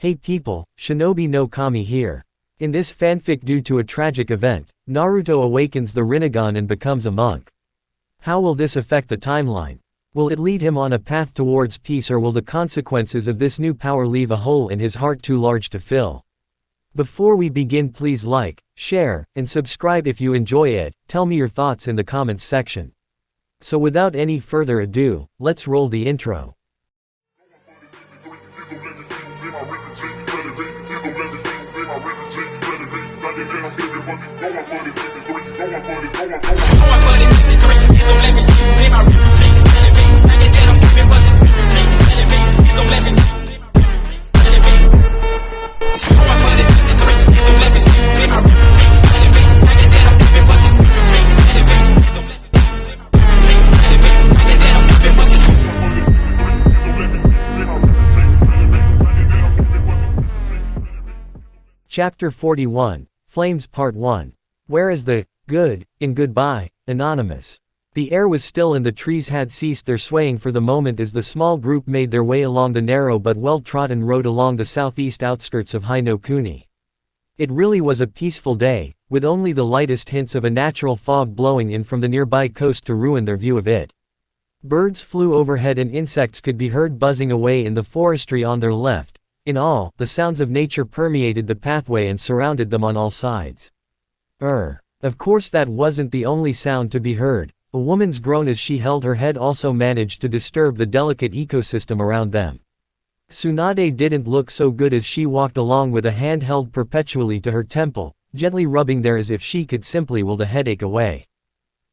Hey people, Shinobi no Kami here. In this fanfic, due to a tragic event, Naruto awakens the Rinnegan and becomes a monk. How will this affect the timeline? Will it lead him on a path towards peace, or will the consequences of this new power leave a hole in his heart too large to fill? Before we begin, please like, share, and subscribe if you enjoy it. Tell me your thoughts in the comments section. So without any further ado, let's roll the intro. Chapter 41, Flames Part 1. Where is the good in goodbye, Anonymous? The air was still and the trees had ceased their swaying for the moment as the small group made their way along the narrow but well-trodden road along the southeast outskirts of Kuni. It really was a peaceful day, with only the lightest hints of a natural fog blowing in from the nearby coast to ruin their view of it. Birds flew overhead and insects could be heard buzzing away in the forestry on their left. In all, the sounds of nature permeated the pathway and surrounded them on all sides. Of course that wasn't the only sound to be heard. A woman's groan as she held her head also managed to disturb the delicate ecosystem around them. Tsunade didn't look so good as she walked along with a hand held perpetually to her temple, gently rubbing there as if she could simply will the headache away.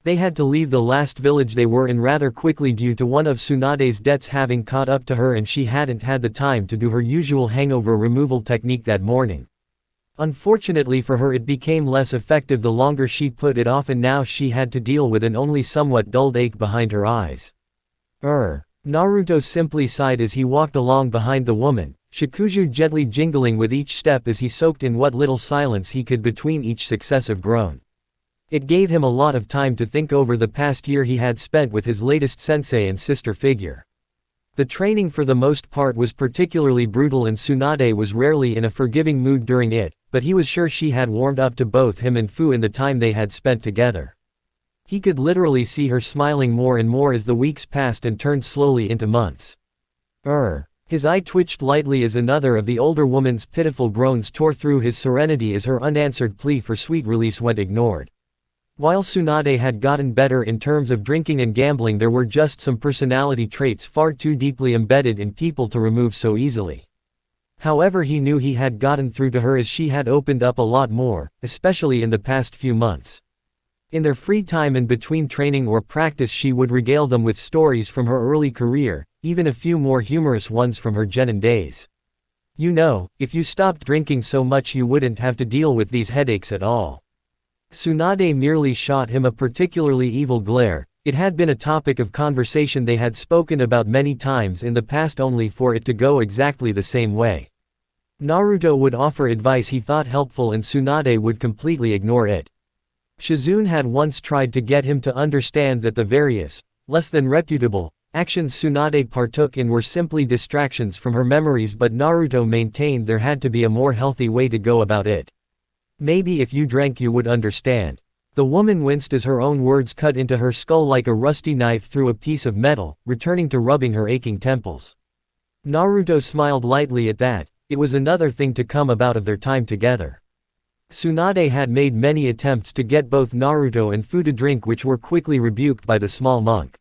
They had to leave the last village they were in rather quickly due to one of Tsunade's debts having caught up to her, and she hadn't had the time to do her usual hangover removal technique that morning. Unfortunately for her, it became less effective the longer she put it off, and now she had to deal with an only somewhat dulled ache behind her eyes. Naruto simply sighed as he walked along behind the woman, Shikuju gently jingling with each step as he soaked in what little silence he could between each successive groan. It gave him a lot of time to think over the past year he had spent with his latest sensei and sister figure. The training for the most part was particularly brutal, and Tsunade was rarely in a forgiving mood during it, but he was sure she had warmed up to both him and Fu in the time they had spent together. He could literally see her smiling more and more as the weeks passed and turned slowly into months. His eye twitched lightly as another of the older woman's pitiful groans tore through his serenity as her unanswered plea for sweet release went ignored. While Tsunade had gotten better in terms of drinking and gambling, there were just some personality traits far too deeply embedded in people to remove so easily. However, he knew he had gotten through to her as she had opened up a lot more, especially in the past few months. In their free time and between training or practice, she would regale them with stories from her early career, even a few more humorous ones from her genin days. You know, if you stopped drinking so much you wouldn't have to deal with these headaches at all. Tsunade merely shot him a particularly evil glare. It had been a topic of conversation they had spoken about many times in the past, only for it to go exactly the same way. Naruto would offer advice he thought helpful and Tsunade would completely ignore it. Shizune had once tried to get him to understand that the various, less than reputable, actions Tsunade partook in were simply distractions from her memories, but Naruto maintained there had to be a more healthy way to go about it. Maybe if you drank you would understand. The woman winced as her own words cut into her skull like a rusty knife through a piece of metal, returning to rubbing her aching temples. Naruto smiled lightly at that. It was another thing to come about of their time together. Tsunade had made many attempts to get both Naruto and Fu to drink, which were quickly rebuked by the small monk.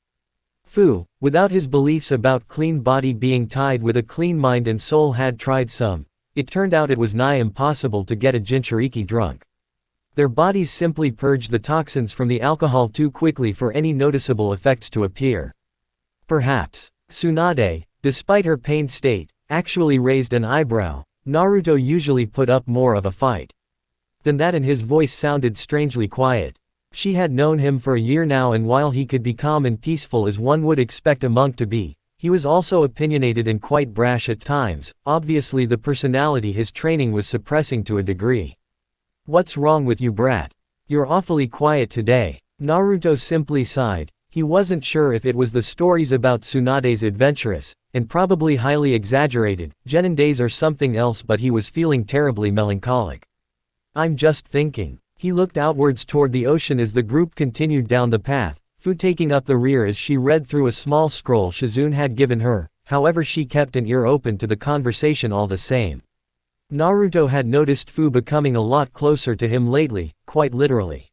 Fu, without his beliefs about clean body being tied with a clean mind and soul, had tried some. It turned out it was nigh impossible to get a Jinchuriki drunk. Their bodies simply purged the toxins from the alcohol too quickly for any noticeable effects to appear. Perhaps. Tsunade, despite her pained state, actually raised an eyebrow. Naruto usually put up more of a fight than that, and his voice sounded strangely quiet. She had known him for a year now, and while he could be calm and peaceful as one would expect a monk to be, he was also opinionated and quite brash at times. Obviously the personality his training was suppressing to a degree. What's wrong with you, brat? You're awfully quiet today. Naruto simply sighed. He wasn't sure if it was the stories about Tsunade's adventurous, and probably highly exaggerated, genin days or something else, but he was feeling terribly melancholic. I'm just thinking. He looked outwards toward the ocean as the group continued down the path, Fu taking up the rear as she read through a small scroll Shizune had given her, however she kept an ear open to the conversation all the same. Naruto had noticed Fu becoming a lot closer to him lately, quite literally.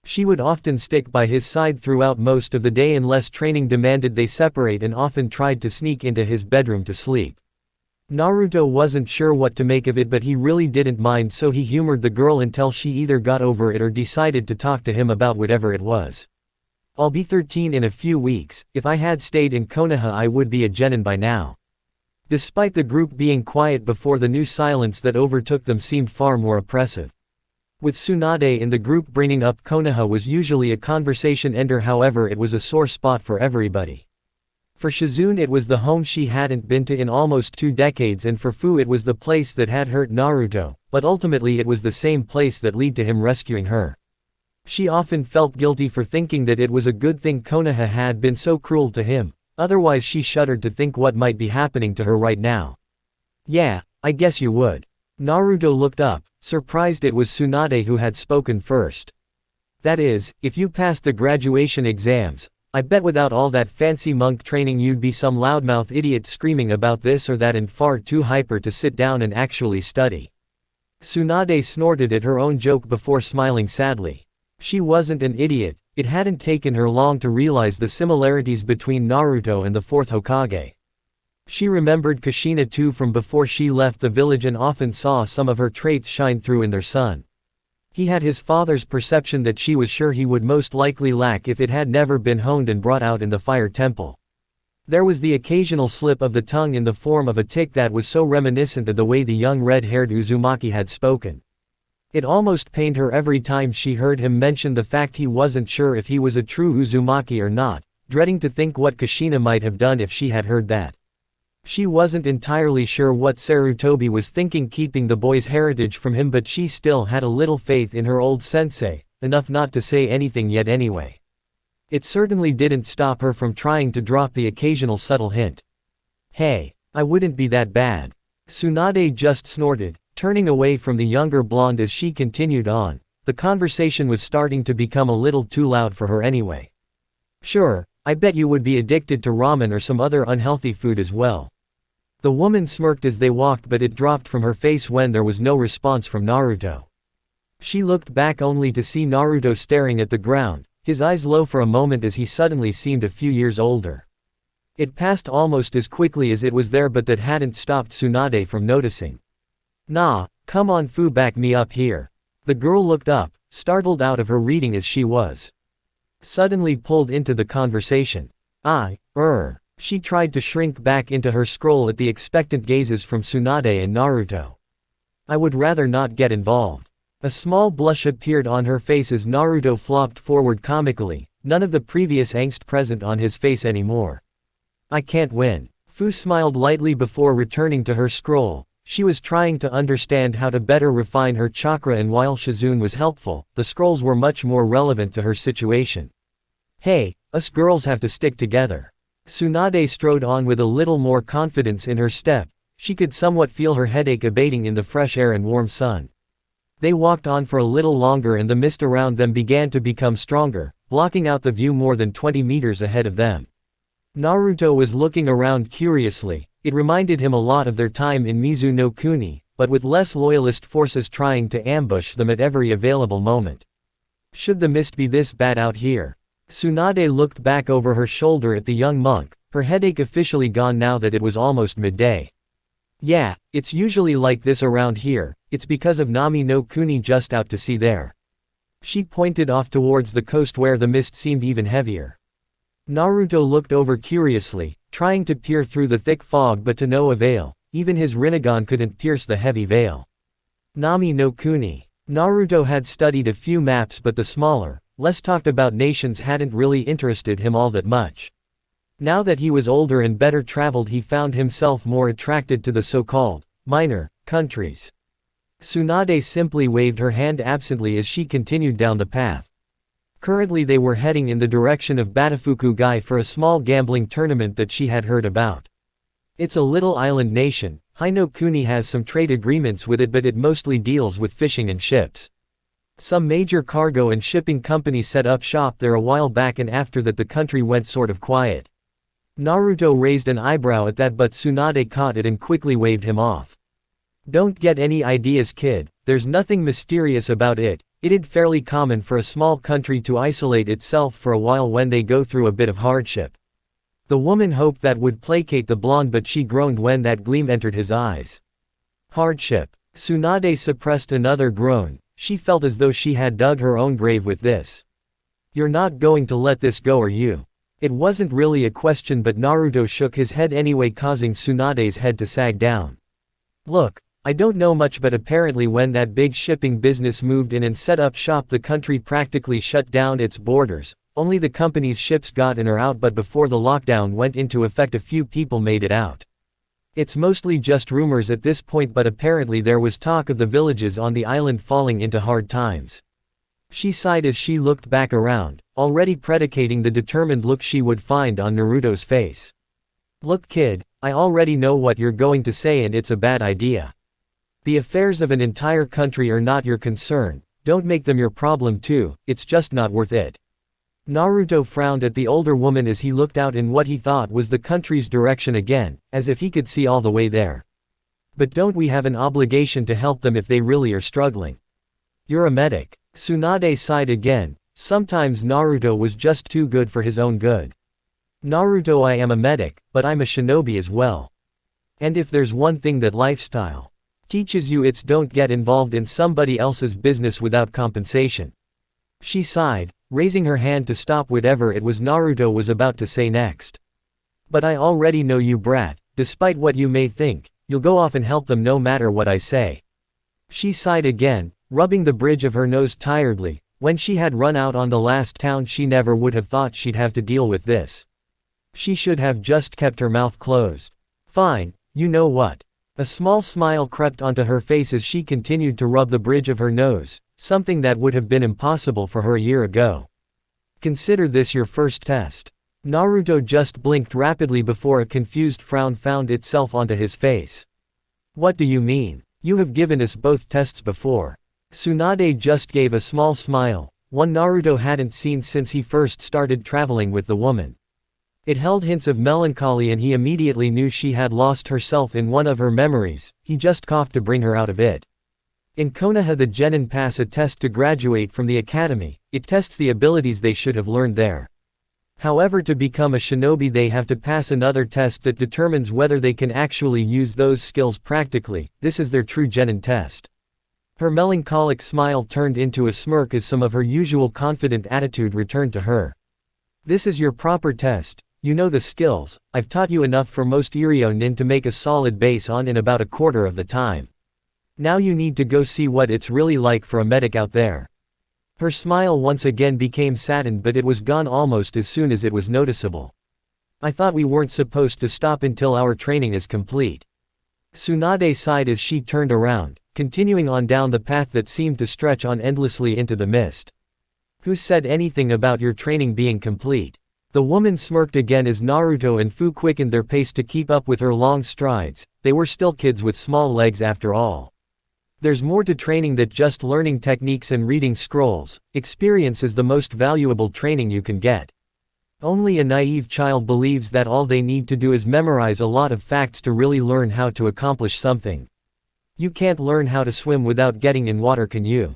She would often stick by his side throughout most of the day unless training demanded they separate, and often tried to sneak into his bedroom to sleep. Naruto wasn't sure what to make of it, but he really didn't mind, so he humored the girl until she either got over it or decided to talk to him about whatever it was. I'll be 13 in a few weeks. If I had stayed in Konoha I would be a genin by now. Despite the group being quiet before, the new silence that overtook them seemed far more oppressive. With Tsunade in the group, bringing up Konoha was usually a conversation ender, however it was a sore spot for everybody. For Shizune it was the home she hadn't been to in almost 2 decades, and for Fu it was the place that had hurt Naruto, but ultimately it was the same place that led to him rescuing her. She often felt guilty for thinking that it was a good thing Konoha had been so cruel to him, otherwise she shuddered to think what might be happening to her right now. Yeah, I guess you would. Naruto looked up, surprised it was Tsunade who had spoken first. That is, if you passed the graduation exams, I bet without all that fancy monk training you'd be some loudmouth idiot screaming about this or that and far too hyper to sit down and actually study. Tsunade snorted at her own joke before smiling sadly. She wasn't an idiot. It hadn't taken her long to realize the similarities between Naruto and the 4th Hokage. She remembered Kushina too from before she left the village and often saw some of her traits shine through in their son. He had his father's perception that she was sure he would most likely lack if it had never been honed and brought out in the fire temple. There was the occasional slip of the tongue in the form of a tic that was so reminiscent of the way the young red-haired Uzumaki had spoken. It almost pained her every time she heard him mention the fact he wasn't sure if he was a true Uzumaki or not, dreading to think what Kushina might have done if she had heard that. She wasn't entirely sure what Sarutobi was thinking keeping the boy's heritage from him, but she still had a little faith in her old sensei, enough not to say anything yet anyway. It certainly didn't stop her from trying to drop the occasional subtle hint. Hey, I wouldn't be that bad. Tsunade just snorted, turning away from the younger blonde as she continued on. The conversation was starting to become a little too loud for her anyway. Sure, I bet you would be addicted to ramen or some other unhealthy food as well. The woman smirked as they walked, but it dropped from her face when there was no response from Naruto. She looked back only to see Naruto staring at the ground, his eyes low for a moment as he suddenly seemed a few years older. It passed almost as quickly as it was there, but that hadn't stopped Tsunade from noticing. Nah, come on Fu, back me up here. The girl looked up, startled out of her reading as she was suddenly pulled into the conversation. She tried to shrink back into her scroll at the expectant gazes from Tsunade and Naruto. I would rather not get involved. A small blush appeared on her face as Naruto flopped forward comically, none of the previous angst present on his face anymore. I can't win. Fu smiled lightly before returning to her scroll. She was trying to understand how to better refine her chakra, and while Shizune was helpful, the scrolls were much more relevant to her situation. Hey, us girls have to stick together. Tsunade strode on with a little more confidence in her step. She could somewhat feel her headache abating in the fresh air and warm sun. They walked on for a little longer and the mist around them began to become stronger, blocking out the view more than 20 meters ahead of them. Naruto was looking around curiously. It reminded him a lot of their time in Mizu no Kuni, but with less loyalist forces trying to ambush them at every available moment. Should the mist be this bad out here? Tsunade looked back over her shoulder at the young monk, her headache officially gone now that it was almost midday. Yeah, it's usually like this around here, it's because of Nami no Kuni just out to sea there. She pointed off towards the coast where the mist seemed even heavier. Naruto looked over curiously, trying to peer through the thick fog, but to no avail. Even his Rinnegan couldn't pierce the heavy veil. Nami no Kuni. Naruto had studied a few maps, but the smaller, less talked about nations hadn't really interested him all that much. Now that he was older and better traveled, he found himself more attracted to the so-called minor countries. Tsunade simply waved her hand absently as she continued down the path. Currently they were heading in the direction of Batafuku-gai for a small gambling tournament that she had heard about. It's a little island nation. Hinokuni has some trade agreements with it, but it mostly deals with fishing and ships. Some major cargo and shipping companies set up shop there a while back, and after that the country went sort of quiet. Naruto raised an eyebrow at that, but Tsunade caught it and quickly waved him off. Don't get any ideas, kid, there's nothing mysterious about it. It's fairly common for a small country to isolate itself for a while when they go through a bit of hardship. The woman hoped that would placate the blonde, but she groaned when that gleam entered his eyes. Hardship. Tsunade suppressed another groan. She felt as though she had dug her own grave with this. You're not going to let this go, are you? It wasn't really a question, but Naruto shook his head anyway, causing Tsunade's head to sag down. Look, I don't know much, but apparently when that big shipping business moved in and set up shop, the country practically shut down its borders. Only the company's ships got in or out, but before the lockdown went into effect a few people made it out. It's mostly just rumors at this point, but apparently there was talk of the villages on the island falling into hard times. She sighed as she looked back around, already predicating the determined look she would find on Naruto's face. Look, kid, I already know what you're going to say, and it's a bad idea. The affairs of an entire country are not your concern. Don't make them your problem too, it's just not worth it. Naruto frowned at the older woman as he looked out in what he thought was the country's direction again, as if he could see all the way there. But don't we have an obligation to help them if they really are struggling? You're a medic. Tsunade sighed again. Sometimes Naruto was just too good for his own good. Naruto, I am a medic, but I'm a shinobi as well. And if there's one thing that lifestyle teaches you, it's don't get involved in somebody else's business without compensation. She sighed, raising her hand to stop whatever it was Naruto was about to say next. But I already know you, brat. Despite what you may think, you'll go off and help them no matter what I say. She sighed again, rubbing the bridge of her nose tiredly. When she had run out on the last town, she never would have thought she'd have to deal with this. She should have just kept her mouth closed. Fine, you know what? A small smile crept onto her face as she continued to rub the bridge of her nose, something that would have been impossible for her a year ago. Consider this your first test. Naruto just blinked rapidly before a confused frown found itself onto his face. What do you mean? You have given us both tests before. Tsunade just gave a small smile, one Naruto hadn't seen since he first started traveling with the woman. It held hints of melancholy, and he immediately knew she had lost herself in one of her memories. He just coughed to bring her out of it. In Konoha, the genin pass a test to graduate from the academy. It tests the abilities they should have learned there. However, to become a shinobi they have to pass another test that determines whether they can actually use those skills practically. This is their true genin test. Her melancholic smile turned into a smirk as some of her usual confident attitude returned to her. This is your proper test. You know the skills. I've taught you enough for most Iryo-nin to make a solid base on in about a quarter of the time. Now you need to go see what it's really like for a medic out there. Her smile once again became saddened, but it was gone almost as soon as it was noticeable. I thought we weren't supposed to stop until our training is complete. Tsunade sighed as she turned around, continuing on down the path that seemed to stretch on endlessly into the mist. Who said anything about your training being complete? The woman smirked again as Naruto and Fu quickened their pace to keep up with her long strides. They were still kids with small legs after all. There's more to training than just learning techniques and reading scrolls. Experience is the most valuable training you can get. Only a naive child believes that all they need to do is memorize a lot of facts to really learn how to accomplish something. You can't learn how to swim without getting in water, can you?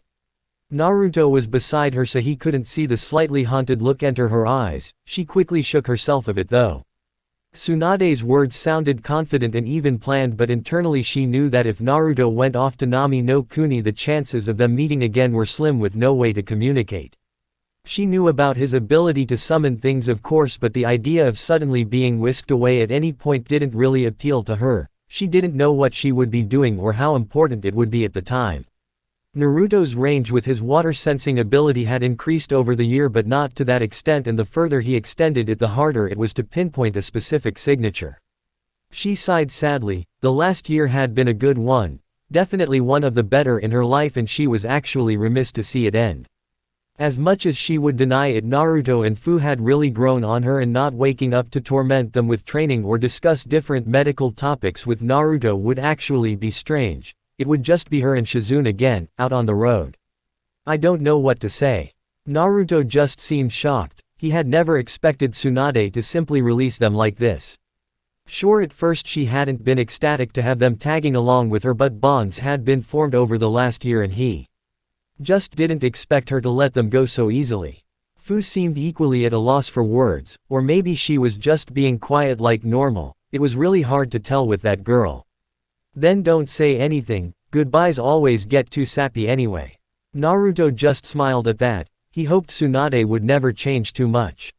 Naruto was beside her so he couldn't see the slightly haunted look enter her eyes. She quickly shook herself of it though. Tsunade's words sounded confident and even planned, but internally she knew that if Naruto went off to Nami no Kuni, the chances of them meeting again were slim with no way to communicate. She knew about his ability to summon things, of course, but the idea of suddenly being whisked away at any point didn't really appeal to her. She didn't know what she would be doing or how important it would be at the time. Naruto's range with his water-sensing ability had increased over the year, but not to that extent, and the further he extended it the harder it was to pinpoint a specific signature. She sighed sadly. The last year had been a good one, definitely one of the better in her life, and she was actually remiss to see it end. As much as she would deny it, Naruto and Fu had really grown on her, and not waking up to torment them with training or discuss different medical topics with Naruto would actually be strange. It would just be her and Shizune again, out on the road. I don't know what to say. Naruto just seemed shocked. He had never expected Tsunade to simply release them like this. Sure, at first she hadn't been ecstatic to have them tagging along with her, but bonds had been formed over the last year and he just didn't expect her to let them go so easily. Fu seemed equally at a loss for words, or maybe she was just being quiet like normal. It was really hard to tell with that girl. Then don't say anything, goodbyes always get too sappy anyway. Naruto just smiled at that. He hoped Tsunade would never change too much.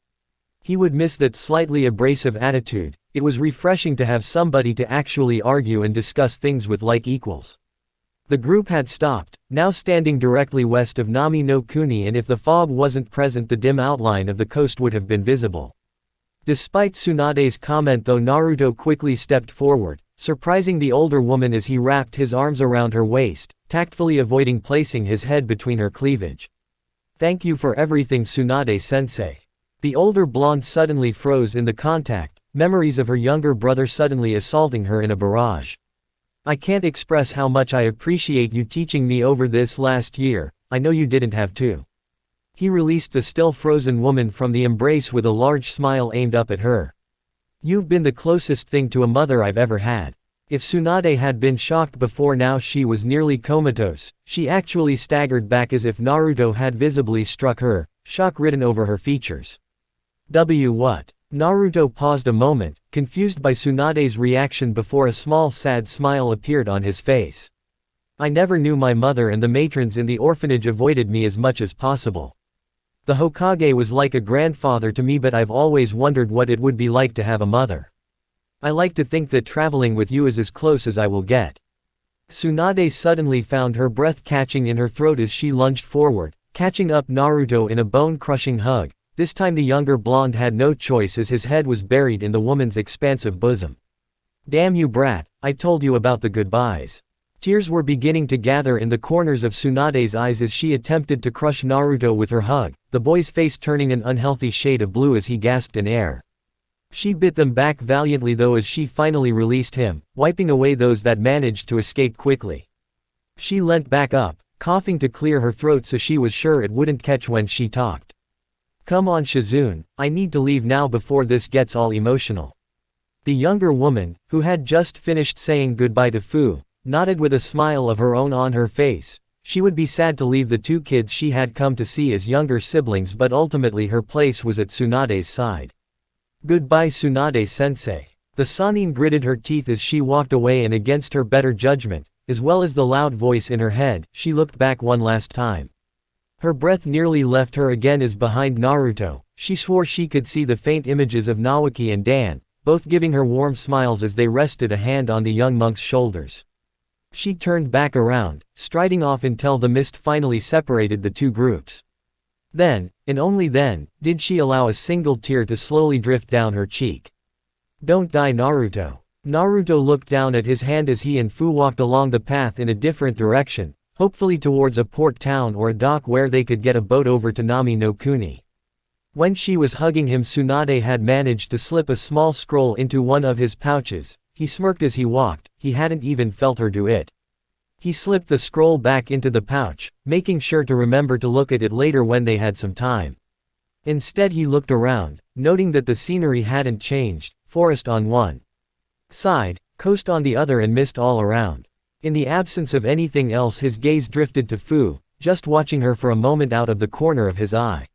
He would miss that slightly abrasive attitude. It was refreshing to have somebody to actually argue and discuss things with like equals. The group had stopped, now standing directly west of Nami no Kuni, and if the fog wasn't present, the dim outline of the coast would have been visible. Despite Tsunade's comment though, Naruto quickly stepped forward, surprising the older woman as he wrapped his arms around her waist, tactfully avoiding placing his head between her cleavage. Thank you for everything, Tsunade-sensei. The older blonde suddenly froze in the contact, memories of her younger brother suddenly assaulting her in a barrage. I can't express how much I appreciate you teaching me over this last year. I know you didn't have to. He released the still frozen woman from the embrace with a large smile aimed up at her. You've been the closest thing to a mother I've ever had. If Tsunade had been shocked before, now she was nearly comatose. She actually staggered back as if Naruto had visibly struck her, shock written over her features. What? Naruto paused a moment, confused by Tsunade's reaction before a small sad smile appeared on his face. I never knew my mother, and the matrons in the orphanage avoided me as much as possible. The Hokage was like a grandfather to me, but I've always wondered what it would be like to have a mother. I like to think that traveling with you is as close as I will get. Tsunade suddenly found her breath catching in her throat as she lunged forward, catching up Naruto in a bone-crushing hug. This time the younger blonde had no choice as his head was buried in the woman's expansive bosom. Damn you, brat, I told you about the goodbyes. Tears were beginning to gather in the corners of Tsunade's eyes as she attempted to crush Naruto with her hug, the boy's face turning an unhealthy shade of blue as he gasped in air. She bit them back valiantly though as she finally released him, wiping away those that managed to escape quickly. She leant back up, coughing to clear her throat so she was sure it wouldn't catch when she talked. Come on Shizune, I need to leave now before this gets all emotional. The younger woman, who had just finished saying goodbye to Fu, nodded with a smile of her own on her face. She would be sad to leave the two kids she had come to see as younger siblings, but ultimately her place was at Tsunade's side. Goodbye Tsunade-sensei. The Sannin gritted her teeth as she walked away, and against her better judgment, as well as the loud voice in her head, she looked back one last time. Her breath nearly left her again as behind Naruto, she swore she could see the faint images of Naoki and Dan, both giving her warm smiles as they rested a hand on the young monk's shoulders. She turned back around, striding off until the mist finally separated the two groups. Then, and only then, did she allow a single tear to slowly drift down her cheek. Don't die Naruto. Naruto looked down at his hand as he and Fu walked along the path in a different direction, hopefully towards a port town or a dock where they could get a boat over to Nami no Kuni. When she was hugging him, Tsunade had managed to slip a small scroll into one of his pouches. He smirked as he walked, he hadn't even felt her do it. He slipped the scroll back into the pouch, making sure to remember to look at it later when they had some time. Instead he looked around, noting that the scenery hadn't changed, forest on one side, coast on the other, and mist all around. In the absence of anything else, his gaze drifted to Fu, just watching her for a moment out of the corner of his eye.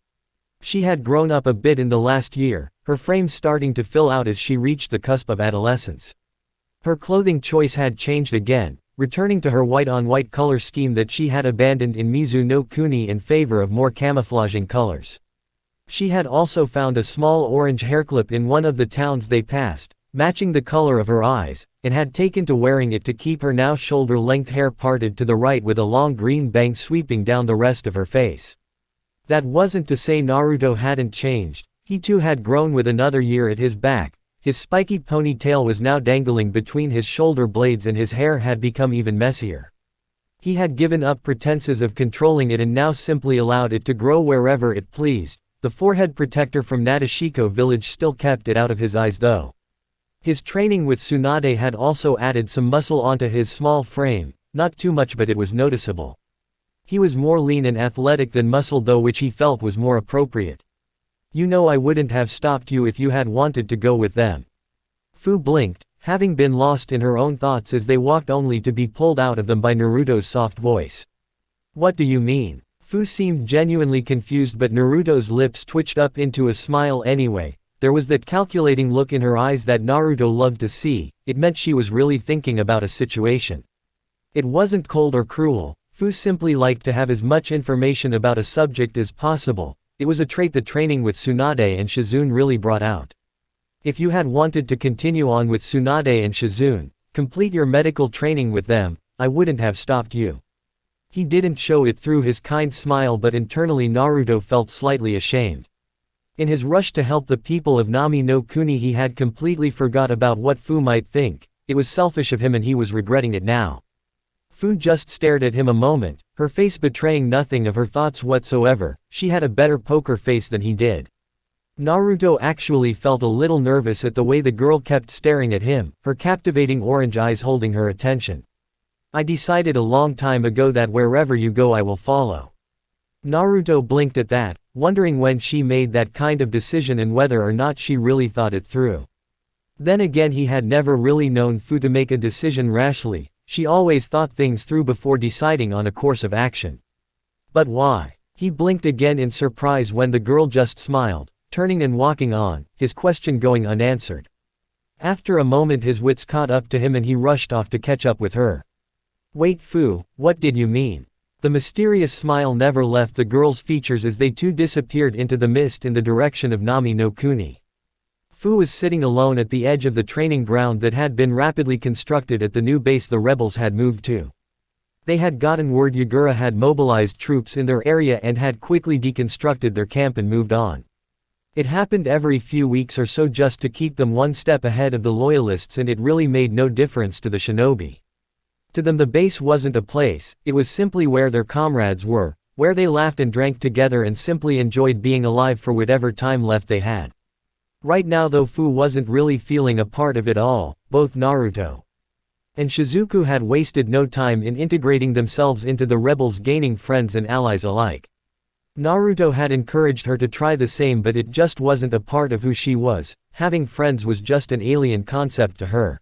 She had grown up a bit in the last year, her frame starting to fill out as she reached the cusp of adolescence. Her clothing choice had changed again, returning to her white-on-white color scheme that she had abandoned in Mizu no Kuni in favor of more camouflaging colors. She had also found a small orange hairclip in one of the towns they passed, matching the color of her eyes, and had taken to wearing it to keep her now shoulder-length hair parted to the right with a long green bang sweeping down the rest of her face. That wasn't to say Naruto hadn't changed. He too had grown with another year at his back. His spiky ponytail was now dangling between his shoulder blades and his hair had become even messier. He had given up pretenses of controlling it and now simply allowed it to grow wherever it pleased. The forehead protector from Nadeshiko village still kept it out of his eyes though. His training with Tsunade had also added some muscle onto his small frame, not too much but it was noticeable. He was more lean and athletic than muscle though, which he felt was more appropriate. You know, I wouldn't have stopped you if you had wanted to go with them. Fu blinked, having been lost in her own thoughts as they walked only to be pulled out of them by Naruto's soft voice. What do you mean? Fu seemed genuinely confused but Naruto's lips twitched up into a smile anyway. There was that calculating look in her eyes that Naruto loved to see. It meant she was really thinking about a situation. It wasn't cold or cruel. Fu simply liked to have as much information about a subject as possible. It was a trait the training with Tsunade and Shizune really brought out. If you had wanted to continue on with Tsunade and Shizune, complete your medical training with them, I wouldn't have stopped you. He didn't show it through his kind smile but internally Naruto felt slightly ashamed. In his rush to help the people of Nami no Kuni he had completely forgot about what Fu might think. It was selfish of him and he was regretting it now. Fu just stared at him a moment, her face betraying nothing of her thoughts whatsoever. She had a better poker face than he did. Naruto actually felt a little nervous at the way the girl kept staring at him, her captivating orange eyes holding her attention. I decided a long time ago that wherever you go I will follow. Naruto blinked at that, wondering when she made that kind of decision and whether or not she really thought it through. Then again, he had never really known Fu to make a decision rashly. She always thought things through before deciding on a course of action. But why? He blinked again in surprise when the girl just smiled, turning and walking on, his question going unanswered. After a moment his wits caught up to him and he rushed off to catch up with her. Wait Fu, what did you mean? The mysterious smile never left the girl's features as they two disappeared into the mist in the direction of Nami no Kuni. Fu was sitting alone at the edge of the training ground that had been rapidly constructed at the new base the rebels had moved to. They had gotten word Yagura had mobilized troops in their area and had quickly deconstructed their camp and moved on. It happened every few weeks or so just to keep them one step ahead of the loyalists, and it really made no difference to the shinobi. To them the base wasn't a place, it was simply where their comrades were, where they laughed and drank together and simply enjoyed being alive for whatever time left they had. Right now though Fu wasn't really feeling a part of it all. Both Naruto and Shizuku had wasted no time in integrating themselves into the rebels, gaining friends and allies alike. Naruto had encouraged her to try the same but it just wasn't a part of who she was. Having friends was just an alien concept to her.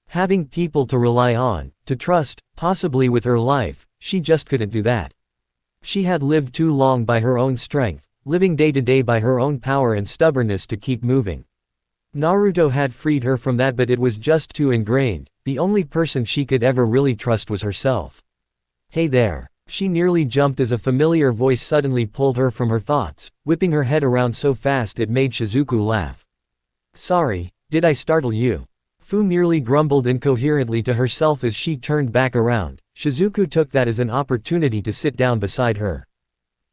Having people to rely on, to trust, possibly with her life, she just couldn't do that. She had lived too long by her own strength, living day to day by her own power and stubbornness to keep moving. Naruto had freed her from that but it was just too ingrained. The only person she could ever really trust was herself. Hey there. She nearly jumped as a familiar voice suddenly pulled her from her thoughts, whipping her head around so fast it made Shizuku laugh. Sorry, did I startle you? Fu merely grumbled incoherently to herself as she turned back around. Shizuku took that as an opportunity to sit down beside her.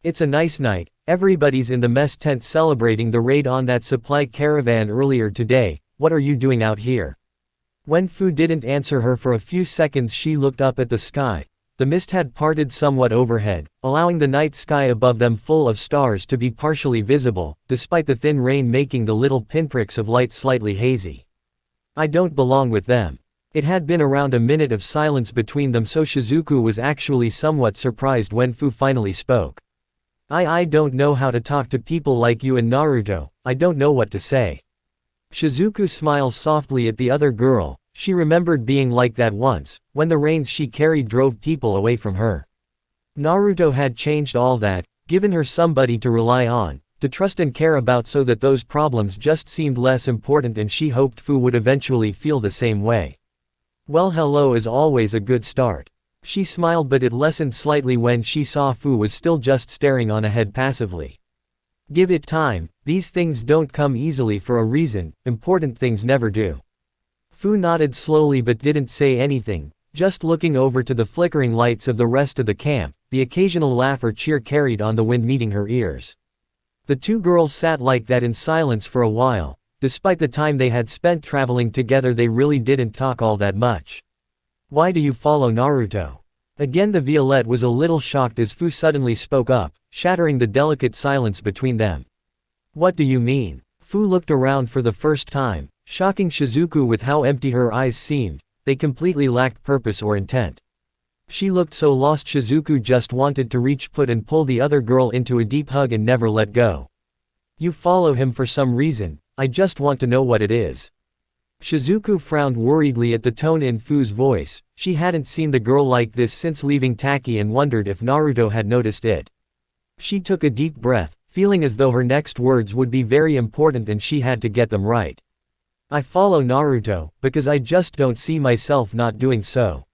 It's a nice night, everybody's in the mess tent celebrating the raid on that supply caravan earlier today. What are you doing out here? When Fu didn't answer her for a few seconds she looked up at the sky. The mist had parted somewhat overhead, allowing the night sky above them full of stars to be partially visible, despite the thin rain making the little pinpricks of light slightly hazy. I don't belong with them. It had been around a minute of silence between them, so Shizuku was actually somewhat surprised when Fu finally spoke. I don't know how to talk to people like you and Naruto. I don't know what to say. Shizuku smiled softly at the other girl. She remembered being like that once, when the reins she carried drove people away from her. Naruto had changed all that, given her somebody to rely on, to trust and care about, so that those problems just seemed less important, and she hoped Fu would eventually feel the same way. Well, hello is always a good start. She smiled but it lessened slightly when she saw Fu was still just staring on ahead passively. Give it time, these things don't come easily for a reason, important things never do. Fu nodded slowly but didn't say anything, just looking over to the flickering lights of the rest of the camp, the occasional laugh or cheer carried on the wind meeting her ears. The two girls sat like that in silence for a while. Despite the time they had spent traveling together they really didn't talk all that much. Why do you follow Naruto? Again the Violette was a little shocked as Fu suddenly spoke up, shattering the delicate silence between them. What do you mean? Fu looked around for the first time, shocking Shizuku with how empty her eyes seemed. They completely lacked purpose or intent. She looked so lost Shizuku just wanted to reach put and pull the other girl into a deep hug and never let go. You follow him for some reason, I just want to know what it is. Shizuku frowned worriedly at the tone in Fu's voice. She hadn't seen the girl like this since leaving Taki and wondered if Naruto had noticed it. She took a deep breath, feeling as though her next words would be very important and she had to get them right. I follow Naruto, because I just don't see myself not doing so.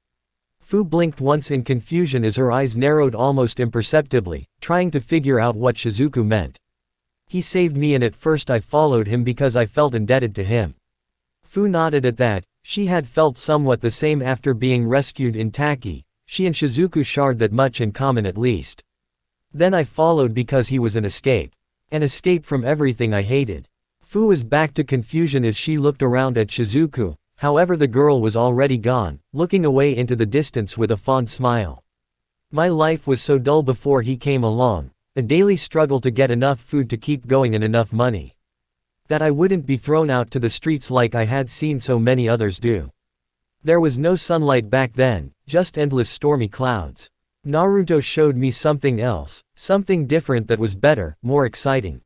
Fu blinked once in confusion as her eyes narrowed almost imperceptibly, trying to figure out what Shizuku meant. He saved me and at first I followed him because I felt indebted to him. Fu nodded at that. She had felt somewhat the same after being rescued in Taki. She and Shizuku shared that much in common at least. Then I followed because he was an escape. An escape from everything I hated. Fu was back to confusion as she looked around at Shizuku, however the girl was already gone, looking away into the distance with a fond smile. My life was so dull before he came along, a daily struggle to get enough food to keep going and enough money. That I wouldn't be thrown out to the streets like I had seen so many others do. There was no sunlight back then, just endless stormy clouds. Naruto showed me something else, something different that was better, more exciting.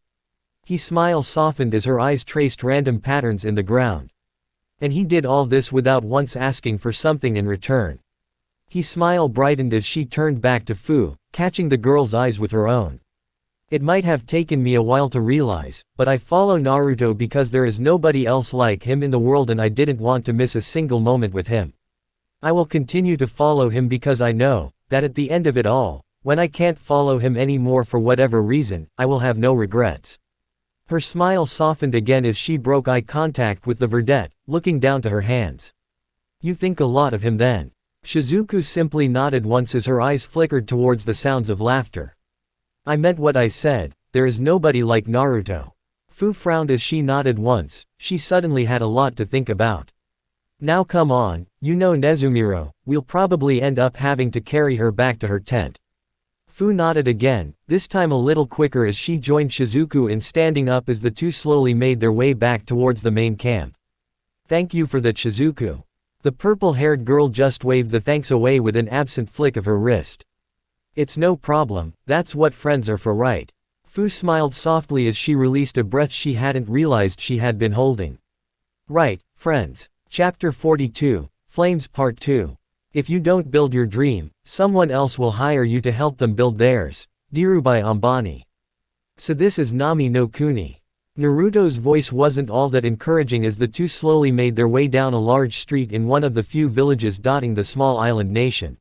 His smile softened as her eyes traced random patterns in the ground. And he did all this without once asking for something in return. His smile brightened as she turned back to Fu, catching the girl's eyes with her own. It might have taken me a while to realize, but I follow Naruto because there is nobody else like him in the world and I didn't want to miss a single moment with him. I will continue to follow him because I know that at the end of it all, when I can't follow him anymore for whatever reason, I will have no regrets. Her smile softened again as she broke eye contact with the vedette, looking down to her hands. You think a lot of him then. Shizuku simply nodded once as her eyes flickered towards the sounds of laughter. I meant what I said, there is nobody like Naruto. Fu frowned as she nodded once. She suddenly had a lot to think about. Now come on, you know Nezumiro, we'll probably end up having to carry her back to her tent. Fu nodded again, this time a little quicker as she joined Shizuku in standing up as the two slowly made their way back towards the main camp. Thank you for that, Shizuku. The purple-haired girl just waved the thanks away with an absent flick of her wrist. It's no problem, that's what friends are for, right? Fu smiled softly as she released a breath she hadn't realized she had been holding. Right, friends. Chapter 42, Flames Part 2. If you don't build your dream, someone else will hire you to help them build theirs. Dhirubhai Ambani. So this is Nami no Kuni. Naruto's voice wasn't all that encouraging as the two slowly made their way down a large street in one of the few villages dotting the small island nation.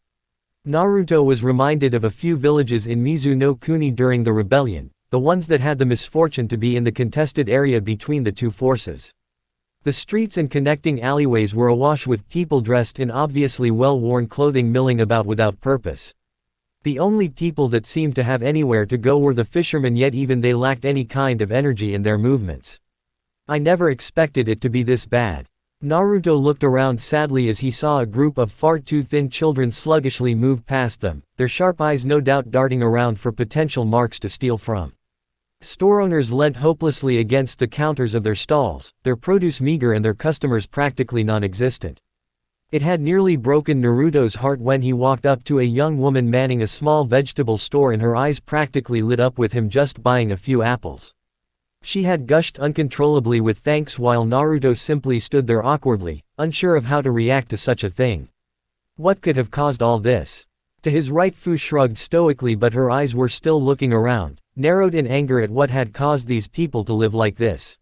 Naruto was reminded of a few villages in Mizu no Kuni during the rebellion, the ones that had the misfortune to be in the contested area between the two forces. The streets and connecting alleyways were awash with people dressed in obviously well-worn clothing milling about without purpose. The only people that seemed to have anywhere to go were the fishermen, yet even they lacked any kind of energy in their movements. I never expected it to be this bad. Naruto looked around sadly as he saw a group of far too thin children sluggishly move past them, their sharp eyes no doubt darting around for potential marks to steal from. Store owners leant hopelessly against the counters of their stalls, their produce meager and their customers practically non-existent. It had nearly broken Naruto's heart when he walked up to a young woman manning a small vegetable store and her eyes practically lit up with him just buying a few apples. She had gushed uncontrollably with thanks while Naruto simply stood there awkwardly, unsure of how to react to such a thing. What could have caused all this? To his right, Fu shrugged stoically, but her eyes were still looking around, narrowed in anger at what had caused these people to live like this.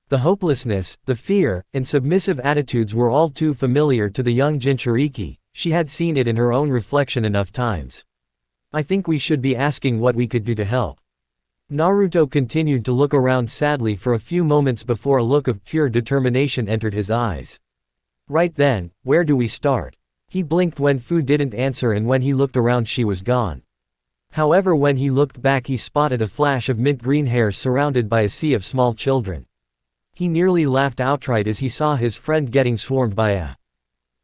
The hopelessness, the fear, and submissive attitudes were all too familiar to the young Jinchuriki. She had seen it in her own reflection enough times. I think we should be asking what we could do to help. Naruto continued to look around sadly for a few moments before a look of pure determination entered his eyes. Right then, where do we start? He blinked when Fu didn't answer, and when he looked around she was gone. However, when he looked back he spotted a flash of mint green hair surrounded by a sea of small children. He nearly laughed outright as he saw his friend getting swarmed by a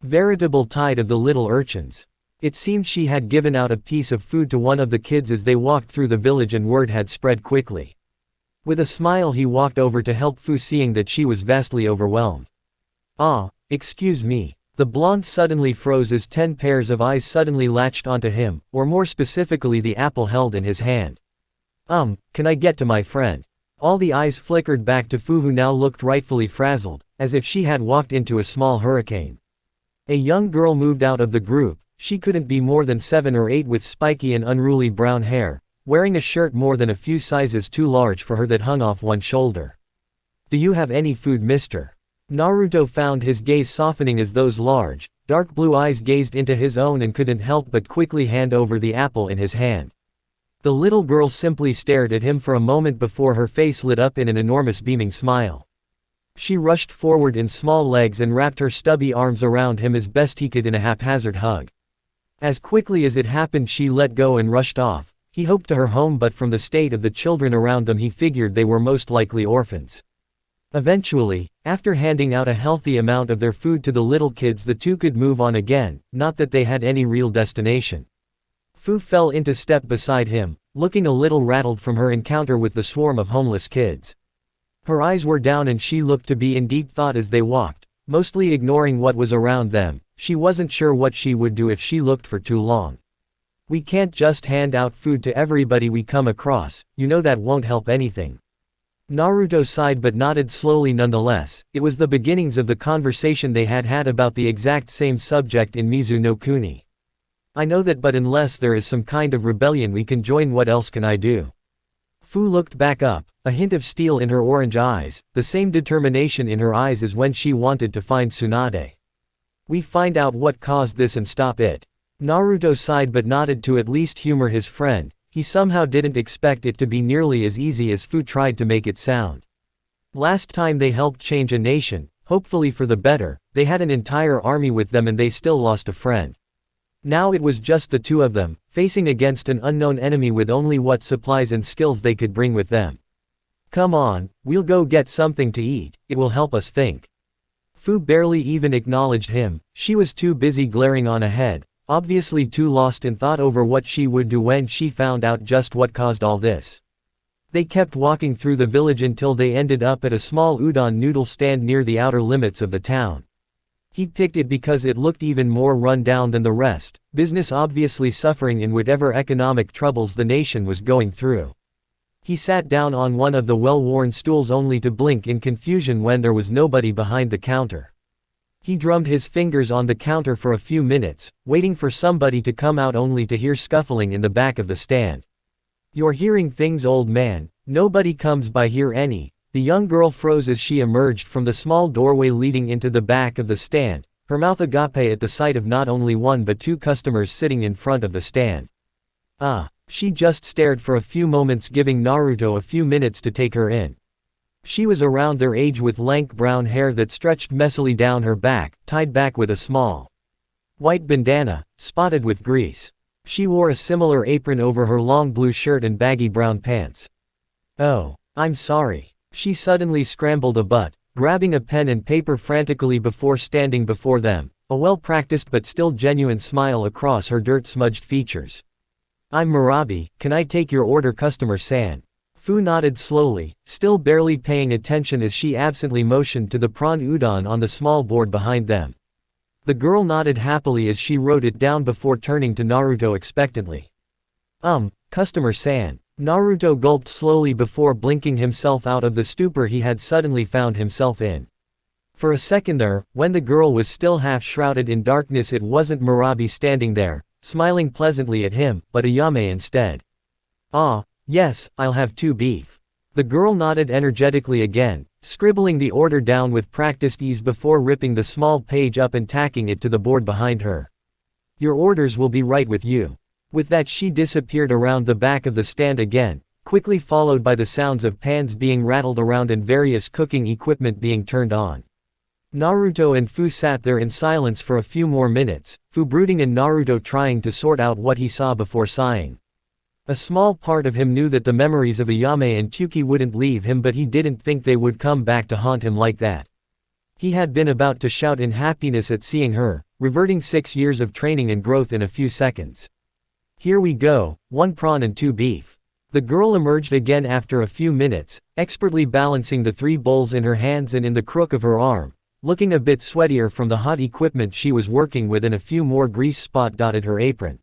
veritable tide of the little urchins. It seemed she had given out a piece of food to one of the kids as they walked through the village and word had spread quickly. With a smile he walked over to help Fu, seeing that she was vastly overwhelmed. "Ah, excuse me." The blonde suddenly froze as 10 pairs of eyes suddenly latched onto him, or more specifically the apple held in his hand. Can I get to my friend?" All the eyes flickered back to Fu, who now looked rightfully frazzled, as if she had walked into a small hurricane. A young girl moved out of the group. She couldn't be more than 7 or 8 with spiky and unruly brown hair, wearing a shirt more than a few sizes too large for her that hung off one shoulder. "Do you have any food, mister?" Naruto found his gaze softening as those large, dark blue eyes gazed into his own and couldn't help but quickly hand over the apple in his hand. The little girl simply stared at him for a moment before her face lit up in an enormous beaming smile. She rushed forward in small legs and wrapped her stubby arms around him as best he could in a haphazard hug. As quickly as it happened she let go and rushed off. He hoped to her home, but from the state of the children around them he figured they were most likely orphans. Eventually, after handing out a healthy amount of their food to the little kids, the two could move on again, not that they had any real destination. Fu fell into step beside him, looking a little rattled from her encounter with the swarm of homeless kids. Her eyes were down and she looked to be in deep thought as they walked, mostly ignoring what was around them. She wasn't sure what she would do if she looked for too long. "We can't just hand out food to everybody we come across, you know that won't help anything." Naruto sighed but nodded slowly nonetheless. It was the beginnings of the conversation they had had about the exact same subject in Mizu no Kuni. "I know that, but unless there is some kind of rebellion we can join, what else can I do?" Fu looked back up, a hint of steel in her orange eyes, the same determination in her eyes as when she wanted to find Tsunade. "We find out what caused this and stop it." Naruto sighed but nodded to at least humor his friend. He somehow didn't expect it to be nearly as easy as Fu tried to make it sound. Last time they helped change a nation, hopefully for the better, they had an entire army with them and they still lost a friend. Now it was just the two of them, facing against an unknown enemy with only what supplies and skills they could bring with them. "Come on, we'll go get something to eat, it will help us think." Fu barely even acknowledged him. She was too busy glaring on ahead, obviously too lost in thought over what she would do when she found out just what caused all this. They kept walking through the village until they ended up at a small udon noodle stand near the outer limits of the town. He picked it because it looked even more run down than the rest, business obviously suffering in whatever economic troubles the nation was going through. He sat down on one of the well-worn stools only to blink in confusion when there was nobody behind the counter. He drummed his fingers on the counter for a few minutes, waiting for somebody to come out only to hear scuffling in the back of the stand. "You're hearing things, old man, nobody comes by here any." The young girl froze as she emerged from the small doorway leading into the back of the stand, her mouth agape at the sight of not only one but two customers sitting in front of the stand. She just stared for a few moments, giving Naruto a few minutes to take her in. She was around their age with lank brown hair that stretched messily down her back, tied back with a small white bandana, spotted with grease. She wore a similar apron over her long blue shirt and baggy brown pants. "Oh, I'm sorry." She suddenly scrambled a butt, grabbing a pen and paper frantically before standing before them, a well-practiced but still genuine smile across her dirt-smudged features. "I'm Murabi, can I take your order, customer-san?" Fu nodded slowly, still barely paying attention as she absently motioned to the prawn udon on the small board behind them. The girl nodded happily as she wrote it down before turning to Naruto expectantly. Customer-san." Naruto gulped slowly before blinking himself out of the stupor he had suddenly found himself in. For a second there, when the girl was still half shrouded in darkness, it wasn't Murabi standing there, smiling pleasantly at him, but Ayame instead. Yes, I'll have 2 beef." The girl nodded energetically again, scribbling the order down with practiced ease before ripping the small page up and tacking it to the board behind her. "Your orders will be right with you." With that she disappeared around the back of the stand again, quickly followed by the sounds of pans being rattled around and various cooking equipment being turned on. Naruto and Fu sat there in silence for a few more minutes, Fu brooding and Naruto trying to sort out what he saw before sighing. A small part of him knew that the memories of Ayame and Chuki wouldn't leave him, but he didn't think they would come back to haunt him like that. He had been about to shout in happiness at seeing her, reverting 6 years of training and growth in a few seconds. Here we go, 1 prawn and 2 beef. The girl emerged again after a few minutes, expertly balancing the 3 bowls in her hands and in the crook of her arm, looking a bit sweatier from the hot equipment she was working with, and a few more grease spot dotted her apron.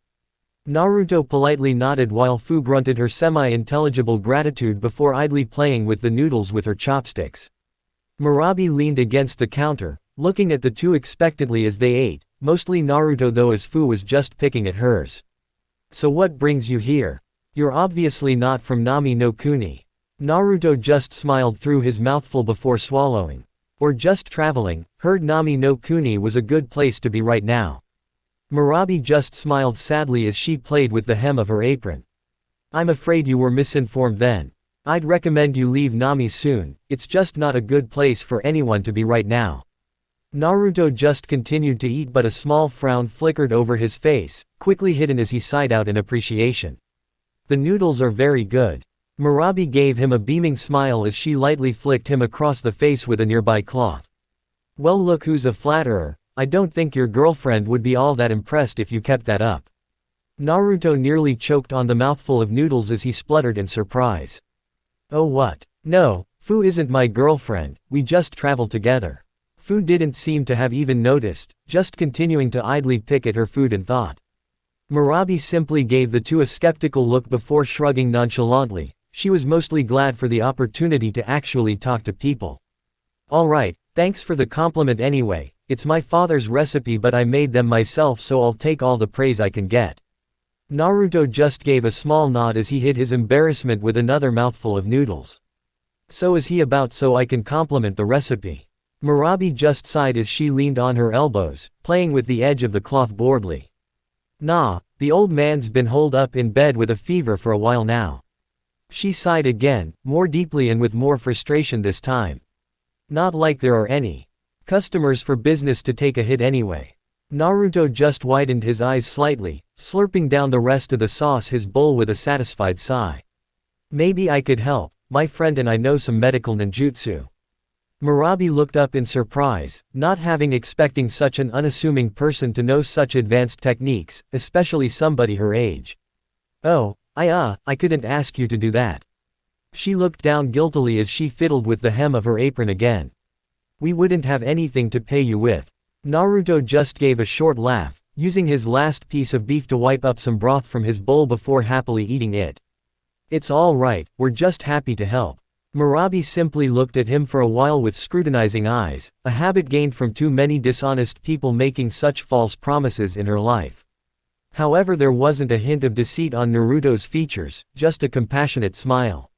Naruto politely nodded while Fu grunted her semi-intelligible gratitude before idly playing with the noodles with her chopsticks. Murabi leaned against the counter, looking at the two expectantly as they ate, mostly Naruto though, as Fu was just picking at hers. "So what brings you here? You're obviously not from Nami no Kuni." Naruto just smiled through his mouthful before swallowing. "Or just traveling, heard Nami no Kuni was a good place to be right now." Murabi just smiled sadly as she played with the hem of her apron. "I'm afraid you were misinformed then. I'd recommend you leave Nami soon, it's just not a good place for anyone to be right now." Naruto just continued to eat, but a small frown flickered over his face, quickly hidden as he sighed out in appreciation. "The noodles are very good." Murabi gave him a beaming smile as she lightly flicked him across the face with a nearby cloth. "Well, look who's a flatterer. I don't think your girlfriend would be all that impressed if you kept that up." Naruto nearly choked on the mouthful of noodles as he spluttered in surprise. "Oh what? No, Fu isn't my girlfriend, we just travel together." Fu didn't seem to have even noticed, just continuing to idly pick at her food and thought. Murabi simply gave the two a skeptical look before shrugging nonchalantly. She was mostly glad for the opportunity to actually talk to people. "Alright, thanks for the compliment anyway. It's my father's recipe, but I made them myself, so I'll take all the praise I can get." Naruto just gave a small nod as he hid his embarrassment with another mouthful of noodles. "So is he about so I can compliment the recipe?" Murabi just sighed as she leaned on her elbows, playing with the edge of the cloth boredly. "Nah, the old man's been holed up in bed with a fever for a while now." She sighed again, more deeply and with more frustration this time. "Not like there are any customers for business to take a hit anyway." Naruto just widened his eyes slightly, slurping down the rest of the sauce his bowl with a satisfied sigh. "Maybe I could help, my friend and I know some medical ninjutsu." Murabi looked up in surprise, not having expecting such an unassuming person to know such advanced techniques, especially somebody her age. "Oh, I couldn't ask you to do that." She looked down guiltily as she fiddled with the hem of her apron again. "We wouldn't have anything to pay you with." Naruto just gave a short laugh, using his last piece of beef to wipe up some broth from his bowl before happily eating it. "It's all right, we're just happy to help." Murabi simply looked at him for a while with scrutinizing eyes, a habit gained from too many dishonest people making such false promises in her life. However, there wasn't a hint of deceit on Naruto's features, just a compassionate smile.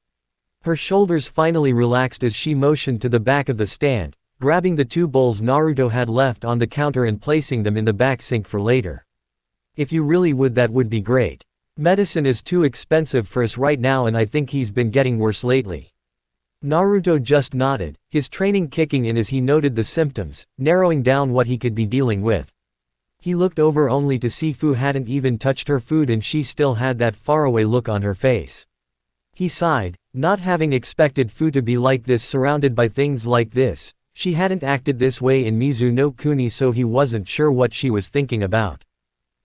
Her shoulders finally relaxed as she motioned to the back of the stand, grabbing the 2 bowls Naruto had left on the counter and placing them in the back sink for later. "If you really would, that would be great. Medicine is too expensive for us right now, and I think he's been getting worse lately." Naruto just nodded, his training kicking in as he noted the symptoms, narrowing down what he could be dealing with. He looked over only to see Fu hadn't even touched her food and she still had that faraway look on her face. He sighed, not having expected Fu to be like this, surrounded by things like this. She hadn't acted this way in Mizu no Kuni, so he wasn't sure what she was thinking about.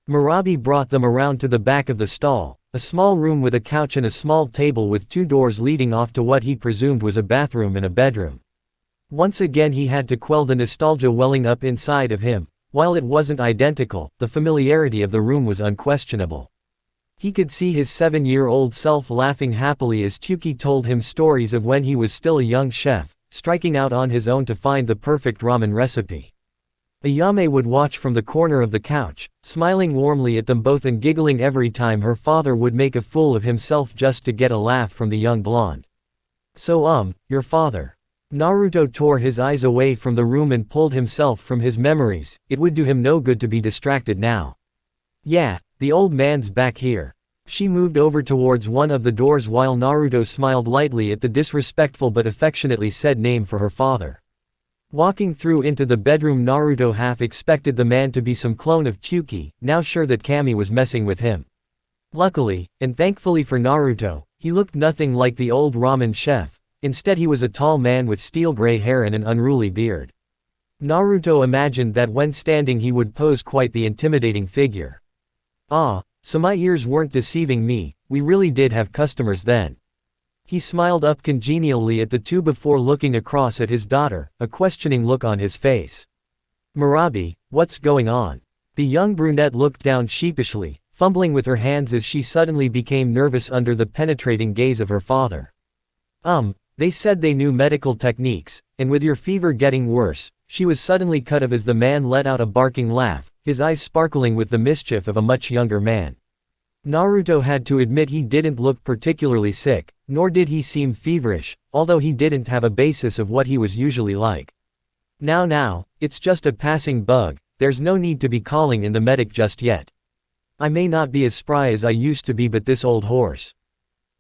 Murabi brought them around to the back of the stall, a small room with a couch and a small table with 2 doors leading off to what he presumed was a bathroom and a bedroom. Once again he had to quell the nostalgia welling up inside of him. While it wasn't identical, the familiarity of the room was unquestionable. He could see his 7-year-old self laughing happily as Kyuki told him stories of when he was still a young chef, striking out on his own to find the perfect ramen recipe. Ayame would watch from the corner of the couch, smiling warmly at them both and giggling every time her father would make a fool of himself just to get a laugh from the young blonde. "So your father." Naruto tore his eyes away from the room and pulled himself from his memories. It would do him no good to be distracted now. "Yeah, the old man's back here." She moved over towards one of the doors while Naruto smiled lightly at the disrespectful but affectionately said name for her father. Walking through into the bedroom, Naruto half expected the man to be some clone of Kyuki, now sure that Kami was messing with him. Luckily, and thankfully for Naruto, he looked nothing like the old ramen chef. Instead he was a tall man with steel gray hair and an unruly beard. Naruto imagined that when standing he would pose quite the intimidating figure. Ah, so my ears weren't deceiving me, we really did have customers then. He smiled up congenially at the two before looking across at his daughter, a questioning look on his face. Murabi, what's going on? The young brunette looked down sheepishly, fumbling with her hands as she suddenly became nervous under the penetrating gaze of her father. They said they knew medical techniques, and with your fever getting worse, she was suddenly cut off as the man let out a barking laugh, his eyes sparkling with the mischief of a much younger man. Naruto had to admit he didn't look particularly sick, nor did he seem feverish, although he didn't have a basis of what he was usually like. Now, it's just a passing bug, there's no need to be calling in the medic just yet. I may not be as spry as I used to be, but this old horse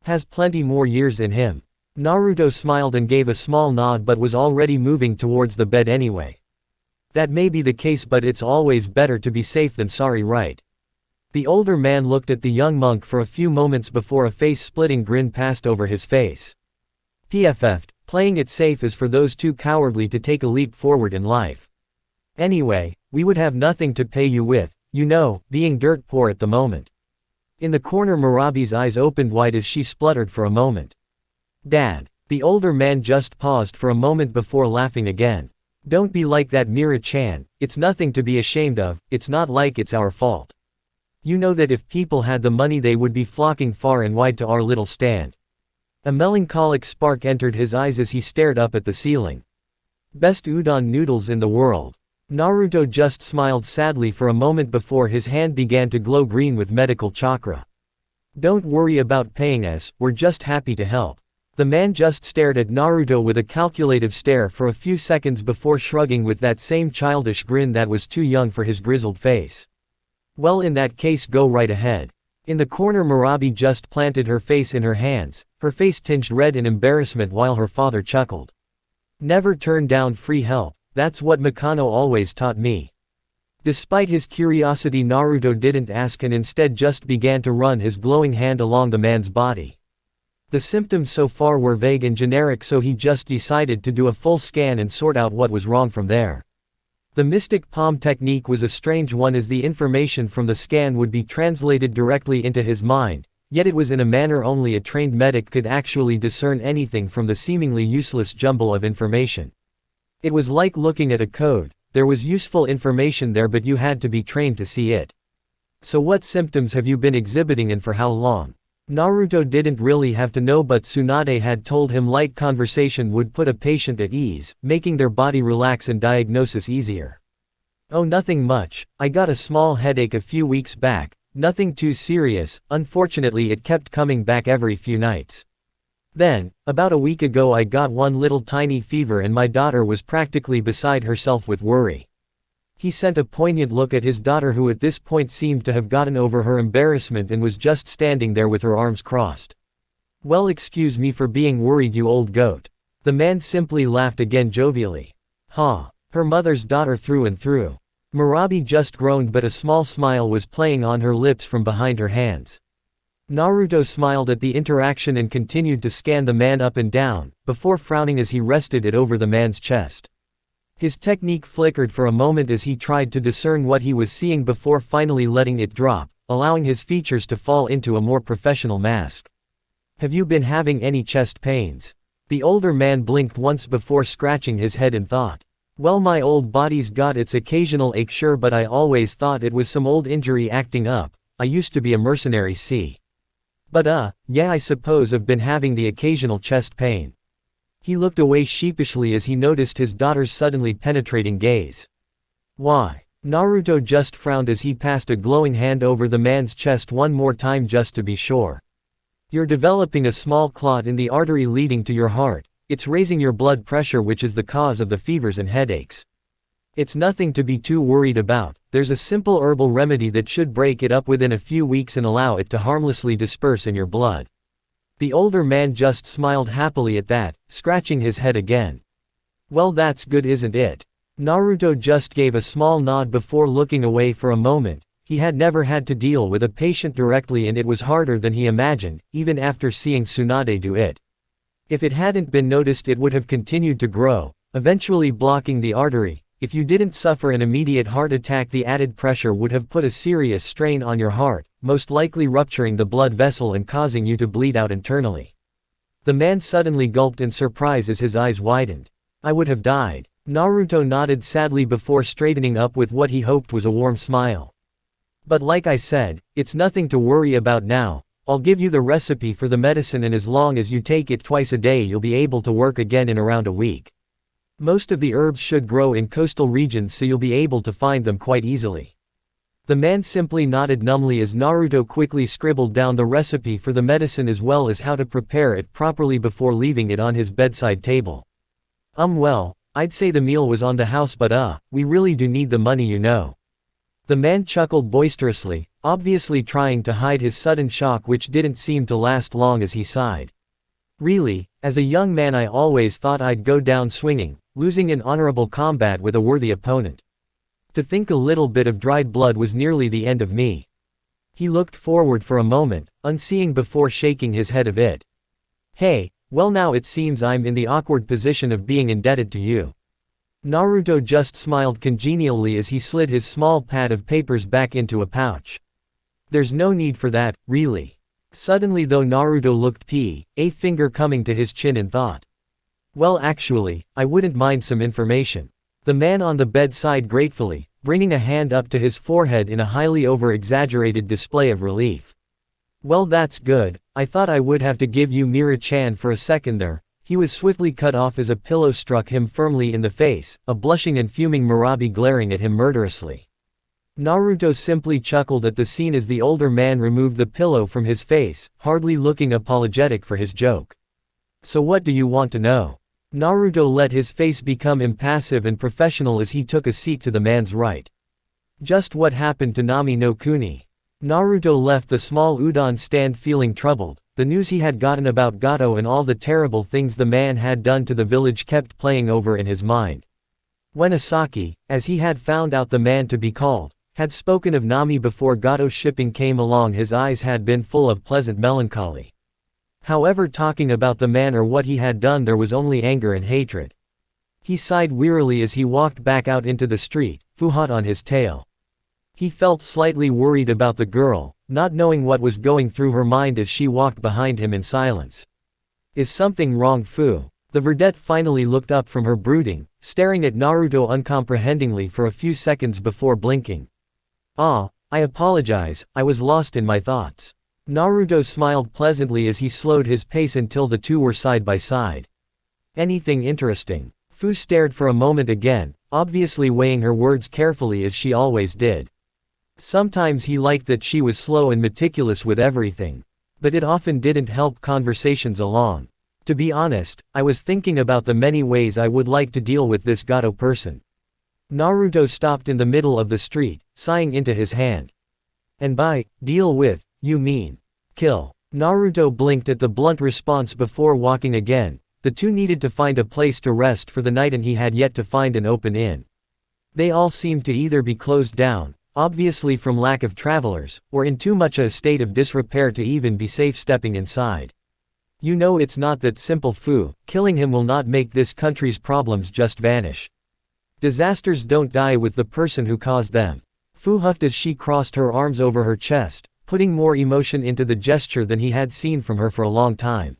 has plenty more years in him. Naruto smiled and gave a small nod but was already moving towards the bed anyway. That may be the case, but it's always better to be safe than sorry, right? The older man looked at the young monk for a few moments before a face-splitting grin passed over his face. PFF'd, playing it safe is for those too cowardly to take a leap forward in life. Anyway, we would have nothing to pay you with, you know, being dirt poor at the moment. In the corner Murabi's eyes opened wide as she spluttered for a moment. Dad. The older man just paused for a moment before laughing again. Don't be like that, Mira-chan, it's nothing to be ashamed of, it's not like it's our fault. You know that if people had the money they would be flocking far and wide to our little stand. A melancholic spark entered his eyes as he stared up at the ceiling. Best udon noodles in the world. Naruto just smiled sadly for a moment before his hand began to glow green with medical chakra. Don't worry about paying us, we're just happy to help. The man just stared at Naruto with a calculative stare for a few seconds before shrugging with that same childish grin that was too young for his grizzled face. Well, in that case, go right ahead. In the corner Murabi just planted her face in her hands, her face tinged red in embarrassment while her father chuckled. Never turn down free help, that's what Mikano always taught me. Despite his curiosity, Naruto didn't ask and instead just began to run his glowing hand along the man's body. The symptoms so far were vague and generic, so he just decided to do a full scan and sort out what was wrong from there. The mystic palm technique was a strange one as the information from the scan would be translated directly into his mind, yet it was in a manner only a trained medic could actually discern anything from the seemingly useless jumble of information. It was like looking at a code, there was useful information there but you had to be trained to see it. So what symptoms have you been exhibiting and for how long? Naruto didn't really have to know, but Tsunade had told him light conversation would put a patient at ease, making their body relax and diagnosis easier. Oh, nothing much, I got a small headache a few weeks back, nothing too serious, unfortunately it kept coming back every few nights. Then, about a week ago I got one little tiny fever and my daughter was practically beside herself with worry. He sent a poignant look at his daughter, who at this point seemed to have gotten over her embarrassment and was just standing there with her arms crossed. Well, excuse me for being worried, you old goat. The man simply laughed again jovially. Ha, her mother's daughter through and through. Murabi just groaned, but a small smile was playing on her lips from behind her hands. Naruto smiled at the interaction and continued to scan the man up and down, before frowning as he rested it over the man's chest. His technique flickered for a moment as he tried to discern what he was seeing before finally letting it drop, allowing his features to fall into a more professional mask. Have you been having any chest pains? The older man blinked once before scratching his head in thought. Well, my old body's got its occasional ache, sure, but I always thought it was some old injury acting up. I used to be a mercenary, see. But yeah, I suppose I've been having the occasional chest pain. He looked away sheepishly as he noticed his daughter's suddenly penetrating gaze. Why? Naruto just frowned as he passed a glowing hand over the man's chest one more time just to be sure. You're developing a small clot in the artery leading to your heart. It's raising your blood pressure, which is the cause of the fevers and headaches. It's nothing to be too worried about. There's a simple herbal remedy that should break it up within a few weeks and allow it to harmlessly disperse in your blood. The older man just smiled happily at that, scratching his head again. Well, that's good, isn't it? Naruto just gave a small nod before looking away for a moment. He had never had to deal with a patient directly and it was harder than he imagined, even after seeing Tsunade do it. If it hadn't been noticed, it would have continued to grow, eventually blocking the artery, if you didn't suffer an immediate heart attack, the added pressure would have put a serious strain on your heart, most likely rupturing the blood vessel and causing you to bleed out internally. The man suddenly gulped in surprise as his eyes widened. I would have died. Naruto nodded sadly before straightening up with what he hoped was a warm smile. But like I said, it's nothing to worry about now. I'll give you the recipe for the medicine, and as long as you take it twice a day you'll be able to work again in around a week. Most of the herbs should grow in coastal regions, so you'll be able to find them quite easily. The man simply nodded numbly as Naruto quickly scribbled down the recipe for the medicine as well as how to prepare it properly before leaving it on his bedside table. Well, I'd say the meal was on the house, but we really do need the money, you know. The man chuckled boisterously, obviously trying to hide his sudden shock, which didn't seem to last long as he sighed. Really, as a young man I always thought I'd go down swinging, losing in honorable combat with a worthy opponent. To think a little bit of dried blood was nearly the end of me. He looked forward for a moment, unseeing before shaking his head of it. Hey, well now it seems I'm in the awkward position of being indebted to you. Naruto just smiled congenially as he slid his small pad of papers back into a pouch. There's no need for that, really. Suddenly though Naruto looked a finger coming to his chin in thought. Well actually, I wouldn't mind some information. The man on the bed sighed gratefully, bringing a hand up to his forehead in a highly over-exaggerated display of relief. Well that's good, I thought I would have to give you Mira-chan for a second there. He was swiftly cut off as a pillow struck him firmly in the face, a blushing and fuming Murabi glaring at him murderously. Naruto simply chuckled at the scene as the older man removed the pillow from his face, hardly looking apologetic for his joke. So what do you want to know? Naruto let his face become impassive and professional as he took a seat to the man's right. Just what happened to Nami no Kuni? Naruto left the small udon stand feeling troubled. The news he had gotten about Gato and all the terrible things the man had done to the village kept playing over in his mind. When Asaki, as he had found out the man to be called, had spoken of Nami before Gato's shipping came along, his eyes had been full of pleasant melancholy. However, talking about the man or what he had done, there was only anger and hatred. He sighed wearily as he walked back out into the street, Fu hot on his tail. He felt slightly worried about the girl, not knowing what was going through her mind as she walked behind him in silence. Is something wrong, Fu? The verdette finally looked up from her brooding, staring at Naruto uncomprehendingly for a few seconds before blinking. I apologize, I was lost in my thoughts. Naruto smiled pleasantly as he slowed his pace until the two were side by side. Anything interesting? Fu stared for a moment again, obviously weighing her words carefully as she always did. Sometimes he liked that she was slow and meticulous with everything. But it often didn't help conversations along. To be honest, I was thinking about the many ways I would like to deal with this Gato person. Naruto stopped in the middle of the street, sighing into his hand. And by deal with, you mean kill? Naruto blinked at the blunt response before walking again. The two needed to find a place to rest for the night and he had yet to find an open inn. They all seemed to either be closed down, obviously from lack of travelers, or in too much a state of disrepair to even be safe stepping inside. You know it's not that simple, Fu. Killing him will not make this country's problems just vanish. Disasters don't die with the person who caused them. Fu huffed as she crossed her arms over her chest, putting more emotion into the gesture than he had seen from her for a long time.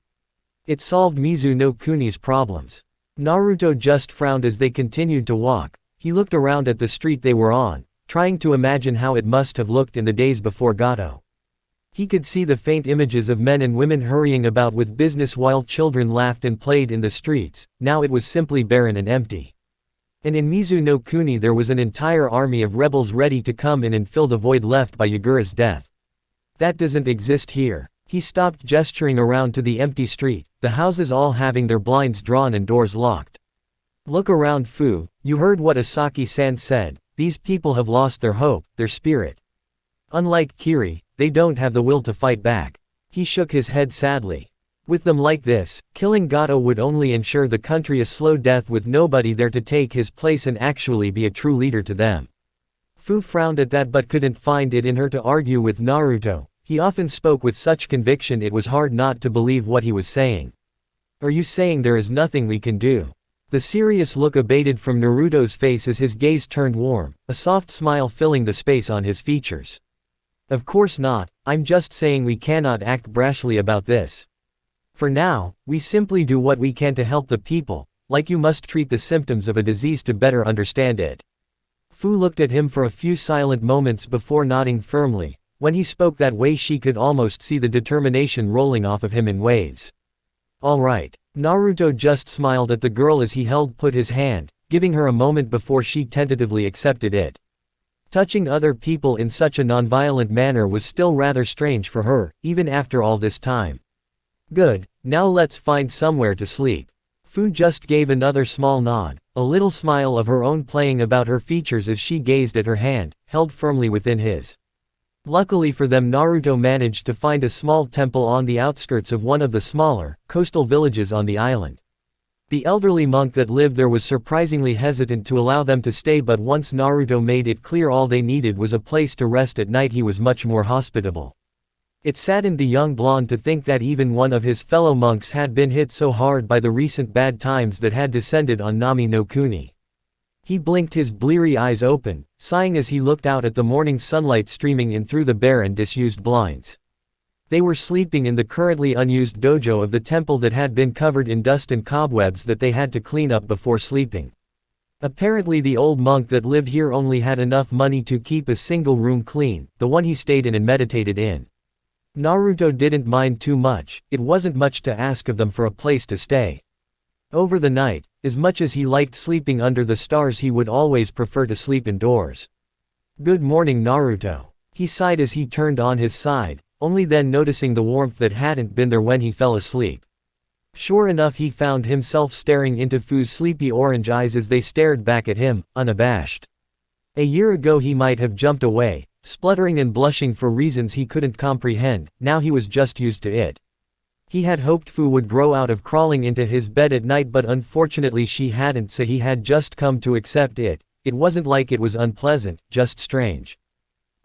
It solved Mizu no Kuni's problems. Naruto just frowned as they continued to walk. He looked around at the street they were on, trying to imagine how it must have looked in the days before Gato. He could see the faint images of men and women hurrying about with business while children laughed and played in the streets. Now it was simply barren and empty. And in Mizu no Kuni there was an entire army of rebels ready to come in and fill the void left by Yagura's death. That doesn't exist here. He stopped gesturing around to the empty street, the houses all having their blinds drawn and doors locked. Look around, Fu, you heard what Asaki-san said. These people have lost their hope, their spirit. Unlike Kiri, they don't have the will to fight back. He shook his head sadly. With them like this, killing Gato would only ensure the country a slow death with nobody there to take his place and actually be a true leader to them. Fu frowned at that but couldn't find it in her to argue with Naruto. He often spoke with such conviction it was hard not to believe what he was saying. Are you saying there is nothing we can do? The serious look abated from Naruto's face as his gaze turned warm, a soft smile filling the space on his features. Of course not, I'm just saying we cannot act brashly about this. For now, we simply do what we can to help the people, like you must treat the symptoms of a disease to better understand it. Fu looked at him for a few silent moments before nodding firmly. When he spoke that way she could almost see the determination rolling off of him in waves. All right. Naruto just smiled at the girl as he put his hand, giving her a moment before she tentatively accepted it. Touching other people in such a nonviolent manner was still rather strange for her, even after all this time. Good, now let's find somewhere to sleep. Fu just gave another small nod, a little smile of her own playing about her features as she gazed at her hand, held firmly within his. Luckily for them, Naruto managed to find a small temple on the outskirts of one of the smaller, coastal villages on the island. The elderly monk that lived there was surprisingly hesitant to allow them to stay, but once Naruto made it clear all they needed was a place to rest at night, he was much more hospitable. It saddened the young blonde to think that even one of his fellow monks had been hit so hard by the recent bad times that had descended on Nami no Kuni. He blinked his bleary eyes open, sighing as he looked out at the morning sunlight streaming in through the bare and disused blinds. They were sleeping in the currently unused dojo of the temple that had been covered in dust and cobwebs that they had to clean up before sleeping. Apparently the old monk that lived here only had enough money to keep a single room clean, the one he stayed in and meditated in. Naruto didn't mind too much, it wasn't much to ask of them for a place to stay. Over the night, as much as he liked sleeping under the stars, he would always prefer to sleep indoors. Good morning, Naruto. He sighed as he turned on his side, only then noticing the warmth that hadn't been there when he fell asleep. Sure enough, he found himself staring into Fu's sleepy orange eyes as they stared back at him, unabashed. A year ago he might have jumped away, spluttering and blushing for reasons he couldn't comprehend, now he was just used to it. He had hoped Fu would grow out of crawling into his bed at night, but unfortunately she hadn't, so he had just come to accept it. It wasn't like it was unpleasant, just strange.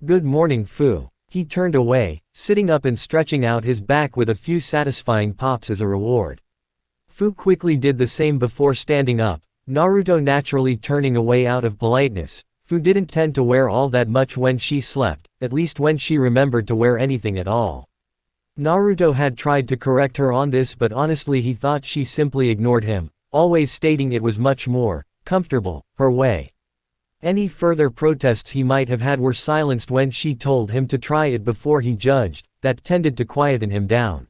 Good morning, Fu. He turned away, sitting up and stretching out his back with a few satisfying pops as a reward. Fu quickly did the same before standing up, Naruto naturally turning away out of politeness. Fu didn't tend to wear all that much when she slept, at least when she remembered to wear anything at all. Naruto had tried to correct her on this, but honestly he thought she simply ignored him, always stating it was much more comfortable her way. Any further protests he might have had were silenced when she told him to try it before he judged, that tended to quieten him down.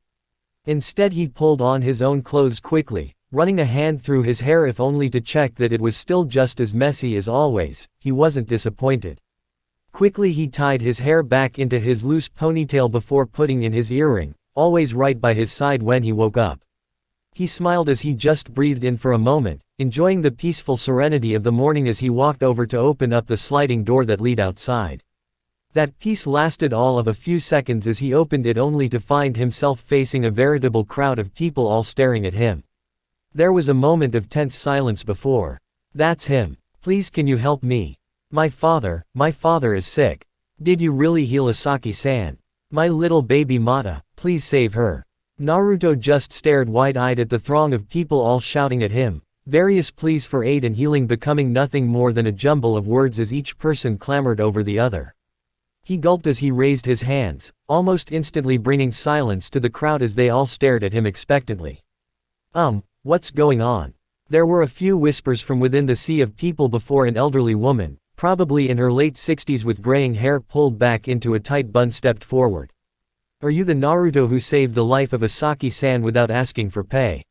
Instead he pulled on his own clothes quickly, running a hand through his hair if only to check that it was still just as messy as always. He wasn't disappointed. Quickly he tied his hair back into his loose ponytail before putting in his earring, always right by his side when he woke up. He smiled as he just breathed in for a moment, enjoying the peaceful serenity of the morning as he walked over to open up the sliding door that led outside. That peace lasted all of a few seconds as he opened it, only to find himself facing a veritable crowd of people all staring at him. There was a moment of tense silence before. That's him. Please, can you help me? My father is sick. Did you really heal Asaki-san? My little baby Mata, please save her. Naruto just stared wide-eyed at the throng of people all shouting at him, various pleas for aid and healing becoming nothing more than a jumble of words as each person clamored over the other. He gulped as he raised his hands, almost instantly bringing silence to the crowd as they all stared at him expectantly. What's going on? There were a few whispers from within the sea of people before an elderly woman, probably in her late 60s with graying hair pulled back into a tight bun, stepped forward. Are you the Naruto who saved the life of Asaki-san without asking for pay?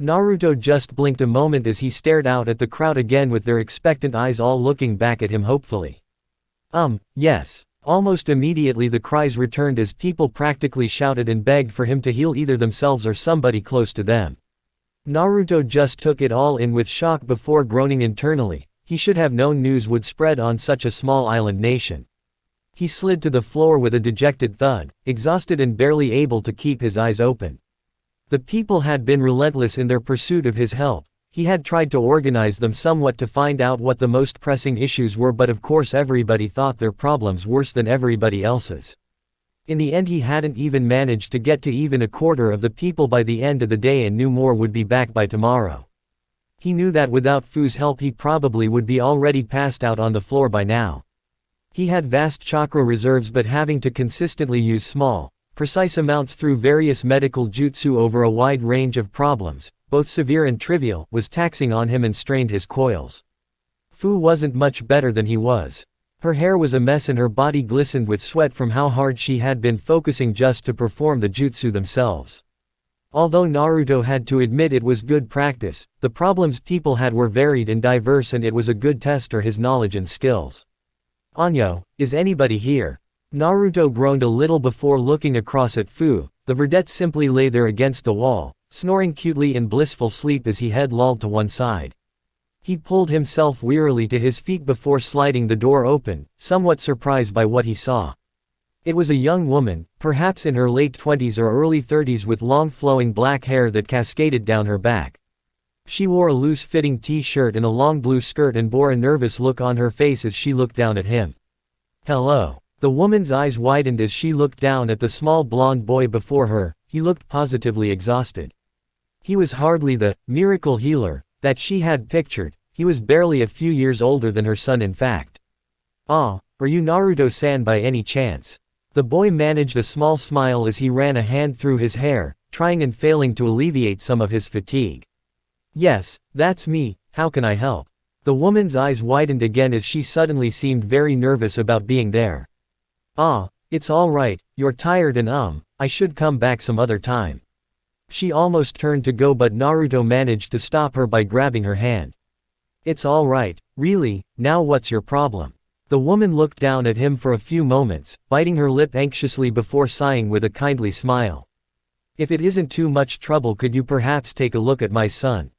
Naruto just blinked a moment as he stared out at the crowd again with their expectant eyes all looking back at him hopefully. Yes. Almost immediately the cries returned as people practically shouted and begged for him to heal either themselves or somebody close to them. Naruto just took it all in with shock before groaning internally. He should have known news would spread on such a small island nation. He slid to the floor with a dejected thud, exhausted and barely able to keep his eyes open. The people had been relentless in their pursuit of his help. He had tried to organize them somewhat to find out what the most pressing issues were, but of course everybody thought their problems worse than everybody else's. In the end he hadn't even managed to get to even a quarter of the people by the end of the day and knew more would be back by tomorrow. He knew that without Fu's help he probably would be already passed out on the floor by now. He had vast chakra reserves, but having to consistently use small, precise amounts through various medical jutsu over a wide range of problems, both severe and trivial, was taxing on him and strained his coils. Fu wasn't much better than he was. Her hair was a mess and her body glistened with sweat from how hard she had been focusing just to perform the jutsu themselves. Although Naruto had to admit it was good practice, the problems people had were varied and diverse, and it was a good test for his knowledge and skills. "Anyo, is anybody here?" Naruto groaned a little before looking across at Fu. The verdette simply lay there against the wall, snoring cutely in blissful sleep as he head lolled to one side. He pulled himself wearily to his feet before sliding the door open, somewhat surprised by what he saw. It was a young woman, perhaps in her late 20s or early 30s, with long flowing black hair that cascaded down her back. She wore a loose-fitting t-shirt and a long blue skirt and bore a nervous look on her face as she looked down at him. "Hello." The woman's eyes widened as she looked down at the small blonde boy before her. He looked positively exhausted. He was hardly the miracle healer that she had pictured. He was barely a few years older than her son, in fact. "Ah, are you Naruto-san by any chance?" The boy managed a small smile as he ran a hand through his hair, trying and failing to alleviate some of his fatigue. "Yes, that's me, how can I help?" The woman's eyes widened again as she suddenly seemed very nervous about being there. "Ah, it's all right, you're tired and I should come back some other time." She almost turned to go, but Naruto managed to stop her by grabbing her hand. "It's all right, really, now what's your problem?" The woman looked down at him for a few moments, biting her lip anxiously before sighing with a kindly smile. "If it isn't too much trouble, could you perhaps take a look at my son?"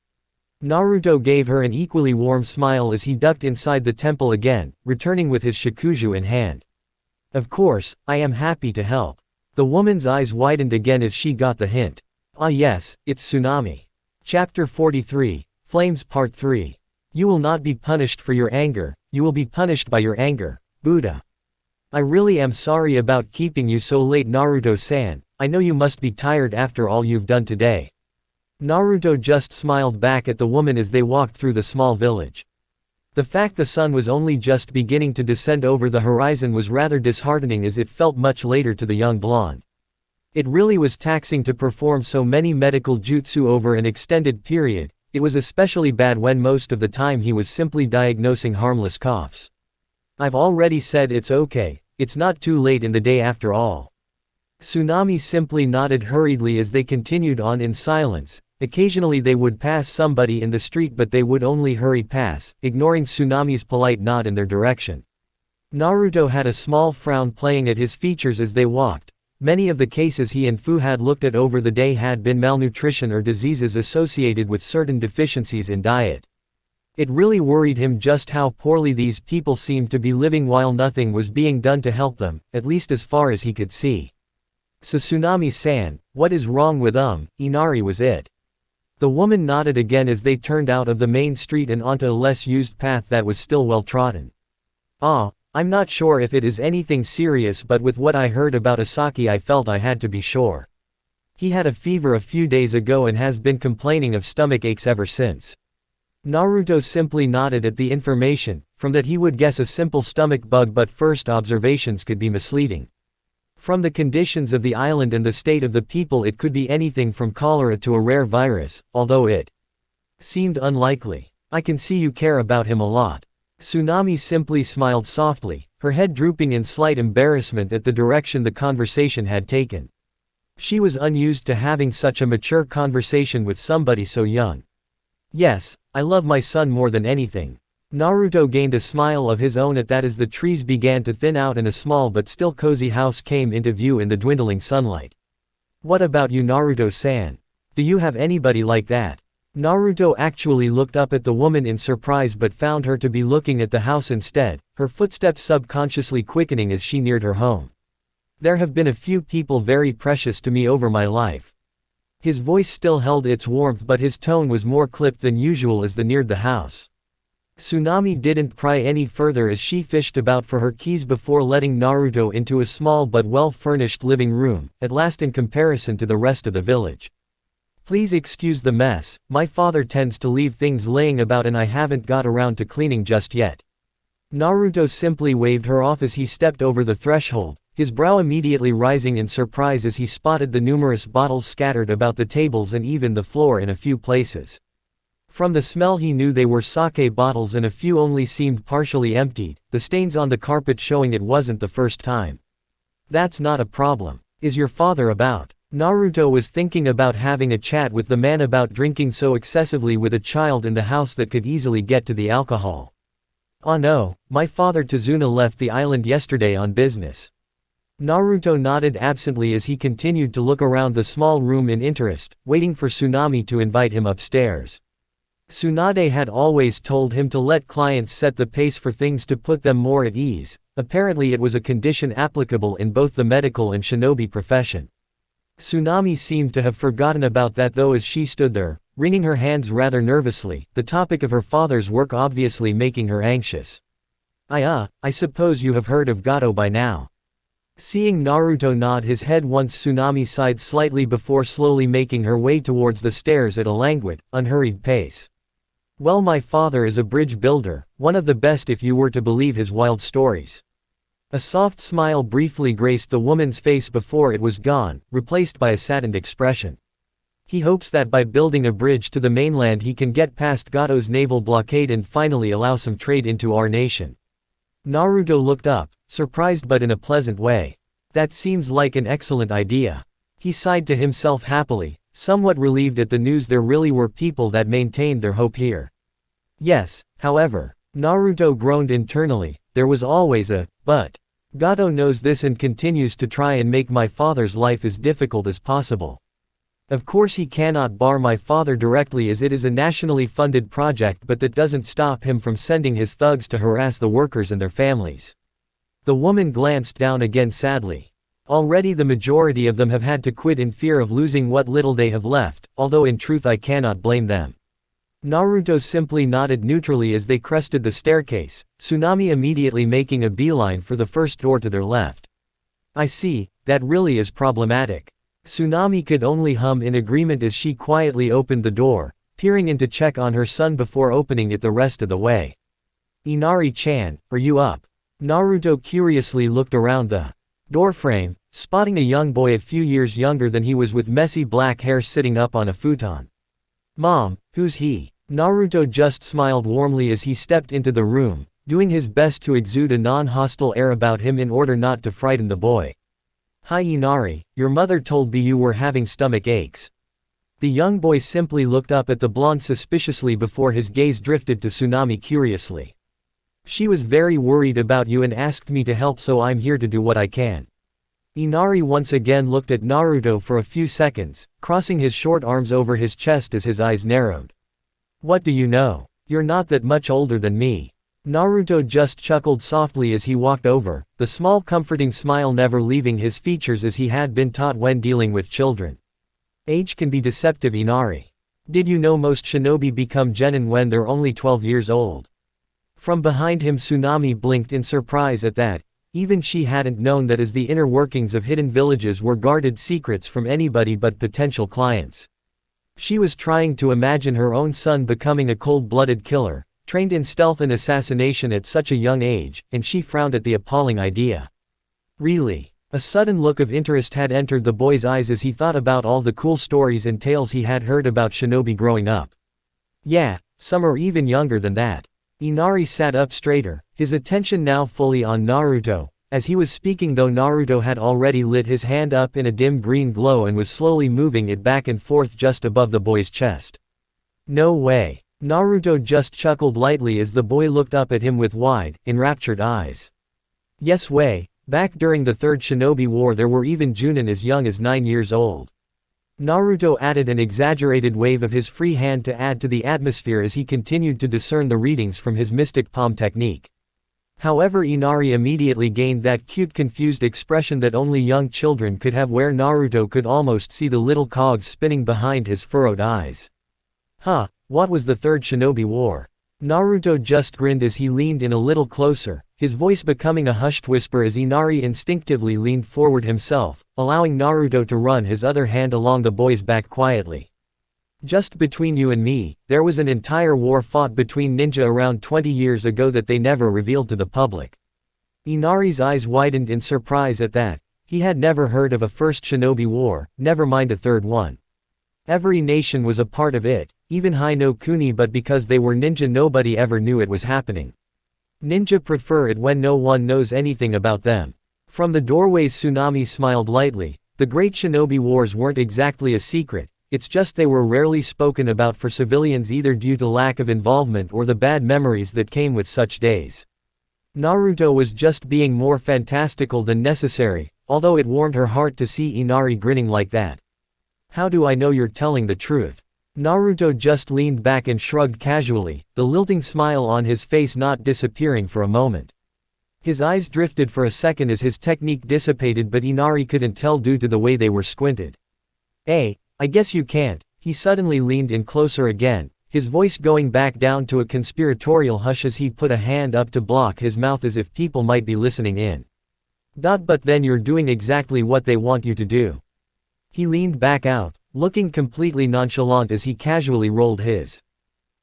Naruto gave her an equally warm smile as he ducked inside the temple again, returning with his shakuju in hand. "Of course, I am happy to help." The woman's eyes widened again as she got the hint. "Ah yes, it's Tsunami." Chapter 43, Flames Part 3. "You will not be punished for your anger, you will be punished by your anger, Buddha. I really am sorry about keeping you so late, Naruto-san. I know you must be tired after all you've done today." Naruto just smiled back at the woman as they walked through the small village. The fact the sun was only just beginning to descend over the horizon was rather disheartening, as it felt much later to the young blonde. It really was taxing to perform so many medical jutsu over an extended period. It was especially bad when most of the time he was simply diagnosing harmless coughs. "I've already said it's okay, it's not too late in the day after all." Tsunami simply nodded hurriedly as they continued on in silence. Occasionally they would pass somebody in the street, but they would only hurry past, ignoring Tsunami's polite nod in their direction. Naruto had a small frown playing at his features as they walked. Many of the cases he and Fu had looked at over the day had been malnutrition or diseases associated with certain deficiencies in diet. It really worried him just how poorly these people seemed to be living while nothing was being done to help them, at least as far as he could see. "So Tsunami-san, what is wrong with Inari, was it?" The woman nodded again as they turned out of the main street and onto a less used path that was still well trodden. "Ah, I'm not sure if it is anything serious, but with what I heard about Asaki I felt I had to be sure. He had a fever a few days ago and has been complaining of stomach aches ever since." Naruto simply nodded at the information. From that he would guess a simple stomach bug, but first observations could be misleading. From the conditions of the island and the state of the people, it could be anything from cholera to a rare virus, although it seemed unlikely. "I can see you care about him a lot." Tsunami simply smiled softly, her head drooping in slight embarrassment at the direction the conversation had taken. She was unused to having such a mature conversation with somebody so young. "Yes, I love my son more than anything." Naruto gained a smile of his own at that as the trees began to thin out and a small but still cozy house came into view in the dwindling sunlight. "What about you, Naruto-san? Do you have anybody like that?" Naruto actually looked up at the woman in surprise, but found her to be looking at the house instead, her footsteps subconsciously quickening as she neared her home. "There have been a few people very precious to me over my life." His voice still held its warmth, but his tone was more clipped than usual as they neared the house. Tsunami didn't pry any further as she fished about for her keys before letting Naruto into a small but well-furnished living room, at last in comparison to the rest of the village. Please excuse the mess, my father tends to leave things laying about and I haven't got around to cleaning just yet. Naruto simply waved her off as he stepped over the threshold, his brow immediately rising in surprise as he spotted the numerous bottles scattered about the tables and even the floor in a few places. From the smell he knew they were sake bottles and a few only seemed partially emptied, the stains on the carpet showing it wasn't the first time. That's not a problem. Is your father about? Naruto was thinking about having a chat with the man about drinking so excessively with a child in the house that could easily get to the alcohol. Oh no, my father Tazuna left the island yesterday on business. Naruto nodded absently as he continued to look around the small room in interest, waiting for Tsunami to invite him upstairs. Tsunade had always told him to let clients set the pace for things to put them more at ease. Apparently it was a condition applicable in both the medical and shinobi profession. Tsunami seemed to have forgotten about that though as she stood there, wringing her hands rather nervously, the topic of her father's work obviously making her anxious. I suppose you have heard of Gato by now. Seeing Naruto nod his head once, Tsunami sighed slightly before slowly making her way towards the stairs at a languid, unhurried pace. Well, my father is a bridge builder, one of the best if you were to believe his wild stories. A soft smile briefly graced the woman's face before it was gone, replaced by a saddened expression. He hopes that by building a bridge to the mainland he can get past Gato's naval blockade and finally allow some trade into our nation. Naruto looked up, surprised but in a pleasant way. That seems like an excellent idea. He sighed to himself happily, somewhat relieved at the news there really were people that maintained their hope here. Yes, however, Naruto groaned internally, there was always a but. Gato knows this and continues to try and make my father's life as difficult as possible. Of course he cannot bar my father directly as it is a nationally funded project, but that doesn't stop him from sending his thugs to harass the workers and their families. The woman glanced down again sadly. Already the majority of them have had to quit in fear of losing what little they have left, although in truth I cannot blame them. Naruto simply nodded neutrally as they crested the staircase, Tsunami immediately making a beeline for the first door to their left. I see, that really is problematic. Tsunami could only hum in agreement as she quietly opened the door, peering in to check on her son before opening it the rest of the way. Inari-chan, are you up? Naruto curiously looked around the doorframe, spotting a young boy a few years younger than he was with messy black hair sitting up on a futon. Mom, who's he? Naruto just smiled warmly as he stepped into the room, doing his best to exude a non-hostile air about him in order not to frighten the boy. Hi Inari, your mother told me you were having stomach aches. The young boy simply looked up at the blonde suspiciously before his gaze drifted to Tsunami curiously. She was very worried about you and asked me to help, so I'm here to do what I can. Inari once again looked at Naruto for a few seconds, crossing his short arms over his chest as his eyes narrowed. What do you know? You're not that much older than me. Naruto just chuckled softly as he walked over, the small comforting smile never leaving his features as he had been taught when dealing with children. Age can be deceptive, Inari. Did you know most shinobi become genin when they're only 12 years old? From behind him Tsunami blinked in surprise at that. Even she hadn't known that as the inner workings of hidden villages were guarded secrets from anybody but potential clients. She was trying to imagine her own son becoming a cold-blooded killer, trained in stealth and assassination at such a young age, and she frowned at the appalling idea. Really? A sudden look of interest had entered the boy's eyes as he thought about all the cool stories and tales he had heard about shinobi growing up. Yeah, some are even younger than that. Inari sat up straighter, his attention now fully on Naruto. As he was speaking though, Naruto had already lit his hand up in a dim green glow and was slowly moving it back and forth just above the boy's chest. No way. Naruto just chuckled lightly as the boy looked up at him with wide, enraptured eyes. Yes way, back during the Third Shinobi War there were even Junin as young as 9 years old. Naruto added an exaggerated wave of his free hand to add to the atmosphere as he continued to discern the readings from his mystic palm technique. However, Inari immediately gained that cute confused expression that only young children could have, where Naruto could almost see the little cogs spinning behind his furrowed eyes. Huh, what was the Third Shinobi War? Naruto just grinned as he leaned in a little closer, his voice becoming a hushed whisper as Inari instinctively leaned forward himself, allowing Naruto to run his other hand along the boy's back quietly. Just between you and me, there was an entire war fought between ninja around 20 years ago that they never revealed to the public. Inari's eyes widened in surprise at that. He had never heard of a first shinobi war, never mind a third one. Every nation was a part of it, even Hai no Kuni, but because they were ninja nobody ever knew it was happening. Ninja prefer it when no one knows anything about them. From the doorways Tsunami smiled lightly. The great shinobi wars weren't exactly a secret, it's just they were rarely spoken about for civilians either due to lack of involvement or the bad memories that came with such days. Naruto was just being more fantastical than necessary, although it warmed her heart to see Inari grinning like that. How do I know you're telling the truth? Naruto just leaned back and shrugged casually, the lilting smile on his face not disappearing for a moment. His eyes drifted for a second as his technique dissipated, but Inari couldn't tell due to the way they were squinted. Hey, I guess you can't. He suddenly leaned in closer again, his voice going back down to a conspiratorial hush as he put a hand up to block his mouth as if people might be listening in. But then you're doing exactly what they want you to do. He leaned back out, looking completely nonchalant as he casually rolled his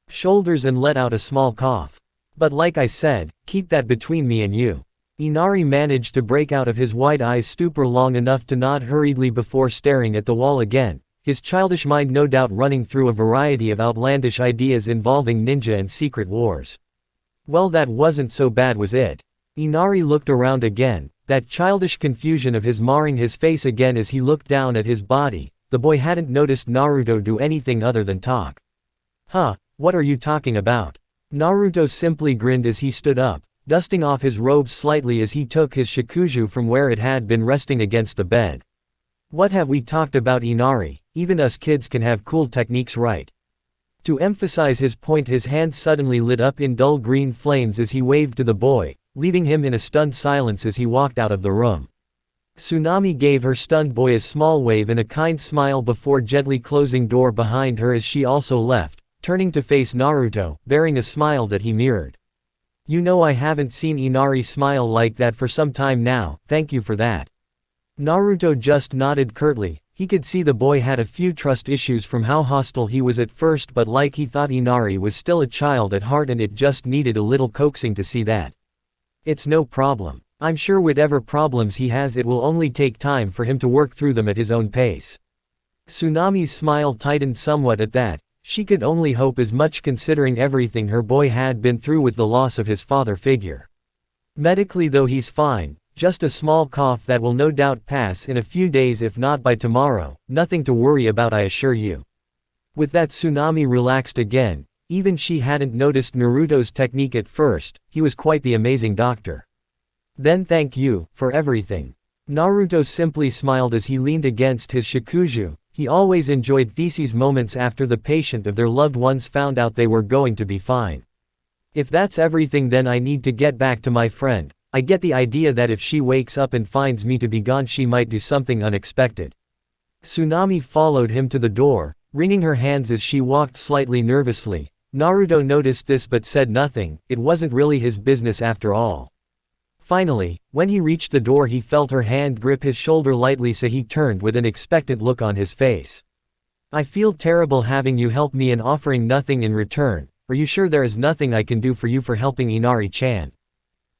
shoulders and let out a small cough. But like I said, keep that between me and you. Inari managed to break out of his wide eyes stupor long enough to nod hurriedly before staring at the wall again, his childish mind no doubt running through a variety of outlandish ideas involving ninja and secret wars. Well, that wasn't so bad, was it? Inari looked around again, that childish confusion of his marring his face again as he looked down at his body. The boy hadn't noticed Naruto do anything other than talk. Huh, what are you talking about? Naruto simply grinned as he stood up, dusting off his robes slightly as he took his shikuju from where it had been resting against the bed. What have we talked about, Inari? Even us kids can have cool techniques, right? To emphasize his point, his hand suddenly lit up in dull green flames as he waved to the boy, leaving him in a stunned silence as he walked out of the room. Tsunami gave her stunned boy a small wave and a kind smile before gently closing door behind her as she also left, turning to face Naruto, bearing a smile that he mirrored. You know, I haven't seen Inari smile like that for some time now, thank you for that. Naruto just nodded curtly. He could see the boy had a few trust issues from how hostile he was at first, but like he thought Inari was still a child at heart and it just needed a little coaxing to see that. It's no problem. I'm sure whatever problems he has, it will only take time for him to work through them at his own pace. Tsunami's smile tightened somewhat at that. She could only hope as much considering everything her boy had been through with the loss of his father figure. Medically though he's fine, just a small cough that will no doubt pass in a few days if not by tomorrow, nothing to worry about, I assure you. With that, Tsunami relaxed again. Even she hadn't noticed Naruto's technique at first, he was quite the amazing doctor. Then thank you, for everything. Naruto simply smiled as he leaned against his shikuju. He always enjoyed these moments after the patient of their loved ones found out they were going to be fine. If that's everything, then I need to get back to my friend. I get the idea that if she wakes up and finds me to be gone, she might do something unexpected. Tsunami followed him to the door, wringing her hands as she walked slightly nervously. Naruto noticed this but said nothing. It wasn't really his business after all. Finally, when he reached the door, he felt her hand grip his shoulder lightly, so he turned with an expectant look on his face. I feel terrible having you help me and offering nothing in return. Are you sure there is nothing I can do for you for helping Inari-chan?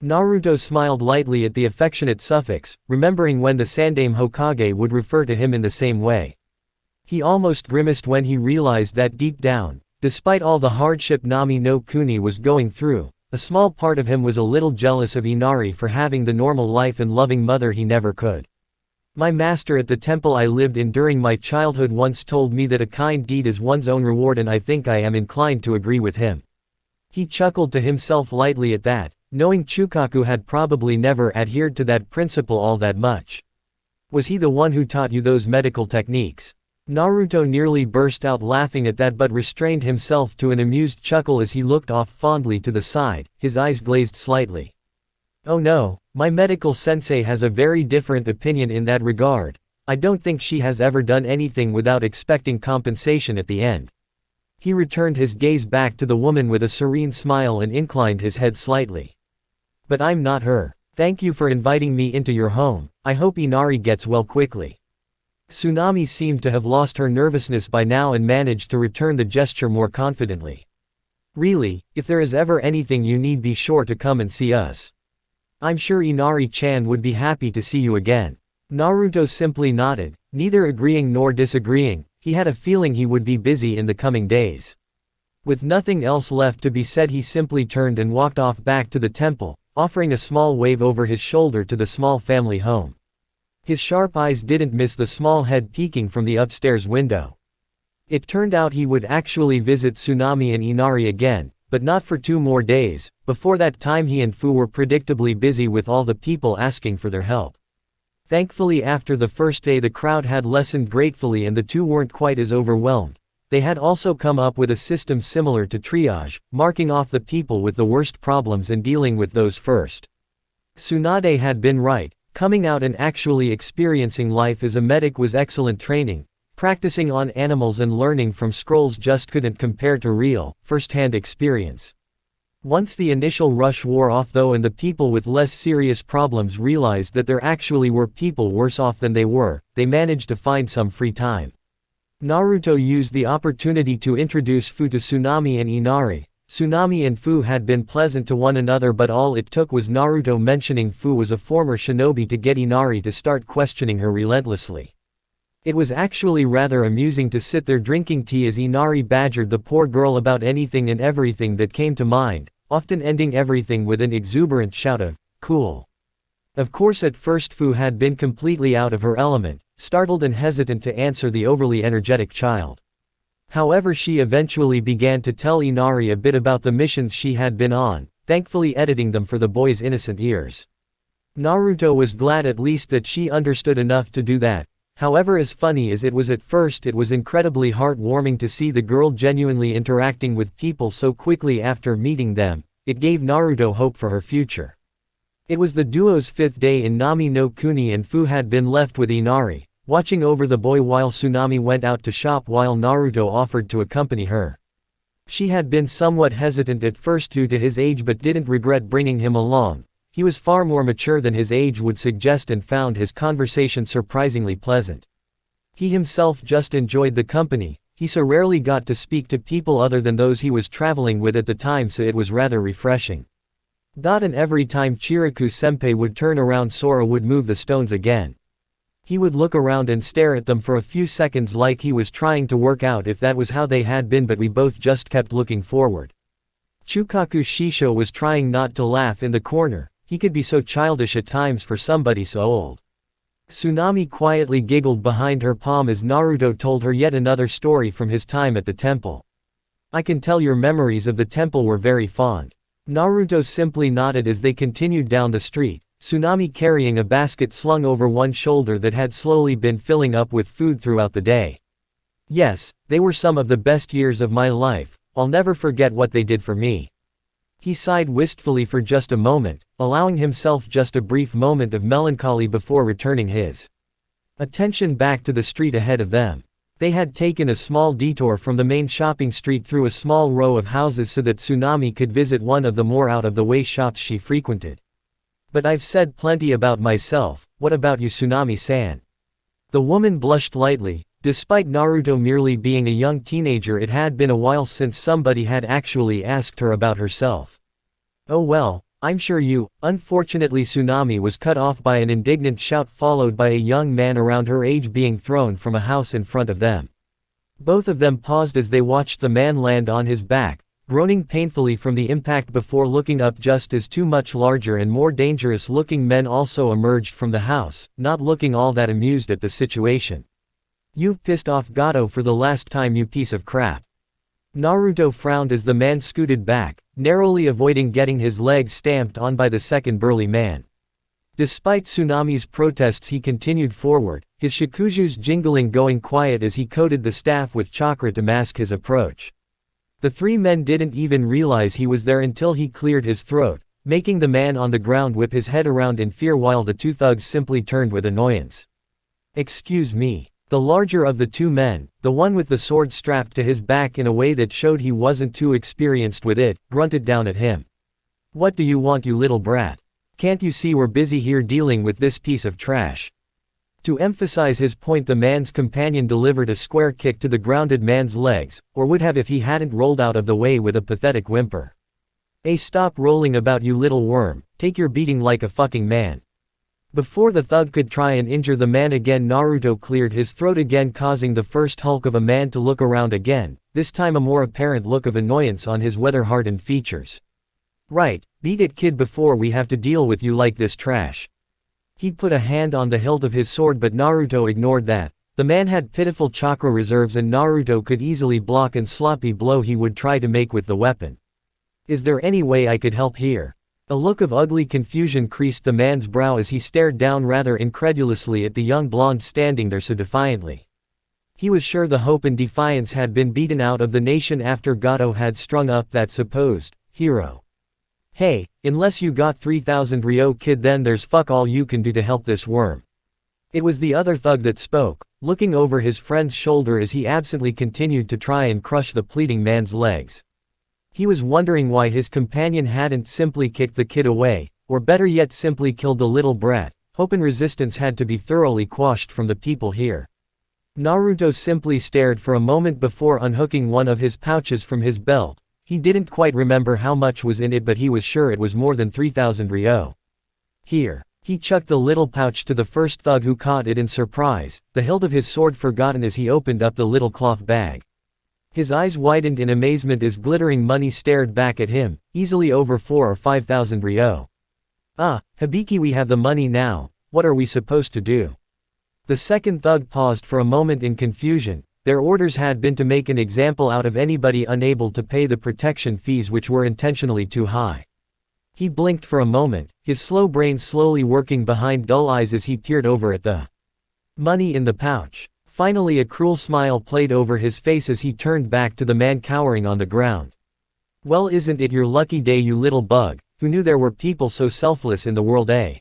Naruto smiled lightly at the affectionate suffix, remembering when the Sandaime Hokage would refer to him in the same way. He almost grimaced when he realized that deep down, despite all the hardship Nami no Kuni was going through, a small part of him was a little jealous of Inari for having the normal life and loving mother he never could. My master at the temple I lived in during my childhood once told me that a kind deed is one's own reward, and I think I am inclined to agree with him. He chuckled to himself lightly at that, knowing Chukaku had probably never adhered to that principle all that much. Was he the one who taught you those medical techniques? Naruto nearly burst out laughing at that but restrained himself to an amused chuckle as he looked off fondly to the side, his eyes glazed slightly. Oh no, my medical sensei has a very different opinion in that regard. I don't think she has ever done anything without expecting compensation at the end. He returned his gaze back to the woman with a serene smile and inclined his head slightly. But I'm not her. Thank you for inviting me into your home. I hope Inari gets well quickly. Tsunami seemed to have lost her nervousness by now and managed to return the gesture more confidently. Really, if there is ever anything you need, be sure to come and see us. I'm sure Inari-chan would be happy to see you again. Naruto simply nodded, neither agreeing nor disagreeing. He had a feeling he would be busy in the coming days. With nothing else left to be said, he simply turned and walked off back to the temple, offering a small wave over his shoulder to the small family home. His sharp eyes didn't miss the small head peeking from the upstairs window. It turned out he would actually visit Tsunami and Inari again, but not for 2 more days. Before that time he and Fu were predictably busy with all the people asking for their help. Thankfully, after the first day the crowd had lessened gratefully and the two weren't quite as overwhelmed. They had also come up with a system similar to triage, marking off the people with the worst problems and dealing with those first. Tsunade had been right. Coming out and actually experiencing life as a medic was excellent training. Practicing on animals and learning from scrolls just couldn't compare to real, first-hand experience. Once the initial rush wore off though and the people with less serious problems realized that there actually were people worse off than they were, they managed to find some free time. Naruto used the opportunity to introduce Fu to Tsunami and Inari. Tsunami and Fu had been pleasant to one another, but all it took was Naruto mentioning Fu was a former shinobi to get Inari to start questioning her relentlessly. It was actually rather amusing to sit there drinking tea as Inari badgered the poor girl about anything and everything that came to mind, often ending everything with an exuberant shout of, "Cool." Of course, at first Fu had been completely out of her element, startled and hesitant to answer the overly energetic child. However, she eventually began to tell Inari a bit about the missions she had been on, thankfully editing them for the boy's innocent ears. Naruto was glad at least that she understood enough to do that. However, as funny as it was at first, it was incredibly heartwarming to see the girl genuinely interacting with people so quickly after meeting them. It gave Naruto hope for her future. It was the duo's 5th day in Nami no Kuni and Fu had been left with Inari, watching over the boy while Tsunami went out to shop while Naruto offered to accompany her. She had been somewhat hesitant at first due to his age but didn't regret bringing him along. He was far more mature than his age would suggest and found his conversation surprisingly pleasant. He himself just enjoyed the company. He so rarely got to speak to people other than those he was traveling with at the time, so it was rather refreshing. And every time Chiriku-senpai would turn around, Sora would move the stones again. He would look around and stare at them for a few seconds like he was trying to work out if that was how they had been, but we both just kept looking forward. Chukaku Shisho was trying not to laugh in the corner. He could be so childish at times for somebody so old. Tsunami quietly giggled behind her palm as Naruto told her yet another story from his time at the temple. "I can tell your memories of the temple were very fond." Naruto simply nodded as they continued down the street, Tsunami carrying a basket slung over one shoulder that had slowly been filling up with food throughout the day. "Yes, they were some of the best years of my life. I'll never forget what they did for me." He sighed wistfully for just a moment, allowing himself just a brief moment of melancholy before returning his attention back to the street ahead of them. They had taken a small detour from the main shopping street through a small row of houses so that Tsunami could visit one of the more out-of-the-way shops she frequented. "But I've said plenty about myself, what about you, Tsunami-san?" The woman blushed lightly. Despite Naruto merely being a young teenager, it had been a while since somebody had actually asked her about herself. "Oh well, I'm sure you." Unfortunately, Tsunami was cut off by an indignant shout followed by a young man around her age being thrown from a house in front of them. Both of them paused as they watched the man land on his back, groaning painfully from the impact before looking up just as two much larger and more dangerous-looking men also emerged from the house, not looking all that amused at the situation. "You've pissed off Gato for the last time, you piece of crap." Naruto frowned as the man scooted back, narrowly avoiding getting his legs stamped on by the second burly man. Despite Tsunami's protests, he continued forward, his shakuju's jingling going quiet as he coated the staff with chakra to mask his approach. The three men didn't even realize he was there until he cleared his throat, making the man on the ground whip his head around in fear while the two thugs simply turned with annoyance. "Excuse me." The larger of the two men, the one with the sword strapped to his back in a way that showed he wasn't too experienced with it, grunted down at him. "What do you want, you little brat? Can't you see we're busy here dealing with this piece of trash?" To emphasize his point, the man's companion delivered a square kick to the grounded man's legs, or would have if he hadn't rolled out of the way with a pathetic whimper. Stop rolling about, you little worm, take your beating like a fucking man. Before the thug could try and injure the man again, Naruto cleared his throat again, causing the first hulk of a man to look around again, this time a more apparent look of annoyance on his weather-hardened features. Right, beat it kid before we have to deal with you like this trash. He put a hand on the hilt of his sword, but Naruto ignored that. The man had pitiful chakra reserves and Naruto could easily block an sloppy blow he would try to make with the weapon. Is there any way I could help here? A look of ugly confusion creased the man's brow as he stared down rather incredulously at the young blonde standing there so defiantly. He was sure the hope and defiance had been beaten out of the nation after Gato had strung up that supposed hero. Hey, unless you got 3,000 Ryo kid, then there's fuck all you can do to help this worm. It was the other thug that spoke, looking over his friend's shoulder as he absently continued to try and crush the pleading man's legs. He was wondering why his companion hadn't simply kicked the kid away, or better yet simply killed the little brat. Hope and resistance had to be thoroughly quashed from the people here. Naruto simply stared for a moment before unhooking one of his pouches from his belt. He didn't quite remember how much was in it, but he was sure it was more than 3,000 Ryo. Here. He chucked the little pouch to the first thug who caught it in surprise, the hilt of his sword forgotten as he opened up the little cloth bag. His eyes widened in amazement as glittering money stared back at him, easily over 4,000 or 5,000 Ryo. Ah, Hibiki, we have the money now, what are we supposed to do? The second thug paused for a moment in confusion. Their orders had been to make an example out of anybody unable to pay the protection fees, which were intentionally too high. He blinked for a moment, his slow brain slowly working behind dull eyes as he peered over at the money in the pouch. Finally a cruel smile played over his face as he turned back to the man cowering on the ground. Well, isn't it your lucky day, you little bug, who knew there were people so selfless in the world, eh?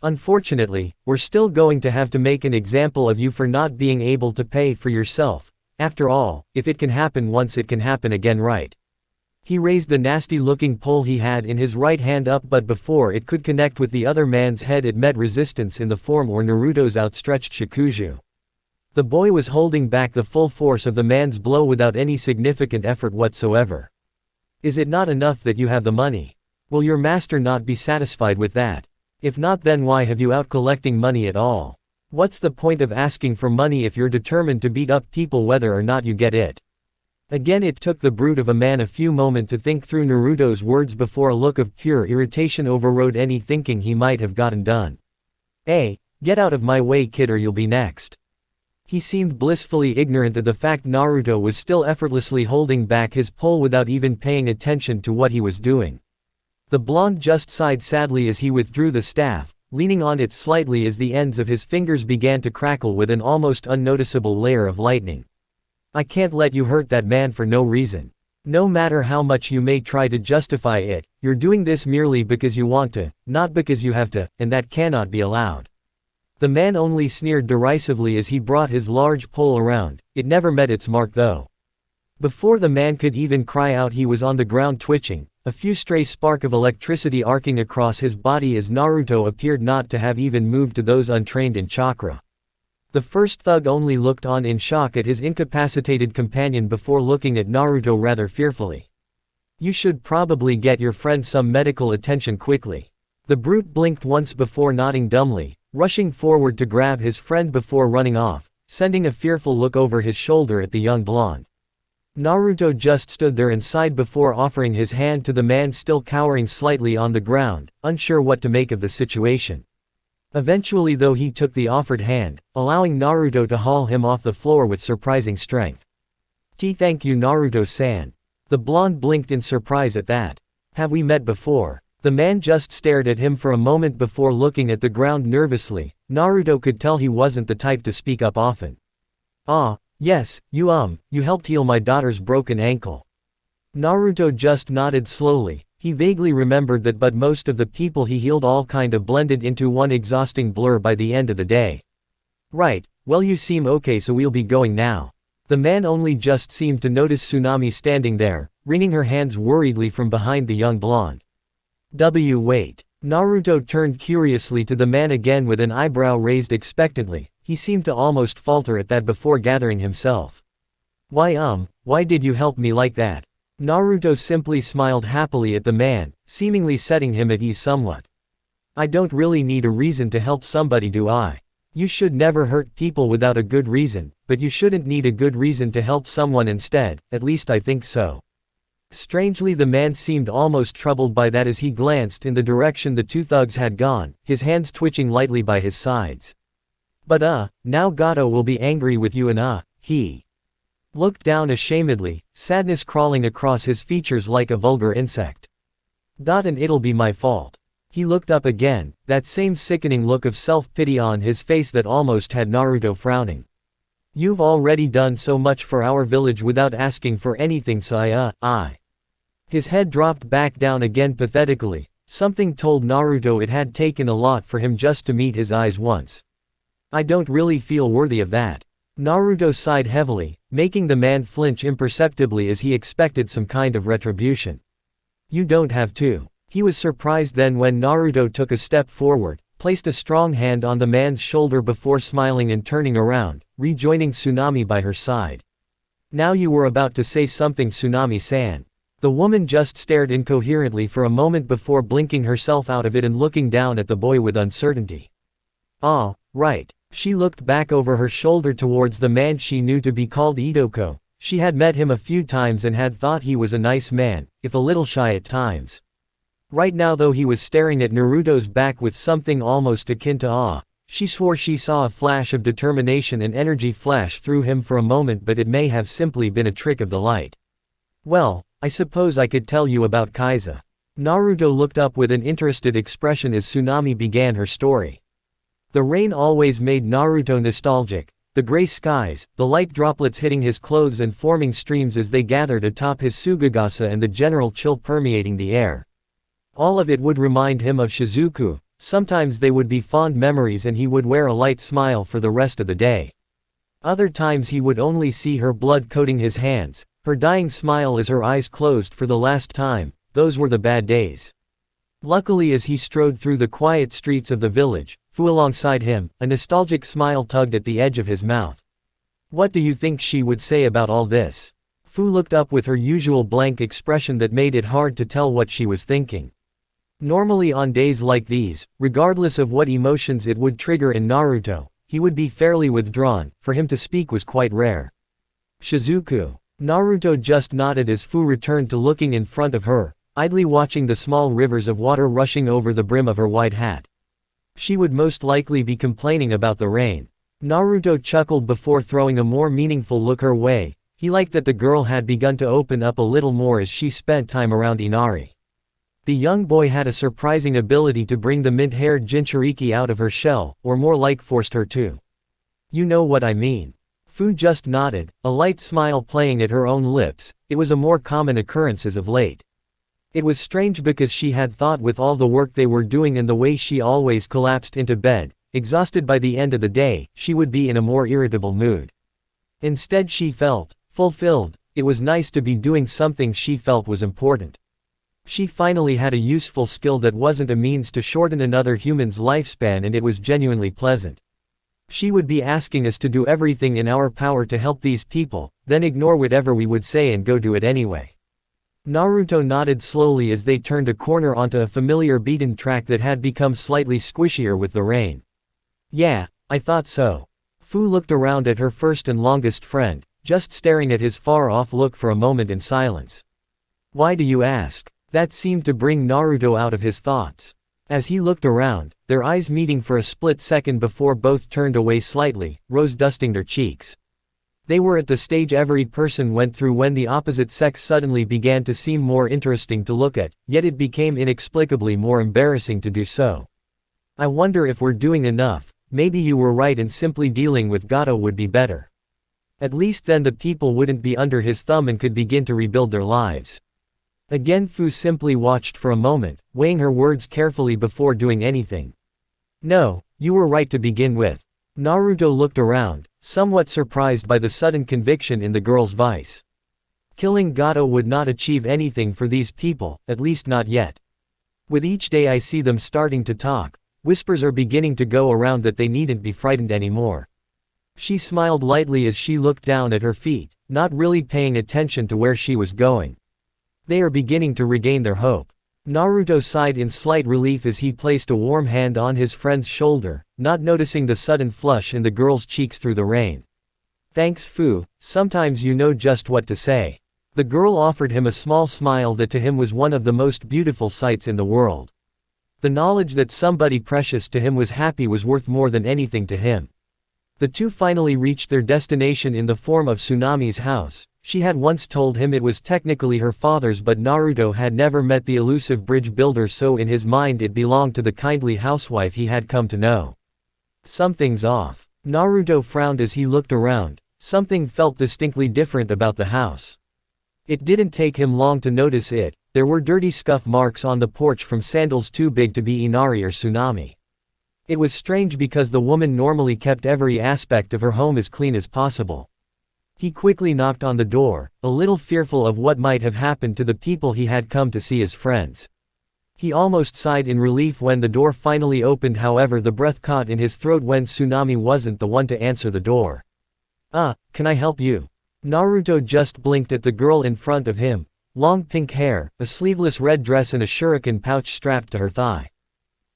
Unfortunately, we're still going to have to make an example of you for not being able to pay for yourself. After all, if it can happen once, it can happen again, right? He raised the nasty-looking pole he had in his right hand up, but before it could connect with the other man's head it met resistance in the form of Naruto's outstretched shakuju. The boy was holding back the full force of the man's blow without any significant effort whatsoever. Is it not enough that you have the money? Will your master not be satisfied with that? If not, then why have you out collecting money at all? What's the point of asking for money if you're determined to beat up people whether or not you get it? Again it took the brute of a man a few moments to think through Naruto's words before a look of pure irritation overrode any thinking he might have gotten done. Hey, get out of my way kid, or you'll be next. He seemed blissfully ignorant of the fact Naruto was still effortlessly holding back his pole without even paying attention to what he was doing. The blonde just sighed sadly as he withdrew the staff, leaning on it slightly as the ends of his fingers began to crackle with an almost unnoticeable layer of lightning. I can't let you hurt that man for no reason. No matter how much you may try to justify it, you're doing this merely because you want to, not because you have to, and that cannot be allowed. The man only sneered derisively as he brought his large pole around. It never met its mark though. Before the man could even cry out, he was on the ground twitching, a few stray sparks of electricity arcing across his body as Naruto appeared not to have even moved to those untrained in chakra. The first thug only looked on in shock at his incapacitated companion before looking at Naruto rather fearfully. You should probably get your friend some medical attention quickly. The brute blinked once before nodding dumbly, rushing forward to grab his friend before running off, sending a fearful look over his shoulder at the young blonde. Naruto just stood there and sighed before offering his hand to the man still cowering slightly on the ground, unsure what to make of the situation. Eventually though he took the offered hand, allowing Naruto to haul him off the floor with surprising strength. Thank you Naruto-san. The blonde blinked in surprise at that. Have we met before? The man just stared at him for a moment before looking at the ground nervously. Naruto could tell he wasn't the type to speak up often. Ah, yes, you helped heal my daughter's broken ankle. Naruto just nodded slowly. He vaguely remembered that, but most of the people he healed all kind of blended into one exhausting blur by the end of the day. Right, well you seem okay, so we'll be going now. The man only just seemed to notice Tsunami standing there, wringing her hands worriedly from behind the young blonde. Wait. Naruto turned curiously to the man again with an eyebrow raised expectantly. He seemed to almost falter at that before gathering himself. Why did you help me like that? Naruto simply smiled happily at the man, seemingly setting him at ease somewhat. I don't really need a reason to help somebody, do I? You should never hurt people without a good reason, but you shouldn't need a good reason to help someone instead, at least I think so. Strangely, the man seemed almost troubled by that as he glanced in the direction the two thugs had gone, his hands twitching lightly by his sides. But now Gato will be angry with you and he looked down ashamedly, sadness crawling across his features like a vulgar insect. And it'll be my fault. He looked up again, that same sickening look of self-pity on his face that almost had Naruto frowning. You've already done so much for our village without asking for anything, so I. His head dropped back down again pathetically. Something told Naruto it had taken a lot for him just to meet his eyes once. I don't really feel worthy of that. Naruto sighed heavily, making the man flinch imperceptibly as he expected some kind of retribution. You don't have to. He was surprised then when Naruto took a step forward, placed a strong hand on the man's shoulder before smiling and turning around, rejoining Tsunami by her side. Now you were about to say something, Tsunami-san. The woman just stared incoherently for a moment before blinking herself out of it and looking down at the boy with uncertainty. Ah, right. She looked back over her shoulder towards the man she knew to be called Itoko. She had met him a few times and had thought he was a nice man, if a little shy at times. Right now though he was staring at Naruto's back with something almost akin to awe. She swore she saw a flash of determination and energy flash through him for a moment, but it may have simply been a trick of the light. Well, I suppose I could tell you about Kage. Naruto looked up with an interested expression as Tsunami began her story. The rain always made Naruto nostalgic. The gray skies, the light droplets hitting his clothes and forming streams as they gathered atop his Sugagasa, and the general chill permeating the air. All of it would remind him of Shizuku. Sometimes they would be fond memories and he would wear a light smile for the rest of the day. Other times he would only see her blood coating his hands, her dying smile as her eyes closed for the last time. Those were the bad days. Luckily, as he strode through the quiet streets of the village, Fu alongside him, a nostalgic smile tugged at the edge of his mouth. What do you think she would say about all this? Fu looked up with her usual blank expression that made it hard to tell what she was thinking. Normally on days like these, regardless of what emotions it would trigger in Naruto, he would be fairly withdrawn. For him to speak was quite rare. Shizuku. Naruto just nodded as Fu returned to looking in front of her, idly watching the small rivers of water rushing over the brim of her white hat. She would most likely be complaining about the rain. Naruto chuckled before throwing a more meaningful look her way. He liked that the girl had begun to open up a little more as she spent time around Inari. The young boy had a surprising ability to bring the mint-haired Jinchuriki out of her shell, or more like forced her to. You know what I mean. Fu just nodded, a light smile playing at her own lips. It was a more common occurrence as of late. It was strange because she had thought with all the work they were doing and the way she always collapsed into bed, exhausted by the end of the day, she would be in a more irritable mood. Instead she felt fulfilled. It was nice to be doing something she felt was important. She finally had a useful skill that wasn't a means to shorten another human's lifespan, and it was genuinely pleasant. She would be asking us to do everything in our power to help these people, then ignore whatever we would say and go do it anyway. Naruto nodded slowly as they turned a corner onto a familiar beaten track that had become slightly squishier with the rain. Yeah, I thought so. Fu looked around at her first and longest friend, just staring at his far-off look for a moment in silence. Why do you ask? That seemed to bring Naruto out of his thoughts. As he looked around, their eyes meeting for a split second before both turned away slightly, rose dusting their cheeks. They were at the stage every person went through when the opposite sex suddenly began to seem more interesting to look at, yet it became inexplicably more embarrassing to do so. I wonder if we're doing enough. Maybe you were right and simply dealing with Gato would be better. At least then the people wouldn't be under his thumb and could begin to rebuild their lives. Again Fu simply watched for a moment, weighing her words carefully before doing anything. No, you were right to begin with. Naruto looked around, somewhat surprised by the sudden conviction in the girl's voice. Killing Gato would not achieve anything for these people, at least not yet. With each day I see them starting to talk. Whispers are beginning to go around that they needn't be frightened anymore. She smiled lightly as she looked down at her feet, not really paying attention to where she was going. They are beginning to regain their hope. Naruto sighed in slight relief as he placed a warm hand on his friend's shoulder, not noticing the sudden flush in the girl's cheeks through the rain. Thanks Fu, sometimes you know just what to say. The girl offered him a small smile that to him was one of the most beautiful sights in the world. The knowledge that somebody precious to him was happy was worth more than anything to him. The two finally reached their destination in the form of Tsunami's house. She had once told him it was technically her father's, but Naruto had never met the elusive bridge builder, so in his mind it belonged to the kindly housewife he had come to know. Something's off. Naruto frowned as he looked around. Something felt distinctly different about the house. It didn't take him long to notice it. There were dirty scuff marks on the porch from sandals too big to be Inari or Tsunami. It was strange because the woman normally kept every aspect of her home as clean as possible. He quickly knocked on the door, a little fearful of what might have happened to the people he had come to see as friends. He almost sighed in relief when the door finally opened, however the breath caught in his throat when Tsunami wasn't the one to answer the door. Can I help you? Naruto just blinked at the girl in front of him. Long pink hair, a sleeveless red dress and a shuriken pouch strapped to her thigh.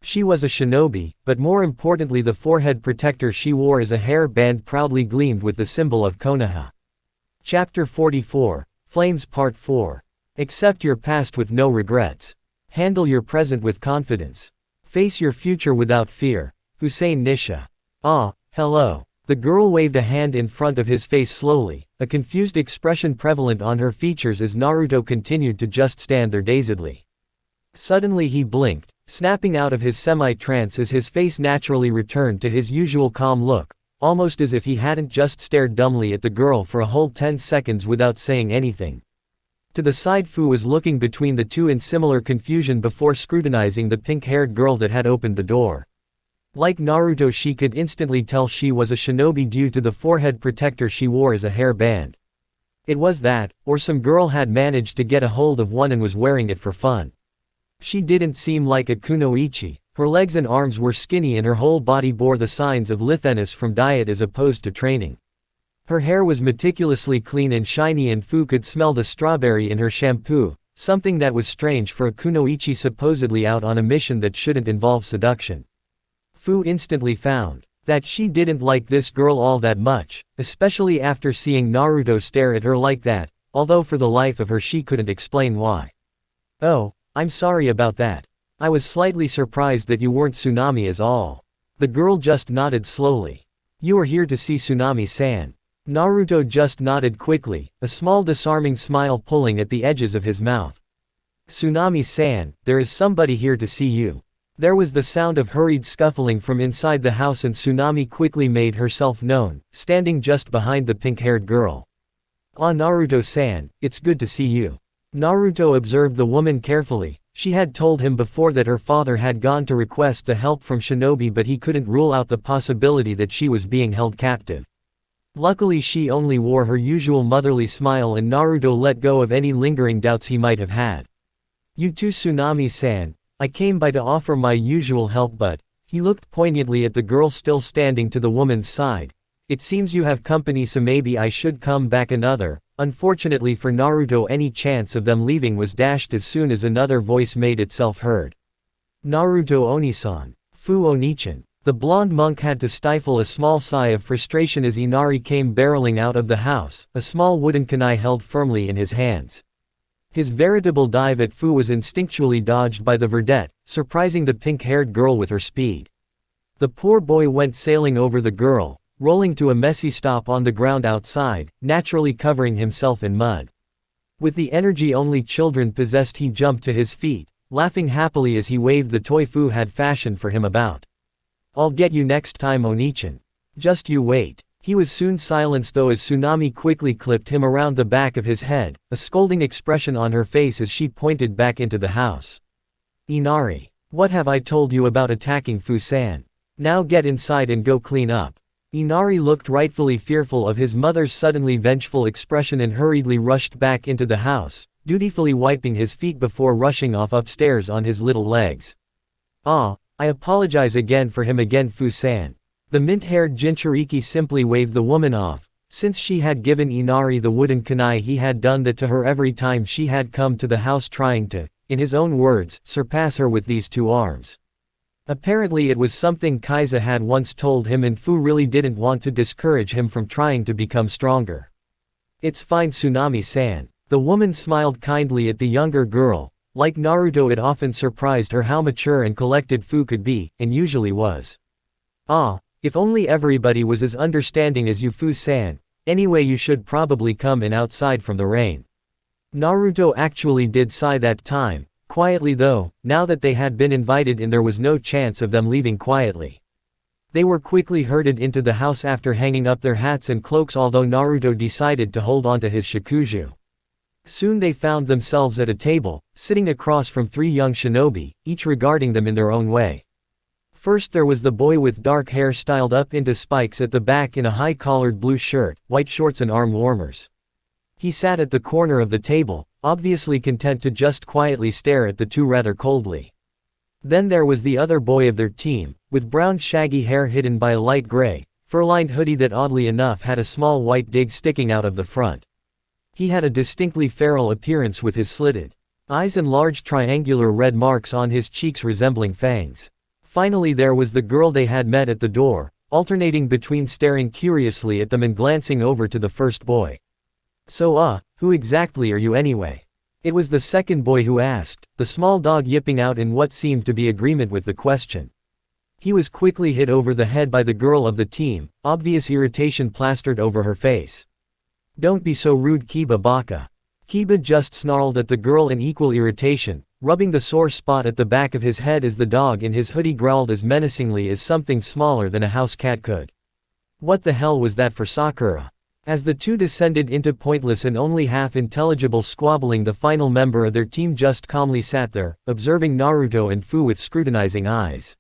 She was a shinobi, but more importantly the forehead protector she wore as a hair band proudly gleamed with the symbol of Konoha. Chapter 44, Flames Part 4. Accept your past with no regrets. Handle your present with confidence. Face your future without fear. Hussein Nisha. Hello. The girl waved a hand in front of his face slowly, a confused expression prevalent on her features as Naruto continued to just stand there dazedly. Suddenly he blinked, snapping out of his semi-trance as his face naturally returned to his usual calm look, almost as if he hadn't just stared dumbly at the girl for a whole 10 seconds without saying anything. To the side, Fu was looking between the two in similar confusion before scrutinizing the pink-haired girl that had opened the door. Like Naruto, she could instantly tell she was a shinobi due to the forehead protector she wore as a hair band. It was that, or some girl had managed to get a hold of one and was wearing it for fun. She didn't seem like a kunoichi. Her legs and arms were skinny and her whole body bore the signs of litheness from diet as opposed to training. Her hair was meticulously clean and shiny, and Fu could smell the strawberry in her shampoo, something that was strange for a kunoichi supposedly out on a mission that shouldn't involve seduction. Fu instantly found that she didn't like this girl all that much, especially after seeing Naruto stare at her like that, although for the life of her she couldn't explain why. Oh, I'm sorry about that. I was slightly surprised that you weren't Tsunami is all. The girl just nodded slowly. You are here to see Tsunami-san. Naruto just nodded quickly, a small disarming smile pulling at the edges of his mouth. Tsunami-san, there is somebody here to see you. There was the sound of hurried scuffling from inside the house and Tsunami quickly made herself known, standing just behind the pink-haired girl. Naruto-san, it's good to see you. Naruto observed the woman carefully. She had told him before that her father had gone to request the help from shinobi, but he couldn't rule out the possibility that she was being held captive. Luckily she only wore her usual motherly smile and Naruto let go of any lingering doubts he might have had. You too, Tsunami-san. I came by to offer my usual help, but, he looked poignantly at the girl still standing to the woman's side. It seems you have company, so maybe I should come back another. Unfortunately for Naruto, any chance of them leaving was dashed as soon as another voice made itself heard. Naruto Onisan. Fu Onichan. The blonde monk had to stifle a small sigh of frustration as Inari came barreling out of the house, a small wooden kunai held firmly in his hands. His veritable dive at Fu was instinctually dodged by the verdette, surprising the pink-haired girl with her speed. The poor boy went sailing over the girl, rolling to a messy stop on the ground outside, naturally covering himself in mud. With the energy only children possessed, he jumped to his feet, laughing happily as he waved the toy Fu had fashioned for him about. I'll get you next time, Onichan. Just you wait. He was soon silenced though as Tsunami quickly clipped him around the back of his head, a scolding expression on her face as she pointed back into the house. Inari. What have I told you about attacking Fu-san? Now get inside and go clean up. Inari looked rightfully fearful of his mother's suddenly vengeful expression and hurriedly rushed back into the house, dutifully wiping his feet before rushing off upstairs on his little legs. "Ah, I apologize again for him again, Fu-san." The mint-haired Jinchuriki simply waved the woman off. Since she had given Inari the wooden kunai, he had done that to her every time she had come to the house, trying to, in his own words, surpass her with these two arms. Apparently it was something Kage had once told him, and Fu really didn't want to discourage him from trying to become stronger. "It's fine, Tsunami-san." The woman smiled kindly at the younger girl. Like Naruto, it often surprised her how mature and collected Fu could be, and usually was. "Ah, if only everybody was as understanding as you, Fu-san. Anyway, you should probably come in outside from the rain." Naruto actually did sigh that time. Quietly though, now that they had been invited in, there was no chance of them leaving quietly. They were quickly herded into the house after hanging up their hats and cloaks, although Naruto decided to hold on to his shakuju. Soon they found themselves at a table, sitting across from three young shinobi, each regarding them in their own way. First there was the boy with dark hair styled up into spikes at the back in a high-collared blue shirt, white shorts and arm warmers. He sat at the corner of the table, obviously content to just quietly stare at the two rather coldly. Then there was the other boy of their team, with brown shaggy hair hidden by a light gray, fur-lined hoodie that oddly enough had a small white dig sticking out of the front. He had a distinctly feral appearance with his slitted eyes and large triangular red marks on his cheeks resembling fangs. Finally there was the girl they had met at the door, alternating between staring curiously at them and glancing over to the first boy. "So who exactly are you anyway?" It was the second boy who asked, the small dog yipping out in what seemed to be agreement with the question. He was quickly hit over the head by the girl of the team, obvious irritation plastered over her face. "Don't be so rude, Kiba Baka." Kiba just snarled at the girl in equal irritation, rubbing the sore spot at the back of his head as the dog in his hoodie growled as menacingly as something smaller than a house cat could. What the hell was that for Sakura? As the two descended into pointless and only half-intelligible squabbling, the final member of their team just calmly sat there, observing Naruto and Fu with scrutinizing eyes.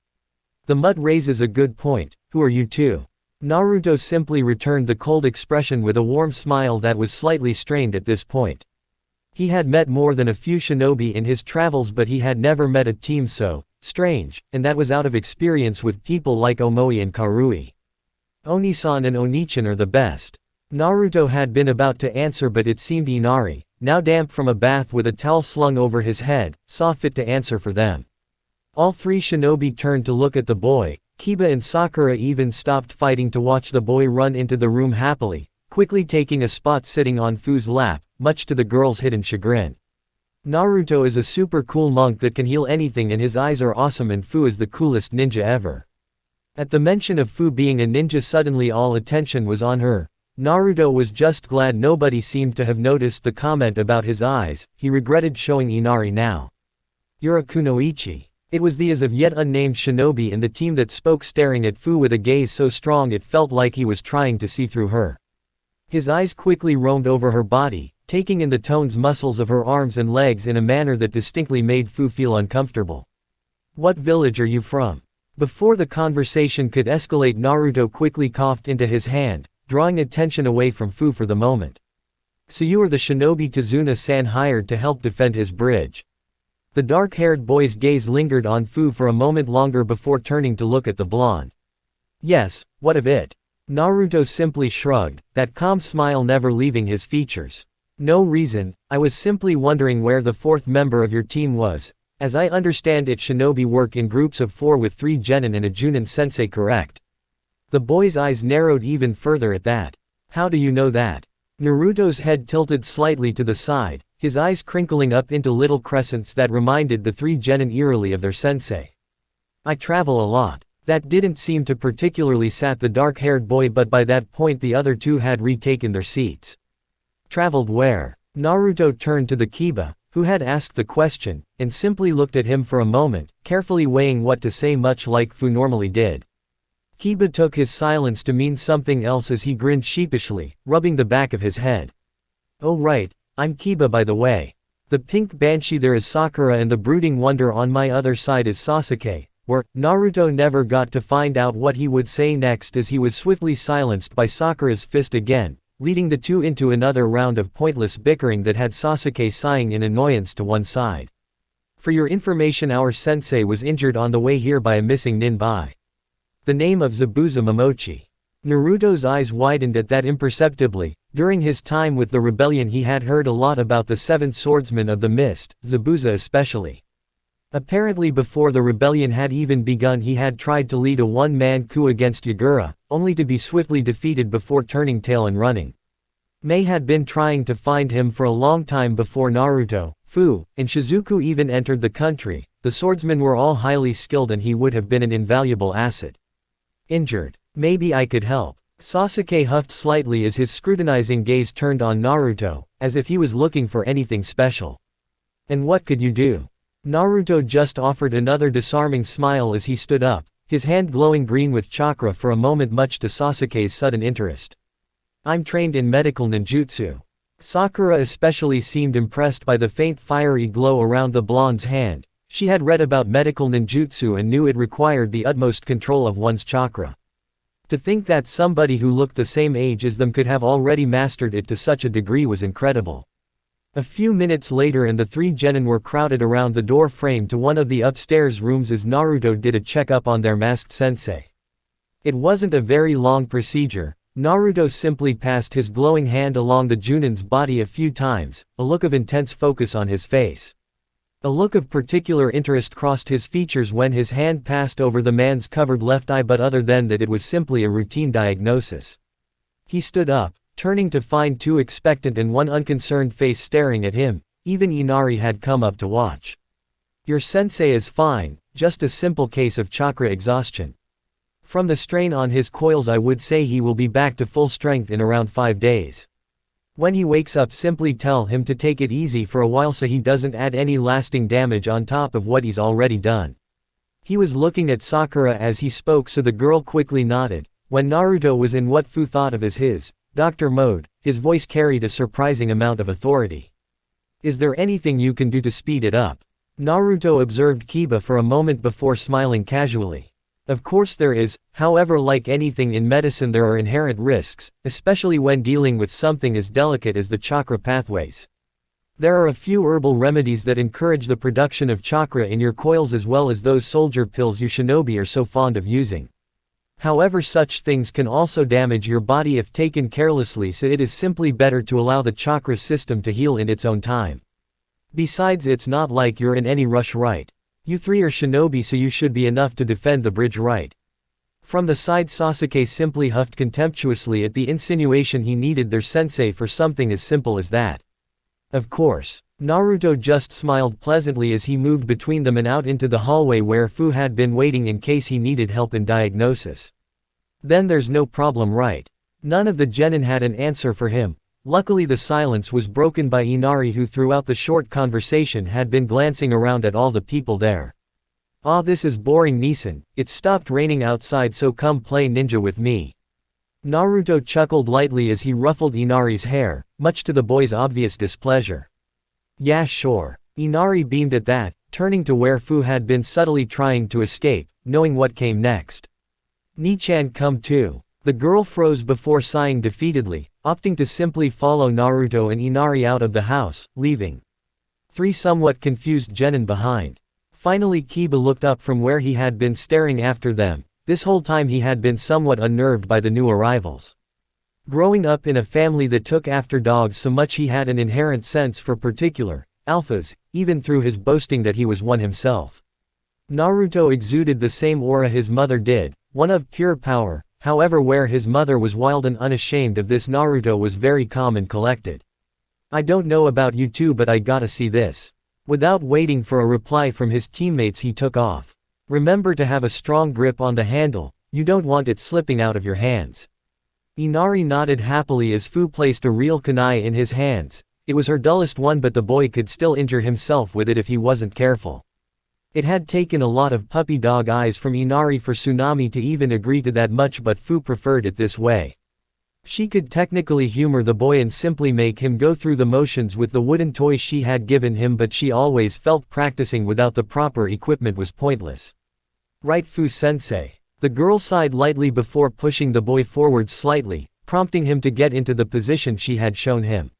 "The mud raises a good point. Who are you two?" Naruto simply returned the cold expression with a warm smile that was slightly strained at this point. He had met more than a few shinobi in his travels, but he had never met a team so strange, and that was out of experience with people like Omoi and Karui. "Onisan and Onichan are the best." Naruto had been about to answer, but it seemed Inari, now damp from a bath with a towel slung over his head, saw fit to answer for them. All three shinobi turned to look at the boy. Kiba and Sakura even stopped fighting to watch the boy run into the room happily, quickly taking a spot sitting on Fu's lap, much to the girl's hidden chagrin. Naruto is a super cool monk that can heal anything, and his eyes are awesome, and Fu is the coolest ninja ever. At the mention of Fu being a ninja, suddenly all attention was on her. Naruto was just glad nobody seemed to have noticed the comment about his eyes. He regretted showing Inari now. "You're a kunoichi." It was the as of yet unnamed shinobi in the team that spoke, staring at Fu with a gaze so strong it felt like he was trying to see through her. His eyes quickly roamed over her body, taking in the toned muscles of her arms and legs in a manner that distinctly made Fu feel uncomfortable. "What village are you from?" Before the conversation could escalate, Naruto quickly coughed into his hand, drawing attention away from Fu for the moment. "So you are the shinobi Tazuna-san hired to help defend his bridge?" The dark-haired boy's gaze lingered on Fu for a moment longer before turning to look at the blonde. "Yes, what of it?" Naruto simply shrugged, that calm smile never leaving his features. "No reason, I was simply wondering where the fourth member of your team was. As I understand it, shinobi work in groups of 4 with 3 genin and a junin sensei, correct?" The boy's eyes narrowed even further at that. "How do you know that?" Naruto's head tilted slightly to the side, his eyes crinkling up into little crescents that reminded the 3 genin eerily of their sensei. "I travel a lot." That didn't seem to particularly sat the dark-haired boy, but by that point the other two had retaken their seats. "Traveled where?" Naruto turned to the Kiba, who had asked the question, and simply looked at him for a moment, carefully weighing what to say, much like Fu normally did. Kiba took his silence to mean something else as he grinned sheepishly, rubbing the back of his head. "Oh right, I'm Kiba by the way. The pink banshee there is Sakura, and the brooding wonder on my other side is Sasuke." Naruto never got to find out what he would say next, as he was swiftly silenced by Sakura's fist again, leading the two into another round of pointless bickering that had Sasuke sighing in annoyance to one side. For your information, our sensei was injured on the way here by a missing nin by the name of Zabuza Momochi. Naruto's eyes widened at that imperceptibly. During his time with the rebellion he had heard a lot about the seventh swordsman of the mist, Zabuza especially. Apparently before the rebellion had even begun he had tried to lead a one-man coup against Yagura, only to be swiftly defeated before turning tail and running. Mei had been trying to find him for a long time before Naruto, Fu, and Shizuku even entered the country. The swordsmen were all highly skilled and he would have been an invaluable asset. Injured. Maybe I could help. Sasuke huffed slightly as his scrutinizing gaze turned on Naruto, as if he was looking for anything special. And what could you do? Naruto just offered another disarming smile as he stood up, his hand glowing green with chakra for a moment, much to Sasuke's sudden interest. I'm trained in medical ninjutsu. Sakura especially seemed impressed by the faint fiery glow around the blonde's hand. She had read about medical ninjutsu and knew it required the utmost control of one's chakra. To think that somebody who looked the same age as them could have already mastered it to such a degree was incredible. A few minutes later and the three genin were crowded around the door frame to one of the upstairs rooms as Naruto did a checkup on their masked sensei. It wasn't a very long procedure. Naruto simply passed his glowing hand along the Junin's body a few times, a look of intense focus on his face. A look of particular interest crossed his features when his hand passed over the man's covered left eye, but other than that it was simply a routine diagnosis. He stood up, turning to find two expectant and one unconcerned face staring at him. Even Inari had come up to watch. Your sensei is fine, just a simple case of chakra exhaustion. From the strain on his coils I would say he will be back to full strength in around 5 days. When he wakes up simply tell him to take it easy for a while so he doesn't add any lasting damage on top of what he's already done. He was looking at Sakura as he spoke, so the girl quickly nodded. When Naruto was in what Fu thought of as his doctor mode, his voice carried a surprising amount of authority. Is there anything you can do to speed it up? Naruto observed Kiba for a moment before smiling casually. Of course there is, however, like anything in medicine there are inherent risks, especially when dealing with something as delicate as the chakra pathways. There are a few herbal remedies that encourage the production of chakra in your coils, as well as those soldier pills you shinobi are so fond of using. However, such things can also damage your body if taken carelessly, so it is simply better to allow the chakra system to heal in its own time. Besides, it's not like you're in any rush, right? You three are shinobi, so you should be enough to defend the bridge, right? From the side, Sasuke simply huffed contemptuously at the insinuation he needed their sensei for something as simple as that. Of course. Naruto just smiled pleasantly as he moved between them and out into the hallway where Fu had been waiting in case he needed help in diagnosis. Then there's no problem, right? None of the genin had an answer for him. Luckily the silence was broken by Inari, who throughout the short conversation had been glancing around at all the people there. Ah, this is boring, Nisan. It stopped raining outside, so come play ninja with me. Naruto chuckled lightly as he ruffled Inari's hair, much to the boy's obvious displeasure. Yeah, sure. Inari beamed at that, turning to where Fu had been subtly trying to escape, knowing what came next. Ni-chan, come too. The girl froze before sighing defeatedly, opting to simply follow Naruto and Inari out of the house, leaving 3 somewhat confused genin behind. Finally Kiba looked up from where he had been staring after them. This whole time he had been somewhat unnerved by the new arrivals. Growing up in a family that took after dogs so much, he had an inherent sense for particular alphas, even through his boasting that he was one himself. Naruto exuded the same aura his mother did, one of pure power. However, where his mother was wild and unashamed of this, Naruto was very calm and collected. I don't know about you two, but I gotta see this. Without waiting for a reply from his teammates, he took off. Remember to have a strong grip on the handle, you don't want it slipping out of your hands. Inari nodded happily as Fu placed a real kunai in his hands. It was her dullest one, but the boy could still injure himself with it if he wasn't careful. It had taken a lot of puppy dog eyes from Inari for Tsunami to even agree to that much, but Fu preferred it this way. She could technically humor the boy and simply make him go through the motions with the wooden toy she had given him, but she always felt practicing without the proper equipment was pointless. Right, Fu-sensei? The girl sighed lightly before pushing the boy forward slightly, prompting him to get into the position she had shown him.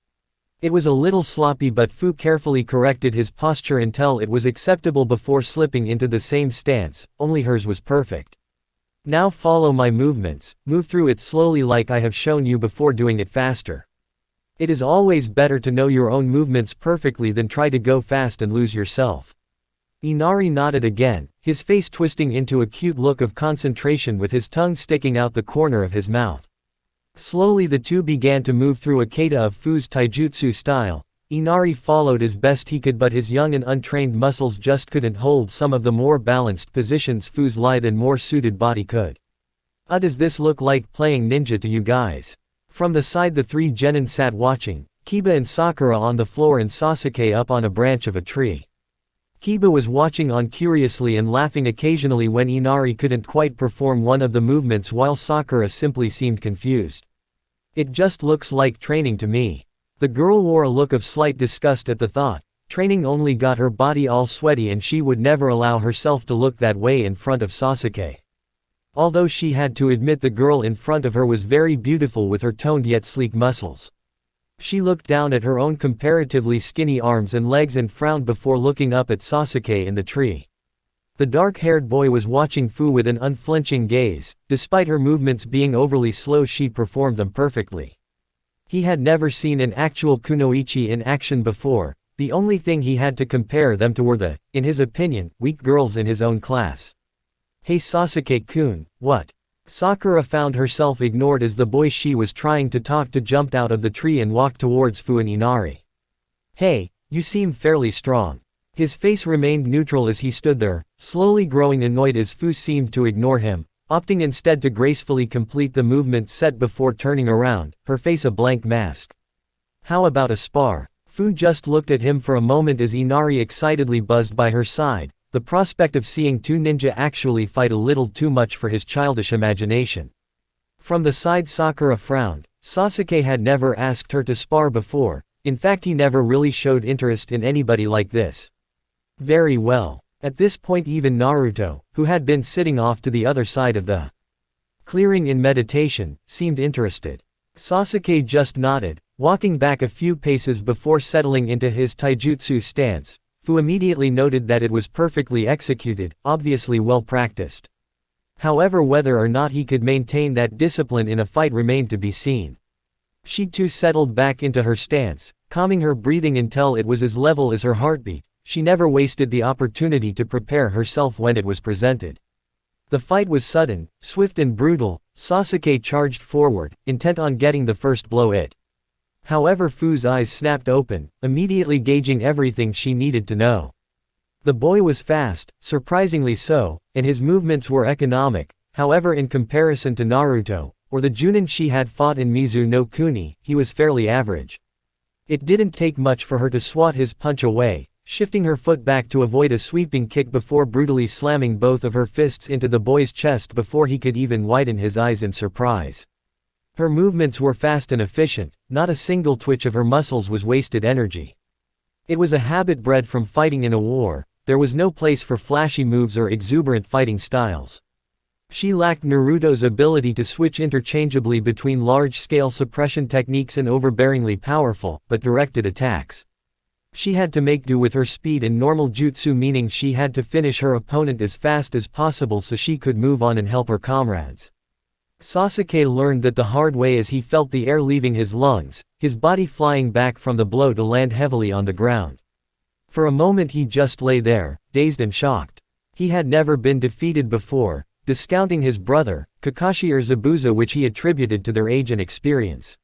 It was a little sloppy, but Fu carefully corrected his posture until it was acceptable before slipping into the same stance, only hers was perfect. Now follow my movements, move through it slowly like I have shown you before doing it faster. It is always better to know your own movements perfectly than try to go fast and lose yourself. Inari nodded again, his face twisting into a cute look of concentration with his tongue sticking out the corner of his mouth. Slowly the two began to move through a kata of Fu's taijutsu style. Inari followed as best he could, but his young and untrained muscles just couldn't hold some of the more balanced positions Fu's lithe and more suited body could. Does this look like playing ninja to you guys? From the side the three genin sat watching, Kiba and Sakura on the floor and Sasuke up on a branch of a tree. Kiba was watching on curiously and laughing occasionally when Inari couldn't quite perform one of the movements, while Sakura simply seemed confused. It just looks like training to me. The girl wore a look of slight disgust at the thought. Training only got her body all sweaty, and she would never allow herself to look that way in front of Sasuke. Although she had to admit the girl in front of her was very beautiful with her toned yet sleek muscles. She looked down at her own comparatively skinny arms and legs and frowned before looking up at Sasuke in the tree. The dark-haired boy was watching Fu with an unflinching gaze. Despite her movements being overly slow, she performed them perfectly. He had never seen an actual kunoichi in action before. The only thing he had to compare them to were the, in his opinion, weak girls in his own class. Hey Sasuke-kun, what? Sakura found herself ignored as the boy she was trying to talk to jumped out of the tree and walked towards Fu and Inari. Hey, you seem fairly strong. His face remained neutral as he stood there, slowly growing annoyed as Fu seemed to ignore him, opting instead to gracefully complete the movement set before turning around, her face a blank mask. How about a spar? Fu just looked at him for a moment as Inari excitedly buzzed by her side. The prospect of seeing two ninja actually fight a little too much for his childish imagination. From the side Sakura frowned. Sasuke had never asked her to spar before. In fact, he never really showed interest in anybody like this. Very well. At this point even Naruto, who had been sitting off to the other side of the clearing in meditation, seemed interested. Sasuke just nodded, walking back a few paces before settling into his taijutsu stance. Fu immediately noted that it was perfectly executed, obviously well practiced. However, whether or not he could maintain that discipline in a fight remained to be seen. She too settled back into her stance, calming her breathing until it was as level as her heartbeat. She never wasted the opportunity to prepare herself when it was presented. The fight was sudden, swift and brutal. Sasuke charged forward, intent on getting the first blow. However, Fu's eyes snapped open, immediately gauging everything she needed to know. The boy was fast, surprisingly so, and his movements were economic. However, in comparison to Naruto, or the Junin she had fought in Mizu no Kuni, he was fairly average. It didn't take much for her to swat his punch away, shifting her foot back to avoid a sweeping kick before brutally slamming both of her fists into the boy's chest before he could even widen his eyes in surprise. Her movements were fast and efficient, not a single twitch of her muscles was wasted energy. It was a habit bred from fighting in a war. There was no place for flashy moves or exuberant fighting styles. She lacked Naruto's ability to switch interchangeably between large-scale suppression techniques and overbearingly powerful, but directed attacks. She had to make do with her speed and normal jutsu, meaning she had to finish her opponent as fast as possible so she could move on and help her comrades. Sasuke learned that the hard way as he felt the air leaving his lungs, his body flying back from the blow to land heavily on the ground. For a moment he just lay there, dazed and shocked. He had never been defeated before, discounting his brother, Kakashi or Zabuza, which he attributed to their age and experience.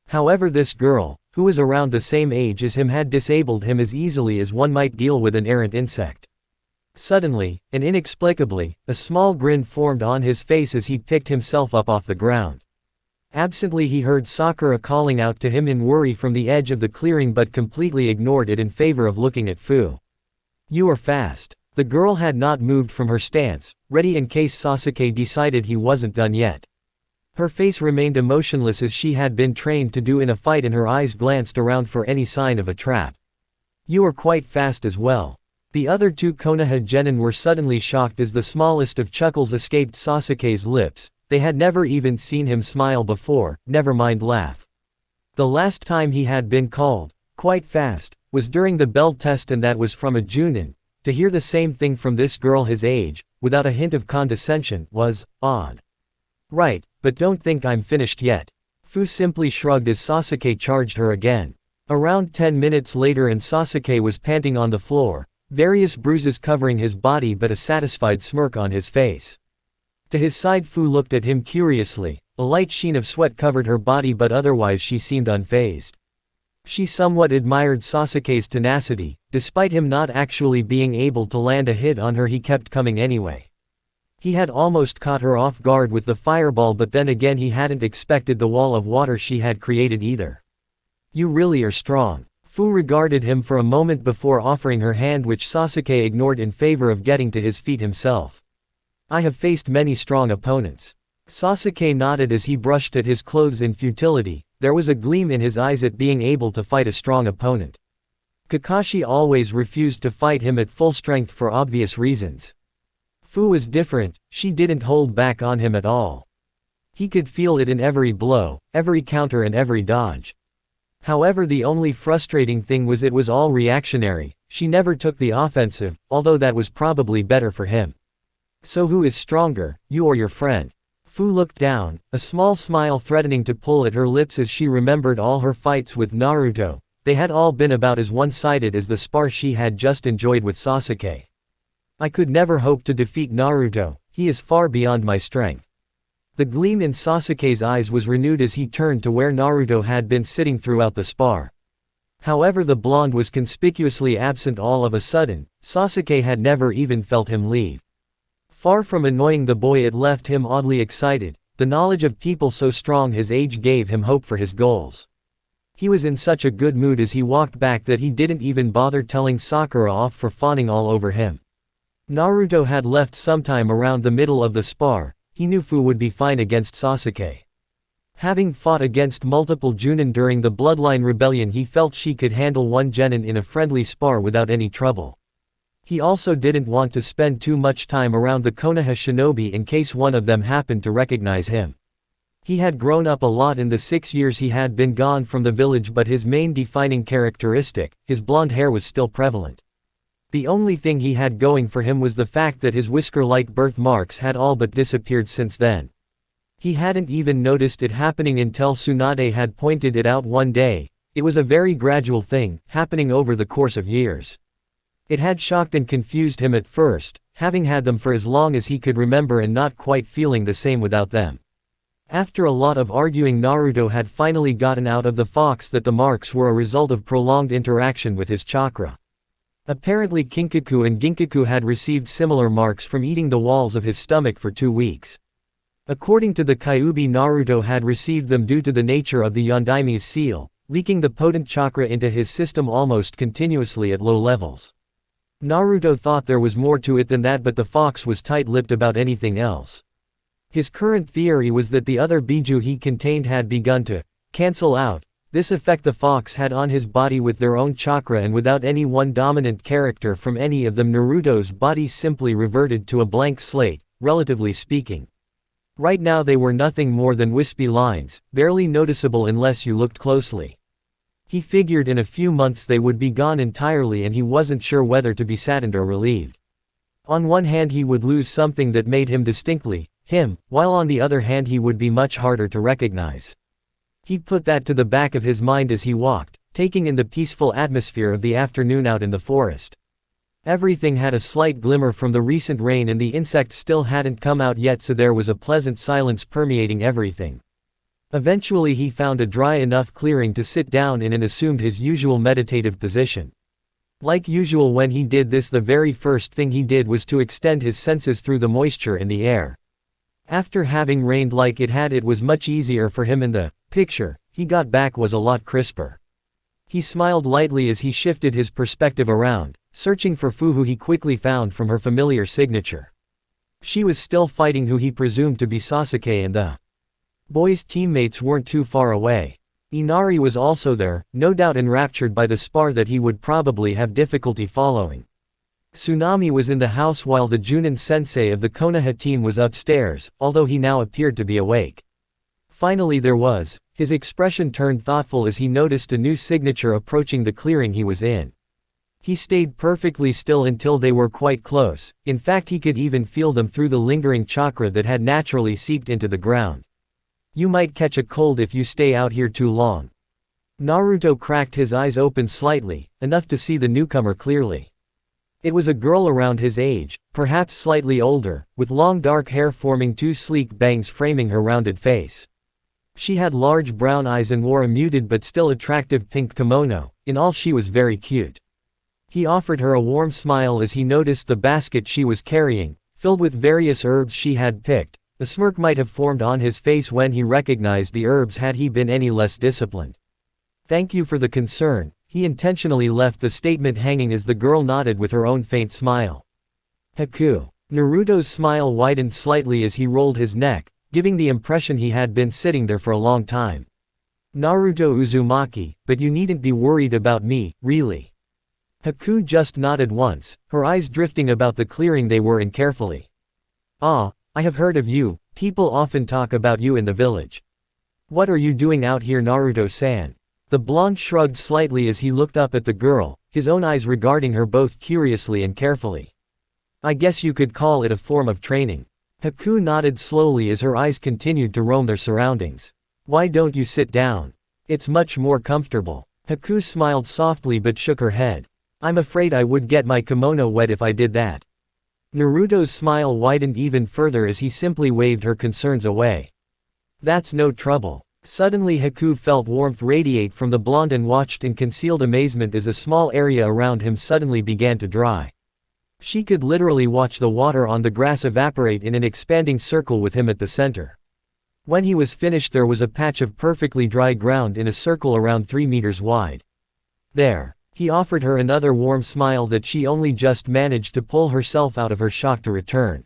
However, this girl, who was around the same age as him, had disabled him as easily as one might deal with an errant insect. Suddenly, and inexplicably, a small grin formed on his face as he picked himself up off the ground. Absently he heard Sakura calling out to him in worry from the edge of the clearing, but completely ignored it in favor of looking at Fu. "You are fast." The girl had not moved from her stance, ready in case Sasuke decided he wasn't done yet. Her face remained emotionless as she had been trained to do in a fight, and her eyes glanced around for any sign of a trap. "You are quite fast as well." The other two Konoha genin were suddenly shocked as the smallest of chuckles escaped Sasuke's lips. They had never even seen him smile before, never mind laugh. The last time he had been called, quite fast, was during the bell test, and that was from a Junin. To hear the same thing from this girl his age, without a hint of condescension, was odd. Right, but don't think I'm finished yet. Fu simply shrugged as Sasuke charged her again. Around 10 minutes later and Sasuke was panting on the floor, various bruises covering his body but a satisfied smirk on his face. To his side Fu looked at him curiously, a light sheen of sweat covered her body but otherwise she seemed unfazed. She somewhat admired Sasuke's tenacity, despite him not actually being able to land a hit on her he kept coming anyway. He had almost caught her off guard with the fireball but then again he hadn't expected the wall of water she had created either. You really are strong. Fu regarded him for a moment before offering her hand which Sasuke ignored in favor of getting to his feet himself. I have faced many strong opponents. Sasuke nodded as he brushed at his clothes in futility, there was a gleam in his eyes at being able to fight a strong opponent. Kakashi always refused to fight him at full strength for obvious reasons. Fu was different, she didn't hold back on him at all. He could feel it in every blow, every counter and every dodge. However, the only frustrating thing was it was all reactionary, she never took the offensive, although that was probably better for him. So who is stronger, you or your friend? Fu looked down, a small smile threatening to pull at her lips as she remembered all her fights with Naruto. They had all been about as one-sided as the spar she had just enjoyed with Sasuke. I could never hope to defeat Naruto, he is far beyond my strength. The gleam in Sasuke's eyes was renewed as he turned to where Naruto had been sitting throughout the spar. However, the blonde was conspicuously absent all of a sudden, Sasuke had never even felt him leave. Far from annoying the boy, it left him oddly excited. The knowledge of people so strong his age gave him hope for his goals. He was in such a good mood as he walked back that he didn't even bother telling Sakura off for fawning all over him. Naruto had left sometime around the middle of the spar. He knew Fu would be fine against Sasuke. Having fought against multiple Junin during the Bloodline Rebellion, he felt she could handle one genin in a friendly spar without any trouble. He also didn't want to spend too much time around the Konoha shinobi in case one of them happened to recognize him. He had grown up a lot in the 6 years he had been gone from the village, but his main defining characteristic, his blonde hair, was still prevalent. The only thing he had going for him was the fact that his whisker-like birthmarks had all but disappeared since then. He hadn't even noticed it happening until Tsunade had pointed it out one day. It was a very gradual thing, happening over the course of years. It had shocked and confused him at first, having had them for as long as he could remember and not quite feeling the same without them. After a lot of arguing, Naruto had finally gotten out of the fox that the marks were a result of prolonged interaction with his chakra. Apparently Kinkaku and Ginkaku had received similar marks from eating the walls of his stomach for 2 weeks. According to the Kyuubi, Naruto had received them due to the nature of the Yondaime's seal, leaking the potent chakra into his system almost continuously at low levels. Naruto thought there was more to it than that, but the fox was tight-lipped about anything else. His current theory was that the other Biju he contained had begun to cancel out this effect the fox had on his body with their own chakra, and without any one dominant character from any of them, Naruto's body simply reverted to a blank slate, relatively speaking. Right now they were nothing more than wispy lines, barely noticeable unless you looked closely. He figured in a few months they would be gone entirely, and he wasn't sure whether to be saddened or relieved. On one hand he would lose something that made him distinctly him, while on the other hand he would be much harder to recognize. He put that to the back of his mind as he walked, taking in the peaceful atmosphere of the afternoon out in the forest. Everything had a slight glimmer from the recent rain and the insects still hadn't come out yet, so there was a pleasant silence permeating everything. Eventually he found a dry enough clearing to sit down in and assumed his usual meditative position. Like usual, when he did this, the very first thing he did was to extend his senses through the moisture in the air. After having rained like it had, it was much easier for him, and the picture he got back was a lot crisper. He smiled lightly as he shifted his perspective around, searching for Fu, who he quickly found from her familiar signature. She was still fighting who he presumed to be Sasuke, and the boy's teammates weren't too far away. Inari was also there, no doubt enraptured by the spar that he would probably have difficulty following. Tsunami was in the house while the Junin sensei of the Konoha team was upstairs, although he now appeared to be awake. Finally there was. His expression turned thoughtful as he noticed a new signature approaching the clearing he was in. He stayed perfectly still until they were quite close, in fact he could even feel them through the lingering chakra that had naturally seeped into the ground. You might catch a cold if you stay out here too long. Naruto cracked his eyes open slightly, enough to see the newcomer clearly. It was a girl around his age, perhaps slightly older, with long dark hair forming two sleek bangs framing her rounded face. She had large brown eyes and wore a muted but still attractive pink kimono. In all she was very cute. He offered her a warm smile as he noticed the basket she was carrying, filled with various herbs she had picked. A smirk might have formed on his face when he recognized the herbs had he been any less disciplined. Thank you for the concern. He intentionally left the statement hanging as the girl nodded with her own faint smile. Haku. Naruto's smile widened slightly as he rolled his neck, giving the impression he had been sitting there for a long time. Naruto Uzumaki, but you needn't be worried about me, really. Haku just nodded once, her eyes drifting about the clearing they were in carefully. Ah, I have heard of you, people often talk about you in the village. What are you doing out here, Naruto-san? The blonde shrugged slightly as he looked up at the girl, his own eyes regarding her both curiously and carefully. I guess you could call it a form of training. Haku nodded slowly as her eyes continued to roam their surroundings. Why don't you sit down? It's much more comfortable. Haku smiled softly but shook her head. I'm afraid I would get my kimono wet if I did that. Naruto's smile widened even further as he simply waved her concerns away. That's no trouble. Suddenly Haku felt warmth radiate from the blonde and watched in concealed amazement as a small area around him suddenly began to dry. She could literally watch the water on the grass evaporate in an expanding circle with him at the center. When he was finished there was a patch of perfectly dry ground in a circle around 3 meters wide. There. He offered her another warm smile that she only just managed to pull herself out of her shock to return.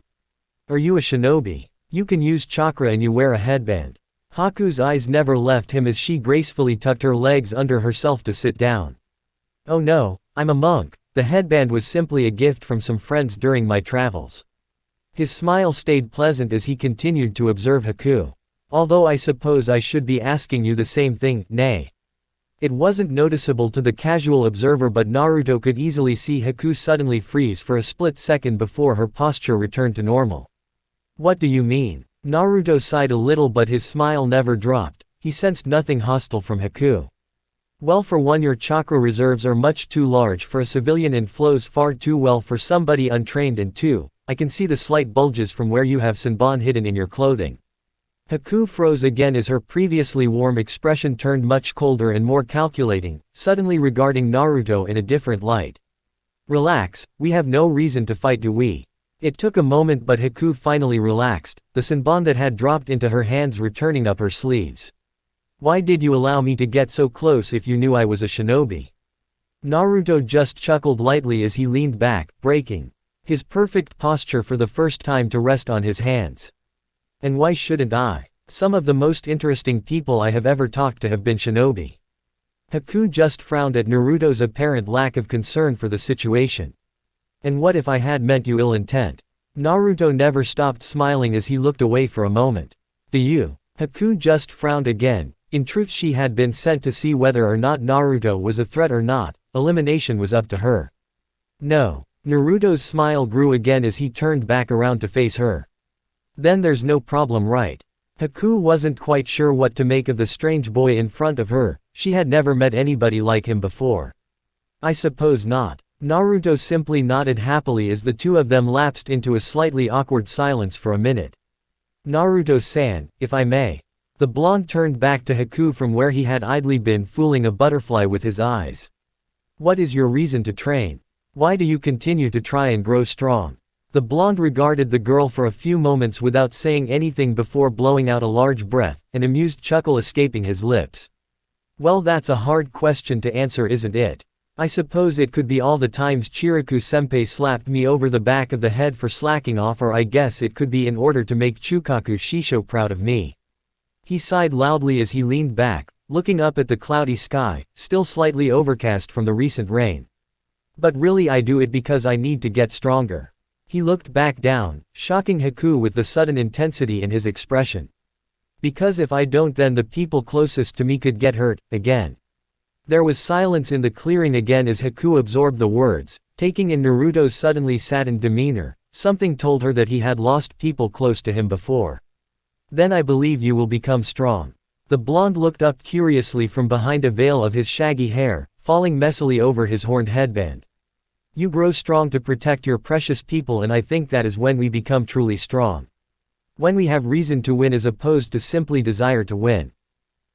Are you a shinobi? You can use chakra and you wear a headband. Haku's eyes never left him as she gracefully tucked her legs under herself to sit down. Oh no, I'm a monk. The headband was simply a gift from some friends during my travels. His smile stayed pleasant as he continued to observe Haku. Although I suppose I should be asking you the same thing, nay. It wasn't noticeable to the casual observer but Naruto could easily see Haku suddenly freeze for a split second before her posture returned to normal. What do you mean? Naruto sighed a little but his smile never dropped. He sensed nothing hostile from Haku. Well, for one, your chakra reserves are much too large for a civilian and flows far too well for somebody untrained, and two, I can see the slight bulges from where you have Senbon hidden in your clothing. Haku froze again as her previously warm expression turned much colder and more calculating, suddenly regarding Naruto in a different light. Relax, we have no reason to fight, do we? It took a moment but Haku finally relaxed, the Senbon that had dropped into her hands returning up her sleeves. Why did you allow me to get so close if you knew I was a shinobi? Naruto just chuckled lightly as he leaned back, breaking his perfect posture for the first time to rest on his hands. And why shouldn't I? Some of the most interesting people I have ever talked to have been shinobi. Haku just frowned at Naruto's apparent lack of concern for the situation. And what if I had meant you ill intent? Naruto never stopped smiling as he looked away for a moment. Do you? Haku just frowned again. In truth, she had been sent to see whether or not Naruto was a threat or not. Elimination was up to her. No. Naruto's smile grew again as he turned back around to face her. Then there's no problem, right? Haku wasn't quite sure what to make of the strange boy in front of her. She had never met anybody like him before. I suppose not. Naruto simply nodded happily as the two of them lapsed into a slightly awkward silence for a minute. Naruto-san, if I may. The blonde turned back to Haku from where he had idly been fooling a butterfly with his eyes. What is your reason to train? Why do you continue to try and grow strong? The blonde regarded the girl for a few moments without saying anything before blowing out a large breath, an amused chuckle escaping his lips. Well, that's a hard question to answer, isn't it? I suppose it could be all the times Chiriku-senpai slapped me over the back of the head for slacking off, or I guess it could be in order to make Chukaku Shisho proud of me. He sighed loudly as he leaned back, looking up at the cloudy sky, still slightly overcast from the recent rain. But really I do it because I need to get stronger. He looked back down, shocking Haku with the sudden intensity in his expression. Because if I don't then the people closest to me could get hurt, again. There was silence in the clearing again as Haku absorbed the words, taking in Naruto's suddenly saddened demeanor. Something told her that he had lost people close to him before. Then I believe you will become strong. The blonde looked up curiously from behind a veil of his shaggy hair, falling messily over his horned headband. You grow strong to protect your precious people, and I think that is when we become truly strong. When we have reason to win as opposed to simply desire to win.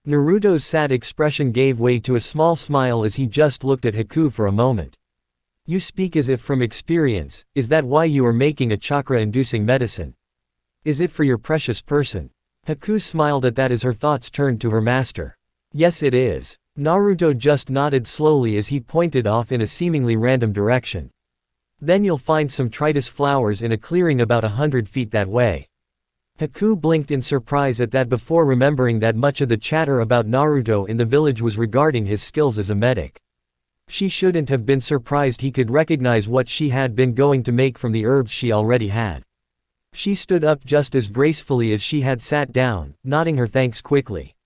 Naruto's sad expression gave way to a small smile as he just looked at Haku for a moment. You speak as if from experience. Is that why you are making a chakra-inducing medicine? Is it for your precious person? Haku smiled at that as her thoughts turned to her master. Yes it is. Naruto just nodded slowly as he pointed off in a seemingly random direction. Then you'll find some tritus flowers in a clearing about 100 feet that way. Haku blinked in surprise at that before remembering that much of the chatter about Naruto in the village was regarding his skills as a medic. She shouldn't have been surprised he could recognize what she had been going to make from the herbs she already had. She stood up just as gracefully as she had sat down, nodding her thanks quickly.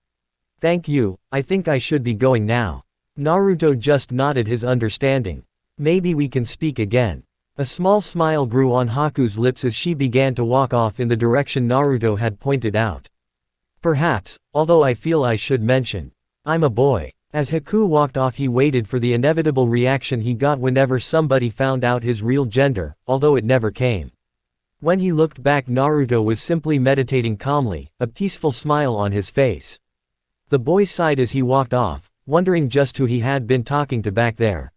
Thank you, I think I should be going now. Naruto just nodded his understanding. Maybe we can speak again. A small smile grew on Haku's lips as she began to walk off in the direction Naruto had pointed out. Perhaps, although I feel I should mention, I'm a boy. As Haku walked off he waited for the inevitable reaction he got whenever somebody found out his real gender, although it never came. When he looked back Naruto was simply meditating calmly, a peaceful smile on his face. The boy sighed as he walked off, wondering just who he had been talking to back there.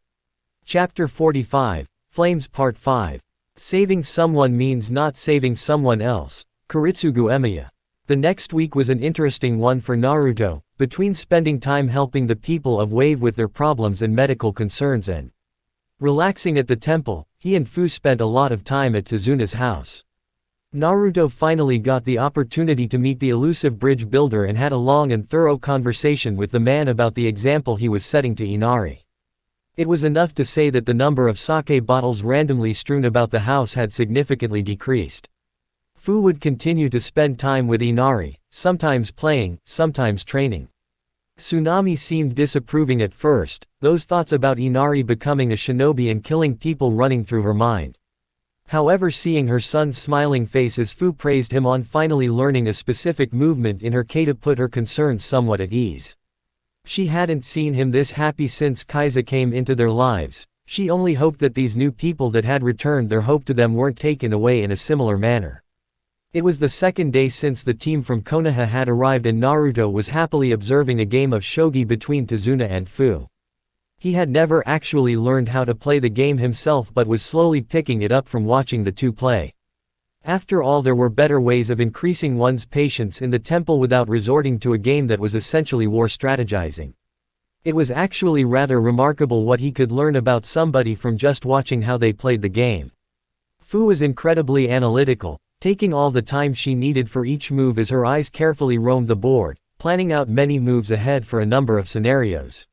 Chapter 45, Flames Part 5. Saving someone means not saving someone else. Kuritsugu Emiya. The next week was an interesting one for Naruto, between spending time helping the people of Wave with their problems and medical concerns and relaxing at the temple. He and Fu spent a lot of time at Tazuna's house. Naruto finally got the opportunity to meet the elusive bridge builder and had a long and thorough conversation with the man about the example he was setting to Inari. It was enough to say that the number of sake bottles randomly strewn about the house had significantly decreased. Fu would continue to spend time with Inari, sometimes playing, sometimes training. Tsunami seemed disapproving at first, those thoughts about Inari becoming a shinobi and killing people running through her mind. However, seeing her son's smiling face as Fu praised him on finally learning a specific movement in her kata put her concerns somewhat at ease. She hadn't seen him this happy since Kage came into their lives. She only hoped that these new people that had returned their hope to them weren't taken away in a similar manner. It was the second day since the team from Konoha had arrived and Naruto was happily observing a game of shogi between Tazuna and Fu. He had never actually learned how to play the game himself but was slowly picking it up from watching the two play. After all, there were better ways of increasing one's patience in the temple without resorting to a game that was essentially war strategizing. It was actually rather remarkable what he could learn about somebody from just watching how they played the game. Fu was incredibly analytical, taking all the time she needed for each move as her eyes carefully roamed the board, planning out many moves ahead for a number of scenarios.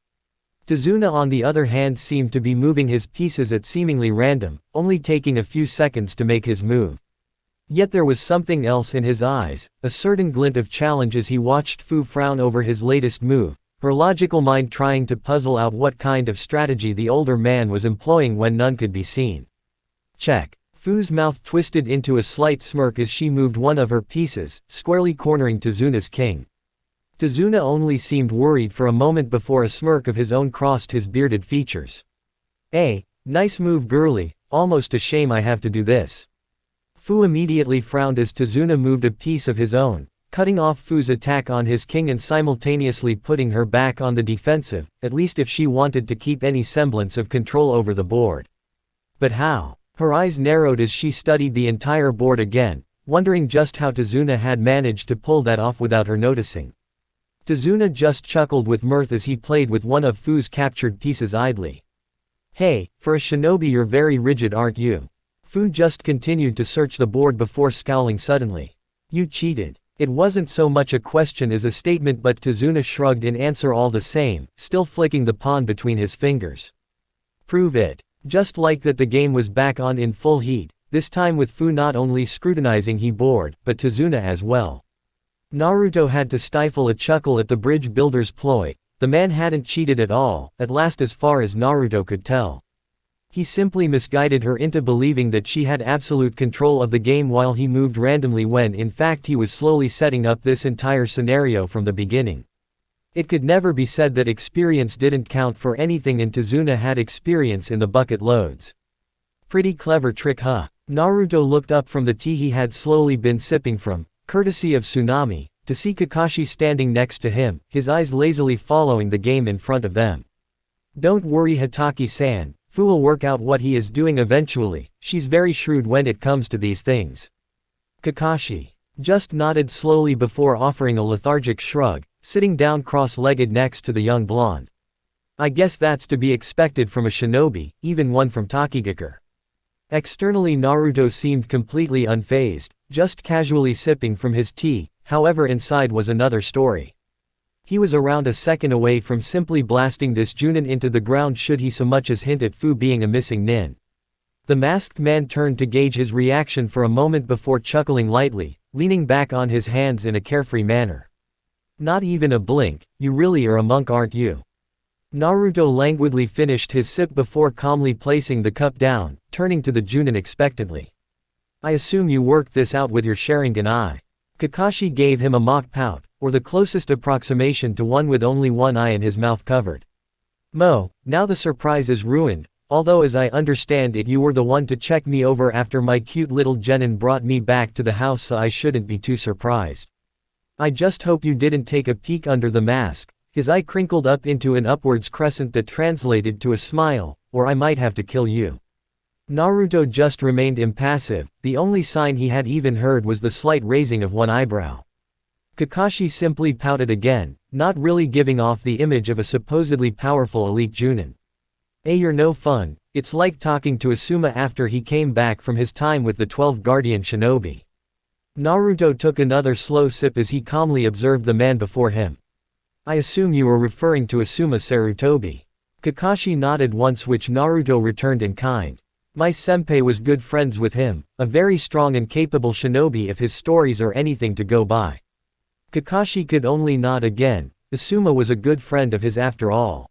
Tazuna on the other hand seemed to be moving his pieces at seemingly random, only taking a few seconds to make his move. Yet there was something else in his eyes, a certain glint of challenge as he watched Fu frown over his latest move, her logical mind trying to puzzle out what kind of strategy the older man was employing when none could be seen. Check. Fu's mouth twisted into a slight smirk as she moved one of her pieces, squarely cornering Tazuna's king. Tazuna only seemed worried for a moment before a smirk of his own crossed his bearded features. Nice move girly, almost a shame I have to do this. Fu immediately frowned as Tazuna moved a piece of his own, cutting off Fu's attack on his king and simultaneously putting her back on the defensive, at least if she wanted to keep any semblance of control over the board. But how? Her eyes narrowed as she studied the entire board again, wondering just how Tazuna had managed to pull that off without her noticing. Tazuna just chuckled with mirth as he played with one of Fu's captured pieces idly. Hey, for a shinobi you're very rigid, aren't you? Fu just continued to search the board before scowling suddenly. You cheated. It wasn't so much a question as a statement, but Tazuna shrugged in answer all the same, still flicking the pawn between his fingers. Prove it. Just like that, the game was back on in full heat, this time with Fu not only scrutinizing he bored, but Tazuna as well. Naruto had to stifle a chuckle at the bridge builder's ploy. The man hadn't cheated at all, at last as far as Naruto could tell. He simply misguided her into believing that she had absolute control of the game while he moved randomly when in fact he was slowly setting up this entire scenario from the beginning. It could never be said that experience didn't count for anything, and Tazuna had experience in the bucket loads. Pretty clever trick, huh? Naruto looked up from the tea he had slowly been sipping from, courtesy of Tsunami, to see Kakashi standing next to him, his eyes lazily following the game in front of them. Don't worry, Hataki-san, Fu will work out what he is doing eventually, she's very shrewd when it comes to these things. Kakashi just nodded slowly before offering a lethargic shrug, sitting down cross-legged next to the young blonde. I guess that's to be expected from a shinobi, even one from Tokigakure. Externally Naruto seemed completely unfazed, just casually sipping from his tea, however inside was another story. He was around a second away from simply blasting this Junin into the ground should he so much as hint at Fu being a missing nin. The masked man turned to gauge his reaction for a moment before chuckling lightly, leaning back on his hands in a carefree manner. Not even a blink, you really are a monk, aren't you? Naruto languidly finished his sip before calmly placing the cup down, turning to the Junin expectantly. I assume you worked this out with your Sharingan eye. Kakashi gave him a mock pout, or the closest approximation to one with only one eye and his mouth covered. Mo, now the surprise is ruined, although as I understand it you were the one to check me over after my cute little genin brought me back to the house, so I shouldn't be too surprised. I just hope you didn't take a peek under the mask. His eye crinkled up into an upwards crescent that translated to a smile, or I might have to kill you. Naruto just remained impassive, the only sign he had even heard was the slight raising of one eyebrow. Kakashi simply pouted again, not really giving off the image of a supposedly powerful elite Junin. Hey, you're no fun, it's like talking to Asuma after he came back from his time with the 12 Guardian Shinobi. Naruto took another slow sip as he calmly observed the man before him. I assume you were referring to Asuma Sarutobi. Kakashi nodded once, which Naruto returned in kind. My senpai was good friends with him, a very strong and capable shinobi if his stories are anything to go by. Kakashi could only nod again, Asuma was a good friend of his after all.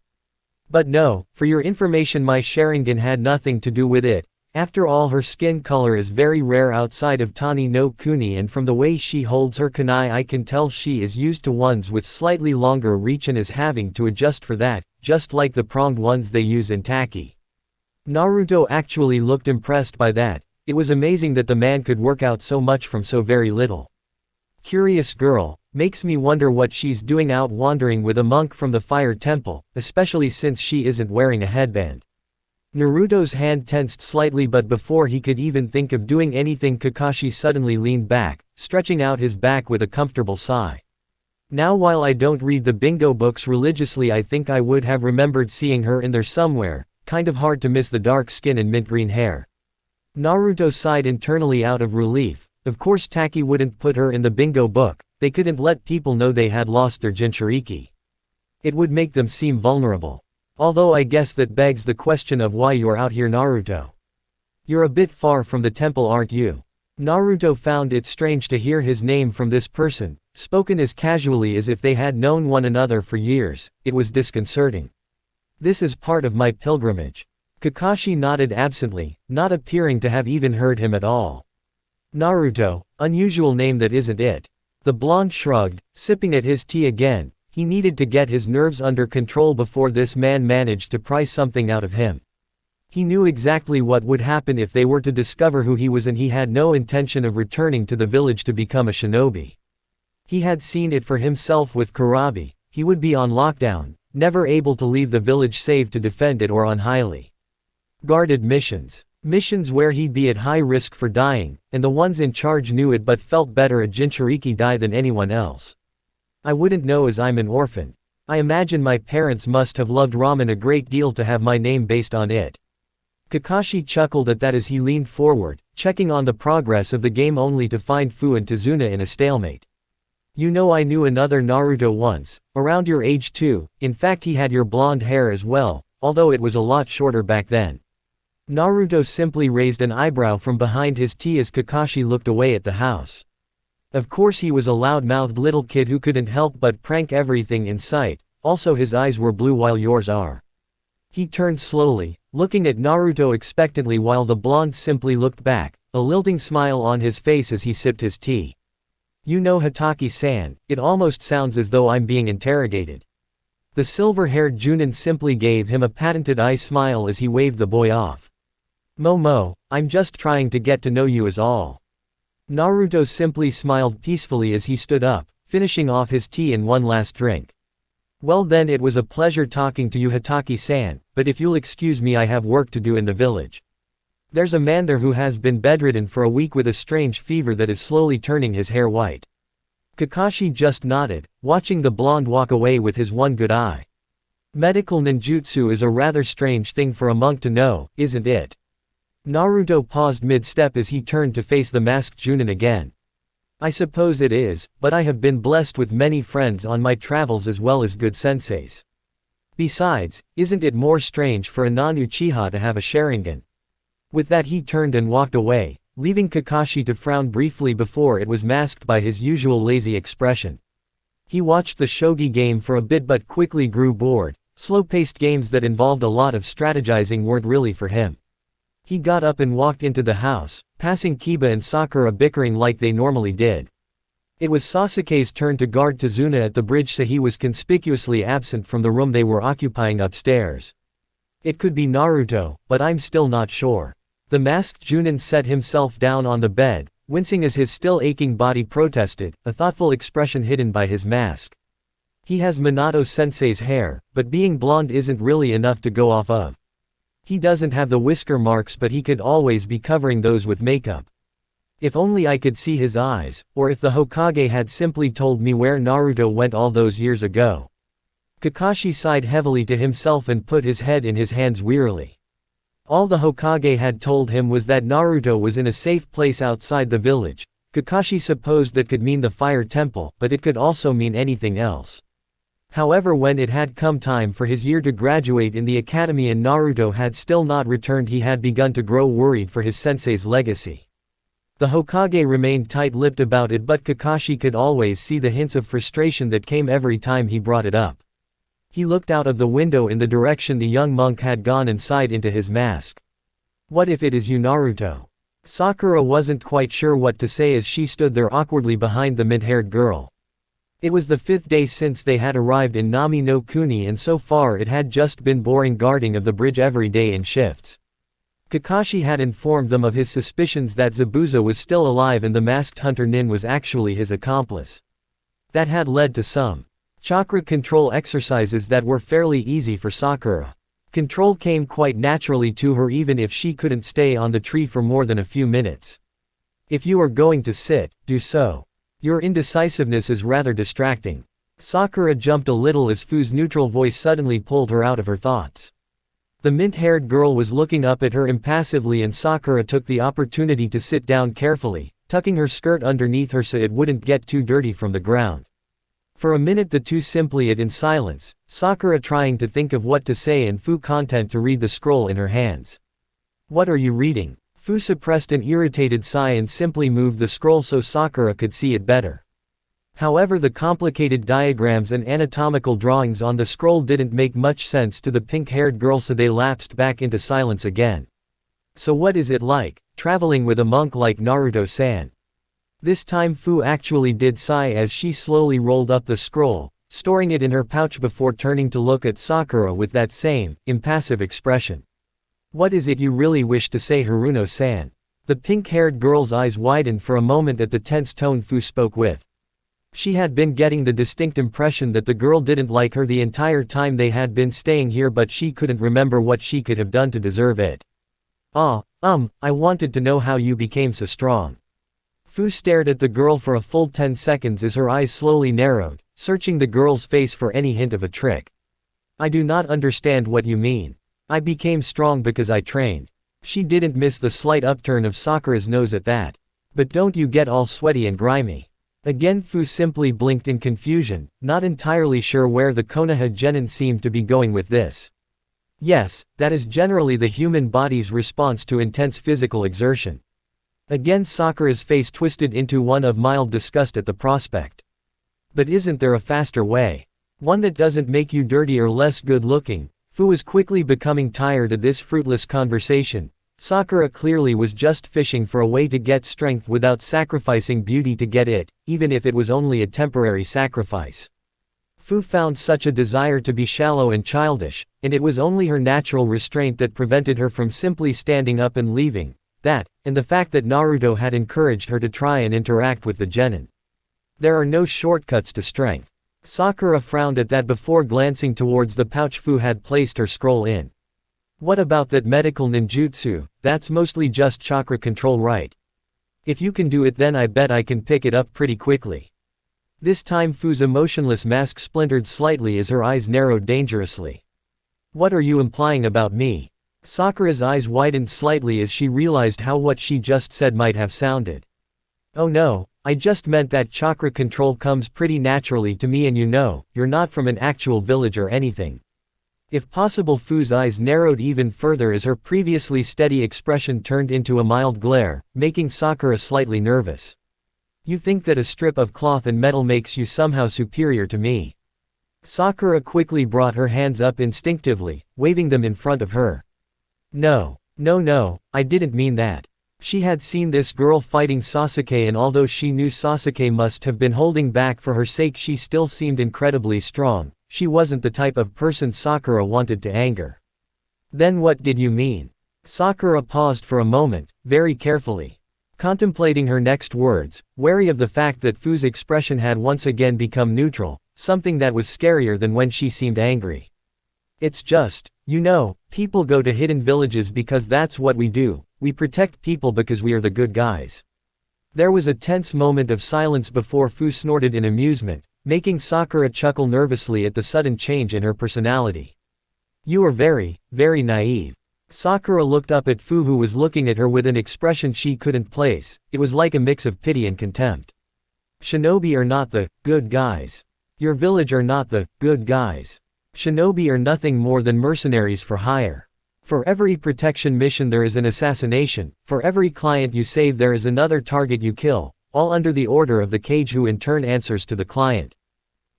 But no, for your information, my Sharingan had nothing to do with it. After all, her skin color is very rare outside of Tani no Kuni, and from the way she holds her kunai I can tell she is used to ones with slightly longer reach and is having to adjust for that, just like the pronged ones they use in Taki. Naruto actually looked impressed by that. It was amazing that the man could work out so much from so very little. Curious girl, makes me wonder what she's doing out wandering with a monk from the Fire Temple, especially since she isn't wearing a headband. Naruto's hand tensed slightly, but before he could even think of doing anything, Kakashi suddenly leaned back, stretching out his back with a comfortable sigh. Now, while I don't read the bingo books religiously, I think I would have remembered seeing her in there somewhere, kind of hard to miss the dark skin and mint green hair. Naruto sighed internally out of relief. Of course Taki wouldn't put her in the bingo book, they couldn't let people know they had lost their Jinchuriki. It would make them seem vulnerable. Although I guess that begs the question of why you're out here, Naruto. You're a bit far from the temple, aren't you? Naruto found it strange to hear his name from this person, spoken as casually as if they had known one another for years. It was disconcerting. This is part of my pilgrimage. Kakashi nodded absently, not appearing to have even heard him at all. Naruto, unusual name that isn't it? The blonde shrugged, sipping at his tea again. He needed to get his nerves under control before this man managed to pry something out of him. He knew exactly what would happen if they were to discover who he was, and he had no intention of returning to the village to become a shinobi. He had seen it for himself with Kurabi. He would be on lockdown, never able to leave the village save to defend it or on highly guarded missions. Missions where he'd be at high risk for dying, and the ones in charge knew it but felt better a Jinchuriki die than anyone else. I wouldn't know as I'm an orphan. I imagine my parents must have loved ramen a great deal to have my name based on it. Kakashi chuckled at that as he leaned forward, checking on the progress of the game only to find Fu and Tazuna in a stalemate. You know, I knew another Naruto once, around your age too. In fact he had your blonde hair as well, although it was a lot shorter back then. Naruto simply raised an eyebrow from behind his tea as Kakashi looked away at the house. Of course he was a loud-mouthed little kid who couldn't help but prank everything in sight, also his eyes were blue while yours are. He turned slowly, looking at Naruto expectantly while the blonde simply looked back, a lilting smile on his face as he sipped his tea. You know Hataki-san, it almost sounds as though I'm being interrogated. The silver-haired Junin simply gave him a patented eye smile as he waved the boy off. Momo, I'm just trying to get to know you is all. Naruto simply smiled peacefully as he stood up, finishing off his tea in one last drink. Well then, it was a pleasure talking to you Hataki-san, but if you'll excuse me, I have work to do in the village. There's a man there who has been bedridden for a week with a strange fever that is slowly turning his hair white. Kakashi just nodded, watching the blonde walk away with his one good eye. Medical ninjutsu is a rather strange thing for a monk to know, isn't it? Naruto paused mid-step as he turned to face the masked Junin again. I suppose it is, but I have been blessed with many friends on my travels as well as good senseis. Besides, isn't it more strange for a non-Uchiha to have a Sharingan? With that he turned and walked away, leaving Kakashi to frown briefly before it was masked by his usual lazy expression. He watched the shogi game for a bit but quickly grew bored. Slow-paced games that involved a lot of strategizing weren't really for him. He got up and walked into the house, passing Kiba and Sakura bickering like they normally did. It was Sasuke's turn to guard Tazuna at the bridge, so he was conspicuously absent from the room they were occupying upstairs. It could be Naruto, but I'm still not sure. The masked Junin set himself down on the bed, wincing as his still aching body protested, a thoughtful expression hidden by his mask. He has Minato-sensei's hair, but being blonde isn't really enough to go off of. He doesn't have the whisker marks, but he could always be covering those with makeup. If only I could see his eyes, or if the Hokage had simply told me where Naruto went all those years ago. Kakashi sighed heavily to himself and put his head in his hands wearily. All the Hokage had told him was that Naruto was in a safe place outside the village. Kakashi supposed that could mean the Fire Temple, but it could also mean anything else. However, when it had come time for his year to graduate in the academy and Naruto had still not returned, he had begun to grow worried for his sensei's legacy. The Hokage remained tight-lipped about it, but Kakashi could always see the hints of frustration that came every time he brought it up. He looked out of the window in the direction the young monk had gone and sighed into his mask. What if it is you, Naruto? Sakura wasn't quite sure what to say as she stood there awkwardly behind the mid-haired girl. It was the 5th day since they had arrived in Nami no Kuni, and so far it had just been boring guarding of the bridge every day in shifts. Kakashi had informed them of his suspicions that Zabuza was still alive and the masked hunter Nin was actually his accomplice. That had led to some chakra control exercises that were fairly easy for Sakura. Control came quite naturally to her even if she couldn't stay on the tree for more than a few minutes. If you are going to sit, do so. Your indecisiveness is rather distracting. Sakura jumped a little as Fu's neutral voice suddenly pulled her out of her thoughts. The mint-haired girl was looking up at her impassively, and Sakura took the opportunity to sit down carefully, tucking her skirt underneath her so it wouldn't get too dirty from the ground. For a minute the two simply ate in silence, Sakura trying to think of what to say and Fu content to read the scroll in her hands. What are you reading? Fu suppressed an irritated sigh and simply moved the scroll so Sakura could see it better. However, the complicated diagrams and anatomical drawings on the scroll didn't make much sense to the pink-haired girl, so they lapsed back into silence again. So what is it like, traveling with a monk like Naruto-san? This time Fu actually did sigh as she slowly rolled up the scroll, storing it in her pouch before turning to look at Sakura with that same, impassive expression. What is it you really wish to say, Haruno-san? The pink-haired girl's eyes widened for a moment at the tense tone Fu spoke with. She had been getting the distinct impression that the girl didn't like her the entire time they had been staying here, but she couldn't remember what she could have done to deserve it. I wanted to know how you became so strong. Fu stared at the girl for a full 10 seconds as her eyes slowly narrowed, searching the girl's face for any hint of a trick. I do not understand what you mean. I became strong because I trained. She didn't miss the slight upturn of Sakura's nose at that. But don't you get all sweaty and grimy. Again Fu simply blinked in confusion, not entirely sure where the Konoha genin seemed to be going with this. Yes, that is generally the human body's response to intense physical exertion. Again Sakura's face twisted into one of mild disgust at the prospect. But isn't there a faster way? One that doesn't make you dirty or less good-looking? Fu was quickly becoming tired of this fruitless conversation. Sakura clearly was just fishing for a way to get strength without sacrificing beauty to get it, even if it was only a temporary sacrifice. Fu found such a desire to be shallow and childish, and it was only her natural restraint that prevented her from simply standing up and leaving. That, and the fact that Naruto had encouraged her to try and interact with the genin. There are no shortcuts to strength. Sakura frowned at that before glancing towards the pouch Fu had placed her scroll in. What about that medical ninjutsu? That's mostly just chakra control, right? If you can do it, then I bet I can pick it up pretty quickly. This time Fu's emotionless mask splintered slightly as her eyes narrowed dangerously. What are you implying about me? Sakura's eyes widened slightly as she realized how what she just said might have sounded. Oh no, I just meant that chakra control comes pretty naturally to me, and you're not from an actual village or anything. If possible. Fu's eyes narrowed even further as her previously steady expression turned into a mild glare, making Sakura slightly nervous. You think that a strip of cloth and metal makes you somehow superior to me? Sakura quickly brought her hands up instinctively, waving them in front of her. No, I didn't mean that. She had seen this girl fighting Sasuke, and although she knew Sasuke must have been holding back for her sake, she still seemed incredibly strong. She wasn't the type of person Sakura wanted to anger. Then what did you mean? Sakura paused for a moment, very carefully contemplating her next words, wary of the fact that Fu's expression had once again become neutral, something that was scarier than when she seemed angry. It's just, people go to hidden villages because that's what we do. We protect people because we are the good guys. There was a tense moment of silence before Fu snorted in amusement, making Sakura chuckle nervously at the sudden change in her personality. You are very, very naive. Sakura looked up at Fu, who was looking at her with an expression she couldn't place. It was like a mix of pity and contempt. Shinobi are not the good guys. Your village are not the good guys. Shinobi are nothing more than mercenaries for hire. For every protection mission there is an assassination, for every client you save there is another target you kill, all under the order of the Kage, who in turn answers to the client.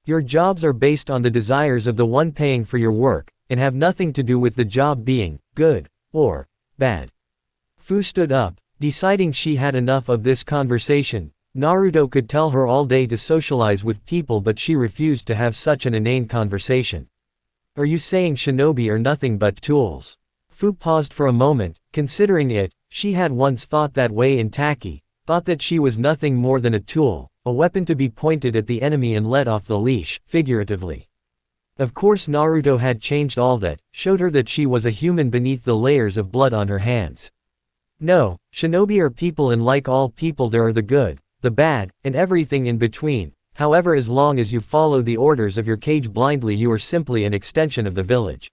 Your jobs are based on the desires of the one paying for your work, and have nothing to do with the job being good or bad. Fu stood up, deciding she had enough of this conversation. Naruto could tell her all day to socialize with people, but she refused to have such an inane conversation. Are you saying shinobi are nothing but tools? Fu paused for a moment, considering it. She had once thought that way in Taki, thought that she was nothing more than a tool, a weapon to be pointed at the enemy and let off the leash, figuratively. Of course Naruto had changed all that, showed her that she was a human beneath the layers of blood on her hands. No, shinobi are people, and like all people there are the good, the bad, and everything in between. However, as long as you follow the orders of your Kage blindly, you are simply an extension of the village.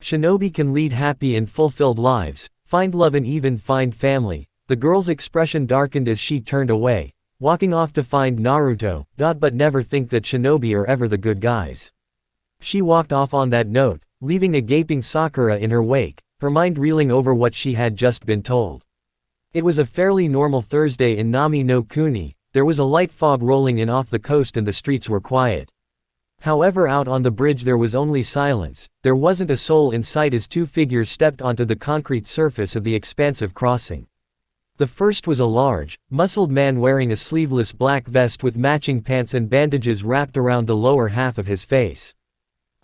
Shinobi can lead happy and fulfilled lives, find love and even find family. The girl's expression darkened as she turned away, walking off to find Naruto, but never think that shinobi are ever the good guys. She walked off on that note, leaving a gaping Sakura in her wake, her mind reeling over what she had just been told. It was a fairly normal Thursday in Nami no Kuni. There was a light fog rolling in off the coast and the streets were quiet. However, out on the bridge there was only silence. There wasn't a soul in sight as two figures stepped onto the concrete surface of the expansive crossing. The first was a large, muscled man wearing a sleeveless black vest with matching pants and bandages wrapped around the lower half of his face.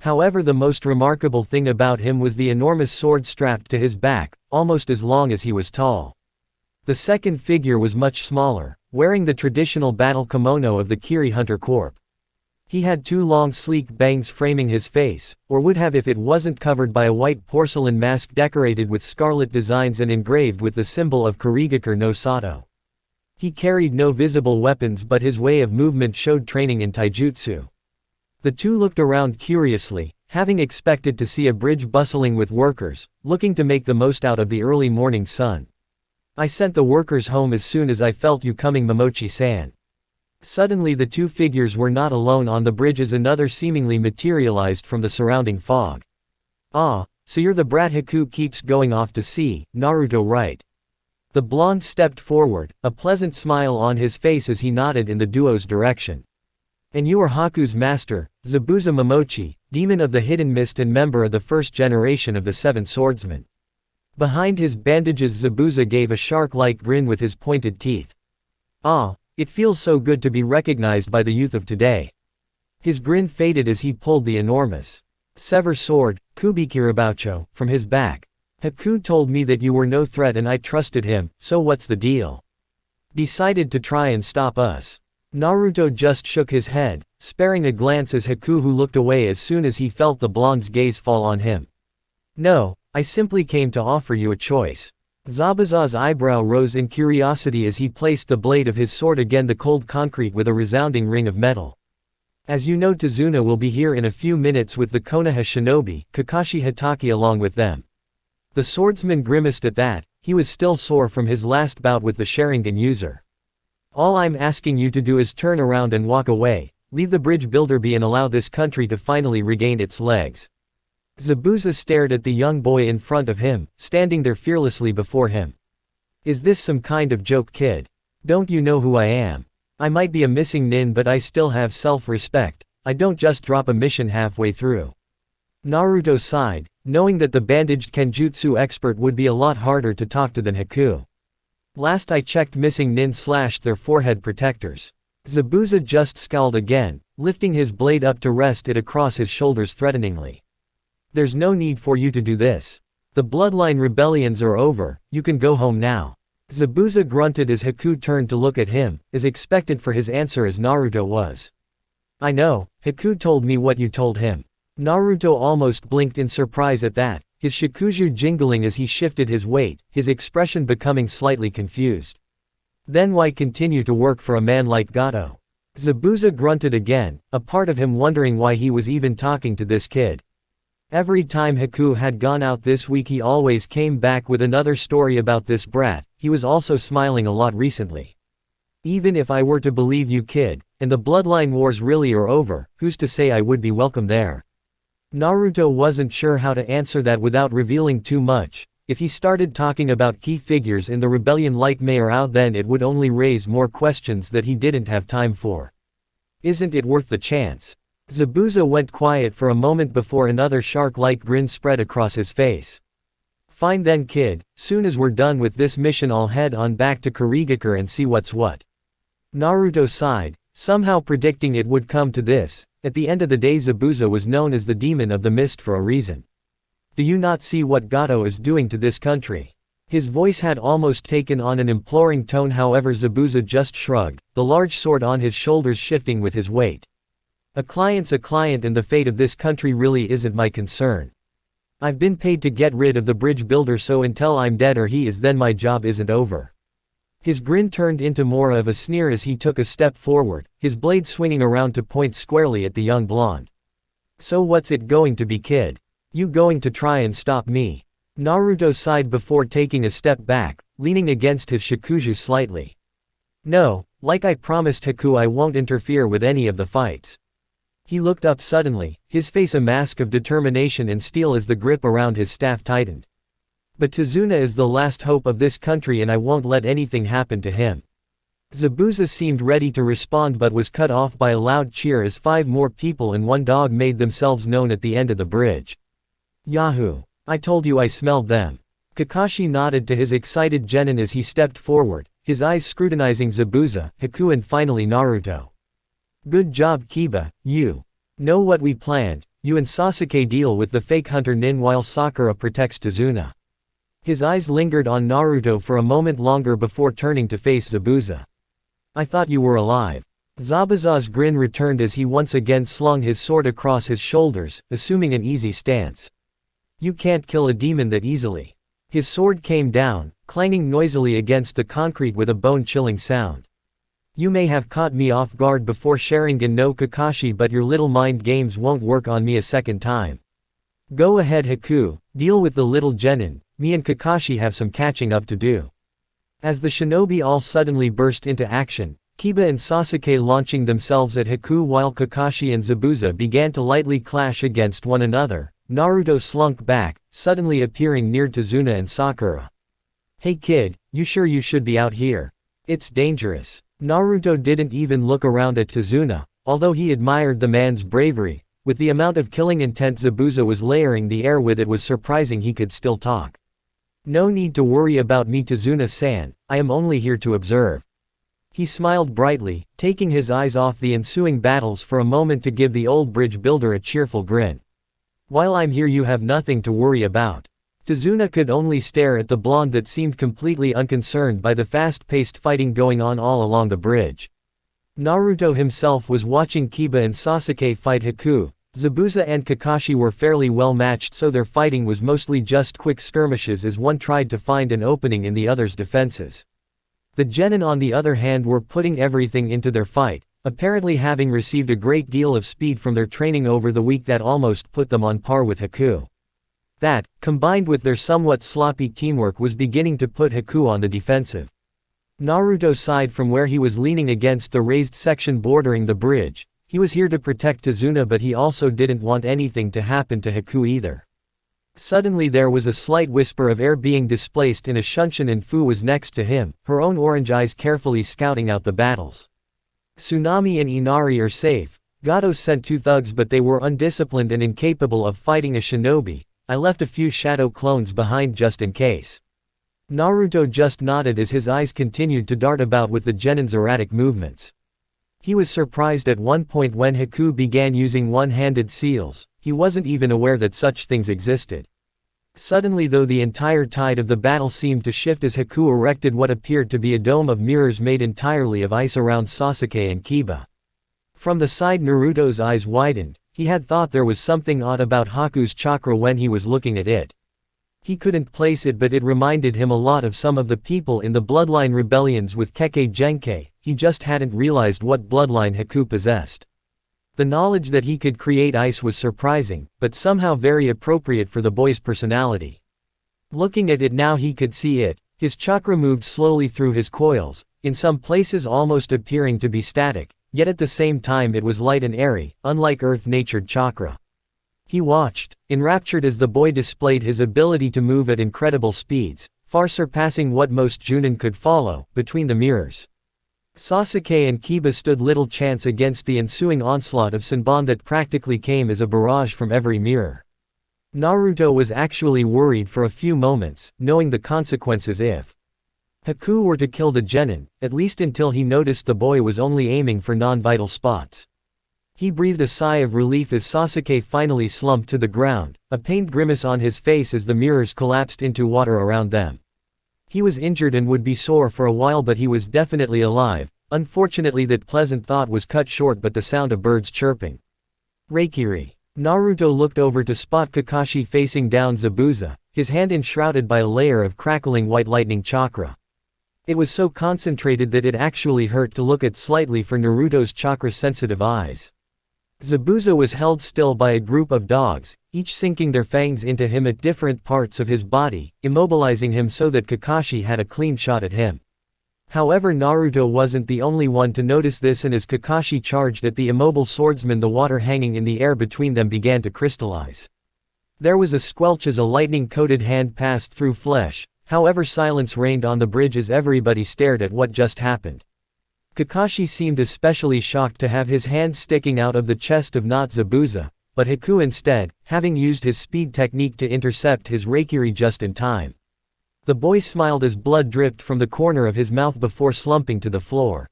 However, the most remarkable thing about him was the enormous sword strapped to his back, almost as long as he was tall. The second figure was much smaller, wearing the traditional battle kimono of the Kiri Hunter Corp. He had two long sleek bangs framing his face, or would have if it wasn't covered by a white porcelain mask decorated with scarlet designs and engraved with the symbol of Kurigakur no Sato. He carried no visible weapons, but his way of movement showed training in taijutsu. The two looked around curiously, having expected to see a bridge bustling with workers, looking to make the most out of the early morning sun. I sent the workers home as soon as I felt you coming, Momochi-san. Suddenly the two figures were not alone on the bridge as another seemingly materialized from the surrounding fog. Ah, So you're the brat Haku keeps going off to see, Naruto right? The blonde stepped forward, a pleasant smile on his face as he nodded in the duo's direction. And you are Haku's master, Zabuza Momochi, demon of the hidden mist and member of the first generation of the Seven Swordsmen. Behind his bandages Zabuza gave a shark-like grin with his pointed teeth. Ah, it feels so good to be recognized by the youth of today. His grin faded as he pulled the enormous sever sword, Kubikiraboucho, from his back. Haku told me that you were no threat and I trusted him, so what's the deal? Decided to try and stop us. Naruto just shook his head, sparing a glance as Haku who looked away as soon as he felt the blonde's gaze fall on him. No, I simply came to offer you a choice. Zabuza's eyebrow rose in curiosity as he placed the blade of his sword against the cold concrete with a resounding ring of metal. As you know, Tazuna will be here in a few minutes with the Konoha shinobi, Kakashi Hatake along with them. The swordsman grimaced at that. He was still sore from his last bout with the Sharingan user. All I'm asking you to do is turn around and walk away, leave the bridge builder be and allow this country to finally regain its legs. Zabuza stared at the young boy in front of him, standing there fearlessly before him. Is this some kind of joke, kid? Don't you know who I am? I might be a missing nin but I still have self-respect. I don't just drop a mission halfway through. Naruto sighed, knowing that the bandaged Kenjutsu expert would be a lot harder to talk to than Haku. Last I checked, missing nin slashed their forehead protectors. Zabuza just scowled again, lifting his blade up to rest it across his shoulders threateningly. There's no need for you to do this. The bloodline rebellions are over, you can go home now. Zabuza grunted as Haku turned to look at him, as expectant for his answer as Naruto was. I know, Haku told me what you told him. Naruto almost blinked in surprise at that, his shikuju jingling as he shifted his weight, his expression becoming slightly confused. Then why continue to work for a man like Gato? Zabuza grunted again, a part of him wondering why he was even talking to this kid. Every time Haku had gone out this week he always came back with another story about this brat. He was also smiling a lot recently. Even if I were to believe you, kid, and the bloodline wars really are over, who's to say I would be welcome there? Naruto wasn't sure how to answer that without revealing too much. If he started talking about key figures in the rebellion like Mayor Ao, then it would only raise more questions that he didn't have time for. Isn't it worth the chance? Zabuza went quiet for a moment before another shark-like grin spread across his face. Fine then, kid, soon as we're done with this mission I'll head on back to Kurigakure and see what's what. Naruto sighed, somehow predicting it would come to this. At the end of the day Zabuza was known as the demon of the mist for a reason. Do you not see what Gato is doing to this country? His voice had almost taken on an imploring tone, however Zabuza just shrugged, the large sword on his shoulders shifting with his weight. A client's a client and the fate of this country really isn't my concern. I've been paid to get rid of the bridge builder, so until I'm dead or he is, then my job isn't over. His grin turned into more of a sneer as he took a step forward, his blade swinging around to point squarely at the young blonde. So what's it going to be, kid? You going to try and stop me? Naruto sighed before taking a step back, leaning against his shikuju slightly. No, like I promised Haku, I won't interfere with any of the fights. He looked up suddenly, his face a mask of determination and steel as the grip around his staff tightened. But Tazuna is the last hope of this country and I won't let anything happen to him. Zabuza seemed ready to respond but was cut off by a loud cheer as 5 more people and 1 dog made themselves known at the end of the bridge. Yahoo! I told you I smelled them. Kakashi nodded to his excited genin as he stepped forward, his eyes scrutinizing Zabuza, Haku and finally Naruto. Good job, Kiba, you know what we planned. You and Sasuke deal with the fake hunter nin while Sakura protects Tazuna. His eyes lingered on Naruto for a moment longer before turning to face Zabuza. I thought you were alive. Zabuza's grin returned as he once again slung his sword across his shoulders, assuming an easy stance. You can't kill a demon that easily. His sword came down, clanging noisily against the concrete with a bone-chilling sound. You may have caught me off guard before Sharingan no Kakashi, but your little mind games won't work on me a second time. Go ahead, Haku, deal with the little genin. Me and Kakashi have some catching up to do. As the shinobi all suddenly burst into action, Kiba and Sasuke launching themselves at Haku while Kakashi and Zabuza began to lightly clash against one another, Naruto slunk back, suddenly appearing near Tazuna and Sakura. "Hey kid, you sure you should be out here? It's dangerous." Naruto didn't even look around at Tazuna, although he admired the man's bravery. With the amount of killing intent Zabuza was layering the air with, it was surprising he could still talk. "No need to worry about me, Tazuna-san, I am only here to observe." He smiled brightly, taking his eyes off the ensuing battles for a moment to give the old bridge builder a cheerful grin. "While I'm here you have nothing to worry about." Tazuna could only stare at the blonde that seemed completely unconcerned by the fast-paced fighting going on all along the bridge. Naruto himself was watching Kiba and Sasuke fight Haku. Zabuza and Kakashi were fairly well matched, so their fighting was mostly just quick skirmishes as one tried to find an opening in the other's defenses. The genin on the other hand were putting everything into their fight, apparently having received a great deal of speed from their training over the week that almost put them on par with Haku. That, combined with their somewhat sloppy teamwork, was beginning to put Haku on the defensive. Naruto sighed from where he was leaning against the raised section bordering the bridge. He was here to protect Tazuna, but he also didn't want anything to happen to Haku either. Suddenly there was a slight whisper of air being displaced and a Shunshin and Fu was next to him, her own orange eyes carefully scouting out the battles. "Tsunami and Inari are safe. Gato sent 2 thugs but they were undisciplined and incapable of fighting a shinobi. I left a few shadow clones behind just in case." Naruto just nodded as his eyes continued to dart about with the genin's erratic movements. He was surprised at one point when Haku began using one-handed seals. He wasn't even aware that such things existed. Suddenly though, the entire tide of the battle seemed to shift as Haku erected what appeared to be a dome of mirrors made entirely of ice around Sasuke and Kiba. From the side Naruto's eyes widened. He had thought there was something odd about Haku's chakra when he was looking at it. He couldn't place it, but it reminded him a lot of some of the people in the bloodline rebellions with Kage Genkai. He just hadn't realized what bloodline Haku possessed. The knowledge that he could create ice was surprising, but somehow very appropriate for the boy's personality. Looking at it now he could see it. His chakra moved slowly through his coils, in some places almost appearing to be static, yet at the same time it was light and airy, unlike earth-natured chakra. He watched, enraptured as the boy displayed his ability to move at incredible speeds, far surpassing what most Junin could follow, between the mirrors. Sasuke and Kiba stood little chance against the ensuing onslaught of Senbon that practically came as a barrage from every mirror. Naruto was actually worried for a few moments, knowing the consequences if Haku were to kill the genin, at least until he noticed the boy was only aiming for non-vital spots. He breathed a sigh of relief as Sasuke finally slumped to the ground, a pained grimace on his face as the mirrors collapsed into water around them. He was injured and would be sore for a while, but he was definitely alive. Unfortunately that pleasant thought was cut short by the sound of birds chirping. Reikiri. Naruto looked over to spot Kakashi facing down Zabuza, his hand enshrouded by a layer of crackling white lightning chakra. It was so concentrated that it actually hurt to look at slightly for Naruto's chakra-sensitive eyes. Zabuza was held still by a group of dogs, each sinking their fangs into him at different parts of his body, immobilizing him so that Kakashi had a clean shot at him. However, Naruto wasn't the only one to notice this, and as Kakashi charged at the immobile swordsman, the water hanging in the air between them began to crystallize. There was a squelch as a lightning-coated hand passed through flesh. However, silence reigned on the bridge as everybody stared at what just happened. Kakashi seemed especially shocked to have his hand sticking out of the chest of not Zabuza, but Haku instead, having used his speed technique to intercept his Reikiri just in time. The boy smiled as blood dripped from the corner of his mouth before slumping to the floor.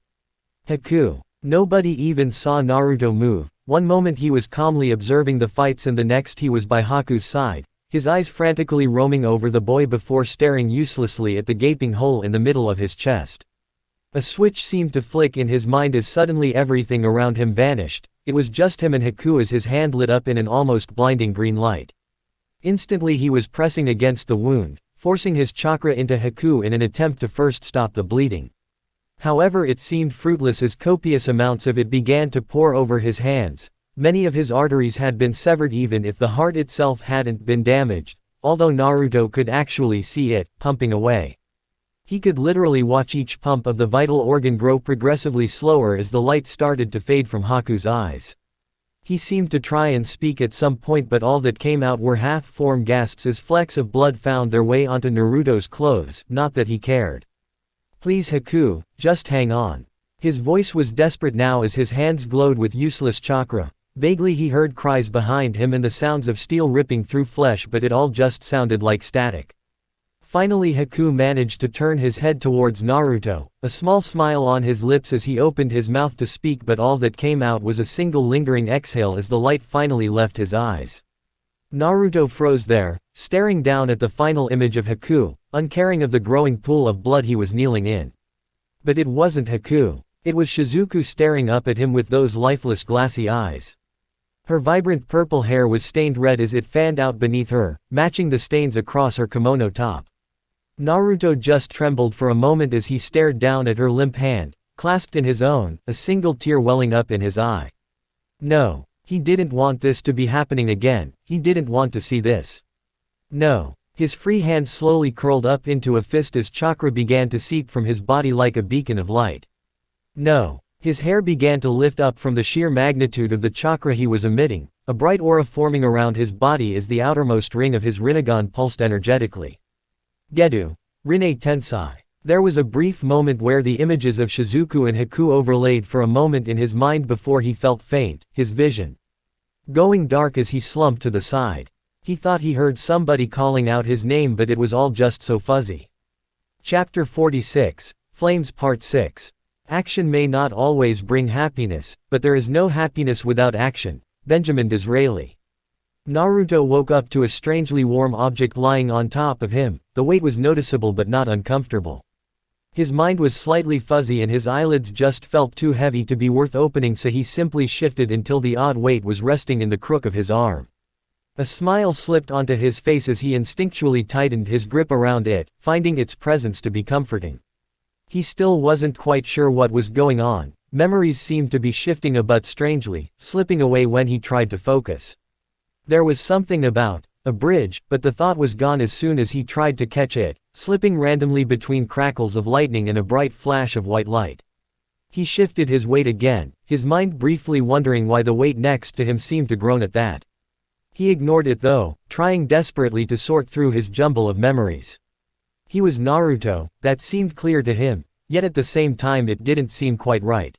Haku. Nobody even saw Naruto move. One moment he was calmly observing the fights and the next he was by Haku's side, his eyes frantically roaming over the boy before staring uselessly at the gaping hole in the middle of his chest. A switch seemed to flick in his mind as suddenly everything around him vanished. It was just him and Haku as his hand lit up in an almost blinding green light. Instantly he was pressing against the wound, forcing his chakra into Haku in an attempt to first stop the bleeding. However, it seemed fruitless as copious amounts of it began to pour over his hands. Many of his arteries had been severed even if the heart itself hadn't been damaged, although Naruto could actually see it, pumping away. He could literally watch each pump of the vital organ grow progressively slower as the light started to fade from Haku's eyes. He seemed to try and speak at some point, but all that came out were half-formed gasps as flecks of blood found their way onto Naruto's clothes, not that he cared. "Please Haku, just hang on." His voice was desperate now as his hands glowed with useless chakra. Vaguely he heard cries behind him and the sounds of steel ripping through flesh, but it all just sounded like static. Finally Haku managed to turn his head towards Naruto, a small smile on his lips as he opened his mouth to speak, but all that came out was a single lingering exhale as the light finally left his eyes. Naruto froze there, staring down at the final image of Haku, uncaring of the growing pool of blood he was kneeling in. But it wasn't Haku. It was Shizuku staring up at him with those lifeless glassy eyes. Her vibrant purple hair was stained red as it fanned out beneath her, matching the stains across her kimono top. Naruto just trembled for a moment as he stared down at her limp hand, clasped in his own, a single tear welling up in his eye. No. He didn't want this to be happening again, he didn't want to see this. No. His free hand slowly curled up into a fist as chakra began to seep from his body like a beacon of light. No. His hair began to lift up from the sheer magnitude of the chakra he was emitting, a bright aura forming around his body as the outermost ring of his Rinnegan pulsed energetically. Gedu. Rinne Tensai. There was a brief moment where the images of Shizuku and Haku overlaid for a moment in his mind before he felt faint, his vision going dark as he slumped to the side. He thought he heard somebody calling out his name, but it was all just so fuzzy. Chapter 46, Flames Part 6. Action may not always bring happiness, but there is no happiness without action. Benjamin Disraeli. Naruto woke up to a strangely warm object lying on top of him. The weight was noticeable but not uncomfortable. His mind was slightly fuzzy and his eyelids just felt too heavy to be worth opening, so he simply shifted until the odd weight was resting in the crook of his arm. A smile slipped onto his face as he instinctually tightened his grip around it, finding its presence to be comforting. He still wasn't quite sure what was going on. Memories seemed to be shifting a bit strangely, slipping away when he tried to focus. There was something about a bridge, but the thought was gone as soon as he tried to catch it, slipping randomly between crackles of lightning and a bright flash of white light. He shifted his weight again, his mind briefly wondering why the weight next to him seemed to groan at that. He ignored it though, trying desperately to sort through his jumble of memories. He was Naruto, that seemed clear to him, yet at the same time it didn't seem quite right.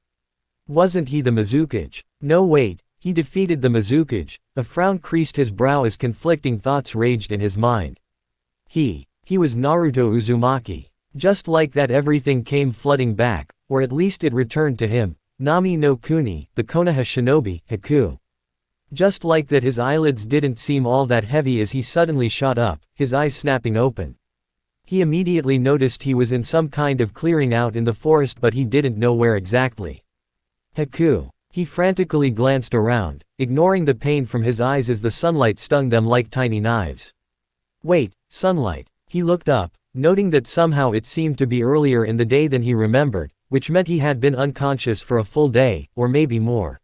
Wasn't he the Mizukage? No wait. He defeated the Mizukage. A frown creased his brow as conflicting thoughts raged in his mind. He was Naruto Uzumaki. Just like that everything came flooding back, or at least it returned to him. Nami no Kuni, the Konoha shinobi, Haku. Just like that his eyelids didn't seem all that heavy as he suddenly shot up, his eyes snapping open. He immediately noticed he was in some kind of clearing out in the forest, but he didn't know where exactly. Haku. He frantically glanced around, ignoring the pain from his eyes as the sunlight stung them like tiny knives. Wait, sunlight. He looked up, noting that somehow it seemed to be earlier in the day than he remembered, which meant he had been unconscious for a full day, or maybe more.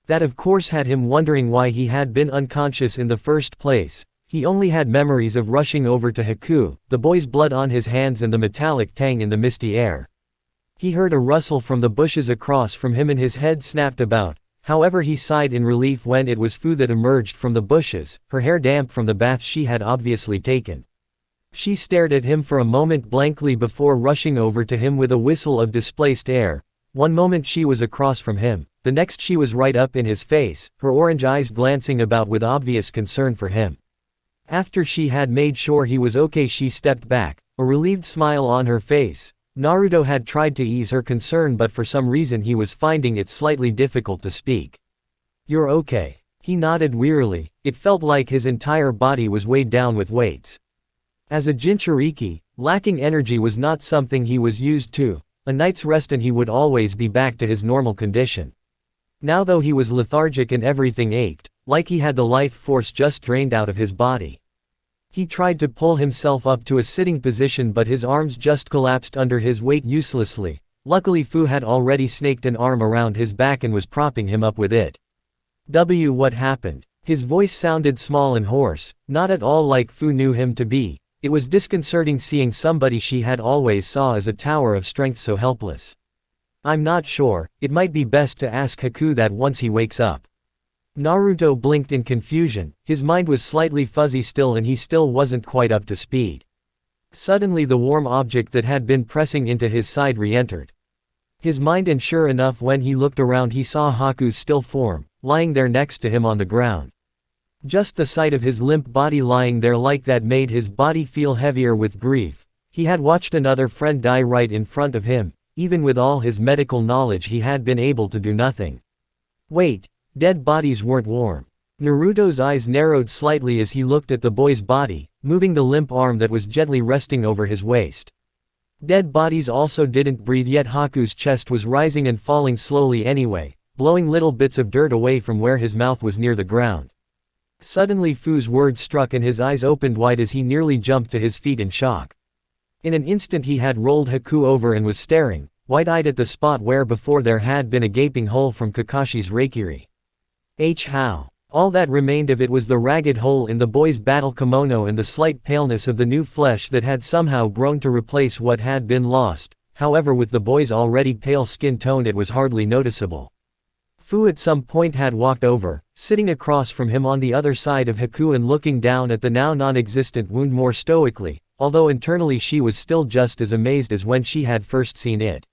That of course had him wondering why he had been unconscious in the first place. He only had memories of rushing over to Haku, the boy's blood on his hands and the metallic tang in the misty air. He heard a rustle from the bushes across from him and his head snapped about. However, he sighed in relief when it was Fu that emerged from the bushes, her hair damp from the bath she had obviously taken. She stared at him for a moment blankly before rushing over to him with a whistle of displaced air. One moment she was across from him, the next she was right up in his face, her orange eyes glancing about with obvious concern for him. After she had made sure he was okay, she stepped back, a relieved smile on her face. Naruto had tried to ease her concern, but for some reason he was finding it slightly difficult to speak. "You're okay." He nodded wearily. It felt like his entire body was weighed down with weights. As a Jinchuriki, lacking energy was not something he was used to. A night's rest and he would always be back to his normal condition. Now though he was lethargic and everything ached, like he had the life force just drained out of his body. He tried to pull himself up to a sitting position, but his arms just collapsed under his weight uselessly. Luckily Fu had already snaked an arm around his back and was propping him up with it. What happened? His voice sounded small and hoarse, not at all like Fu knew him to be. It was disconcerting seeing somebody she had always saw as a tower of strength so helpless. "I'm not sure, it might be best to ask Haku that once he wakes up." Naruto blinked in confusion, his mind was slightly fuzzy still and he still wasn't quite up to speed. Suddenly the warm object that had been pressing into his side re-entered his mind, and sure enough when he looked around he saw Haku's still form, lying there next to him on the ground. Just the sight of his limp body lying there like that made his body feel heavier with grief. He had watched another friend die right in front of him. Even with all his medical knowledge he had been able to do nothing. Wait, dead bodies weren't warm. Naruto's eyes narrowed slightly as he looked at the boy's body, moving the limp arm that was gently resting over his waist. Dead bodies also didn't breathe, yet Haku's chest was rising and falling slowly anyway, blowing little bits of dirt away from where his mouth was near the ground. Suddenly Fu's words struck and his eyes opened wide as he nearly jumped to his feet in shock. In an instant he had rolled Haku over and was staring, wide-eyed at the spot where before there had been a gaping hole from Kakashi's Raikiri. How? All that remained of it was the ragged hole in the boy's battle kimono and the slight paleness of the new flesh that had somehow grown to replace what had been lost. However, with the boy's already pale skin tone it was hardly noticeable. Fu at some point had walked over, sitting across from him on the other side of Haku and looking down at the now non-existent wound more stoically, although internally she was still just as amazed as when she had first seen it.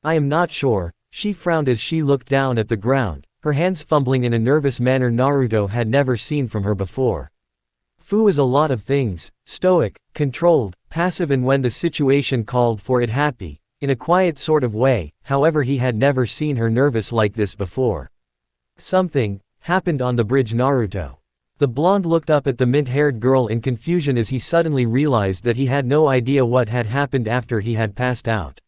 I am not sure, she frowned as she looked down at the ground, her hands fumbling in a nervous manner Naruto had never seen from her before. Fu is a lot of things: stoic, controlled, passive, and when the situation called for it happy, in a quiet sort of way. However, he had never seen her nervous like this before. Something happened on the bridge, Naruto. The blonde looked up at the mint-haired girl in confusion as he suddenly realized that he had no idea what had happened after he had passed out.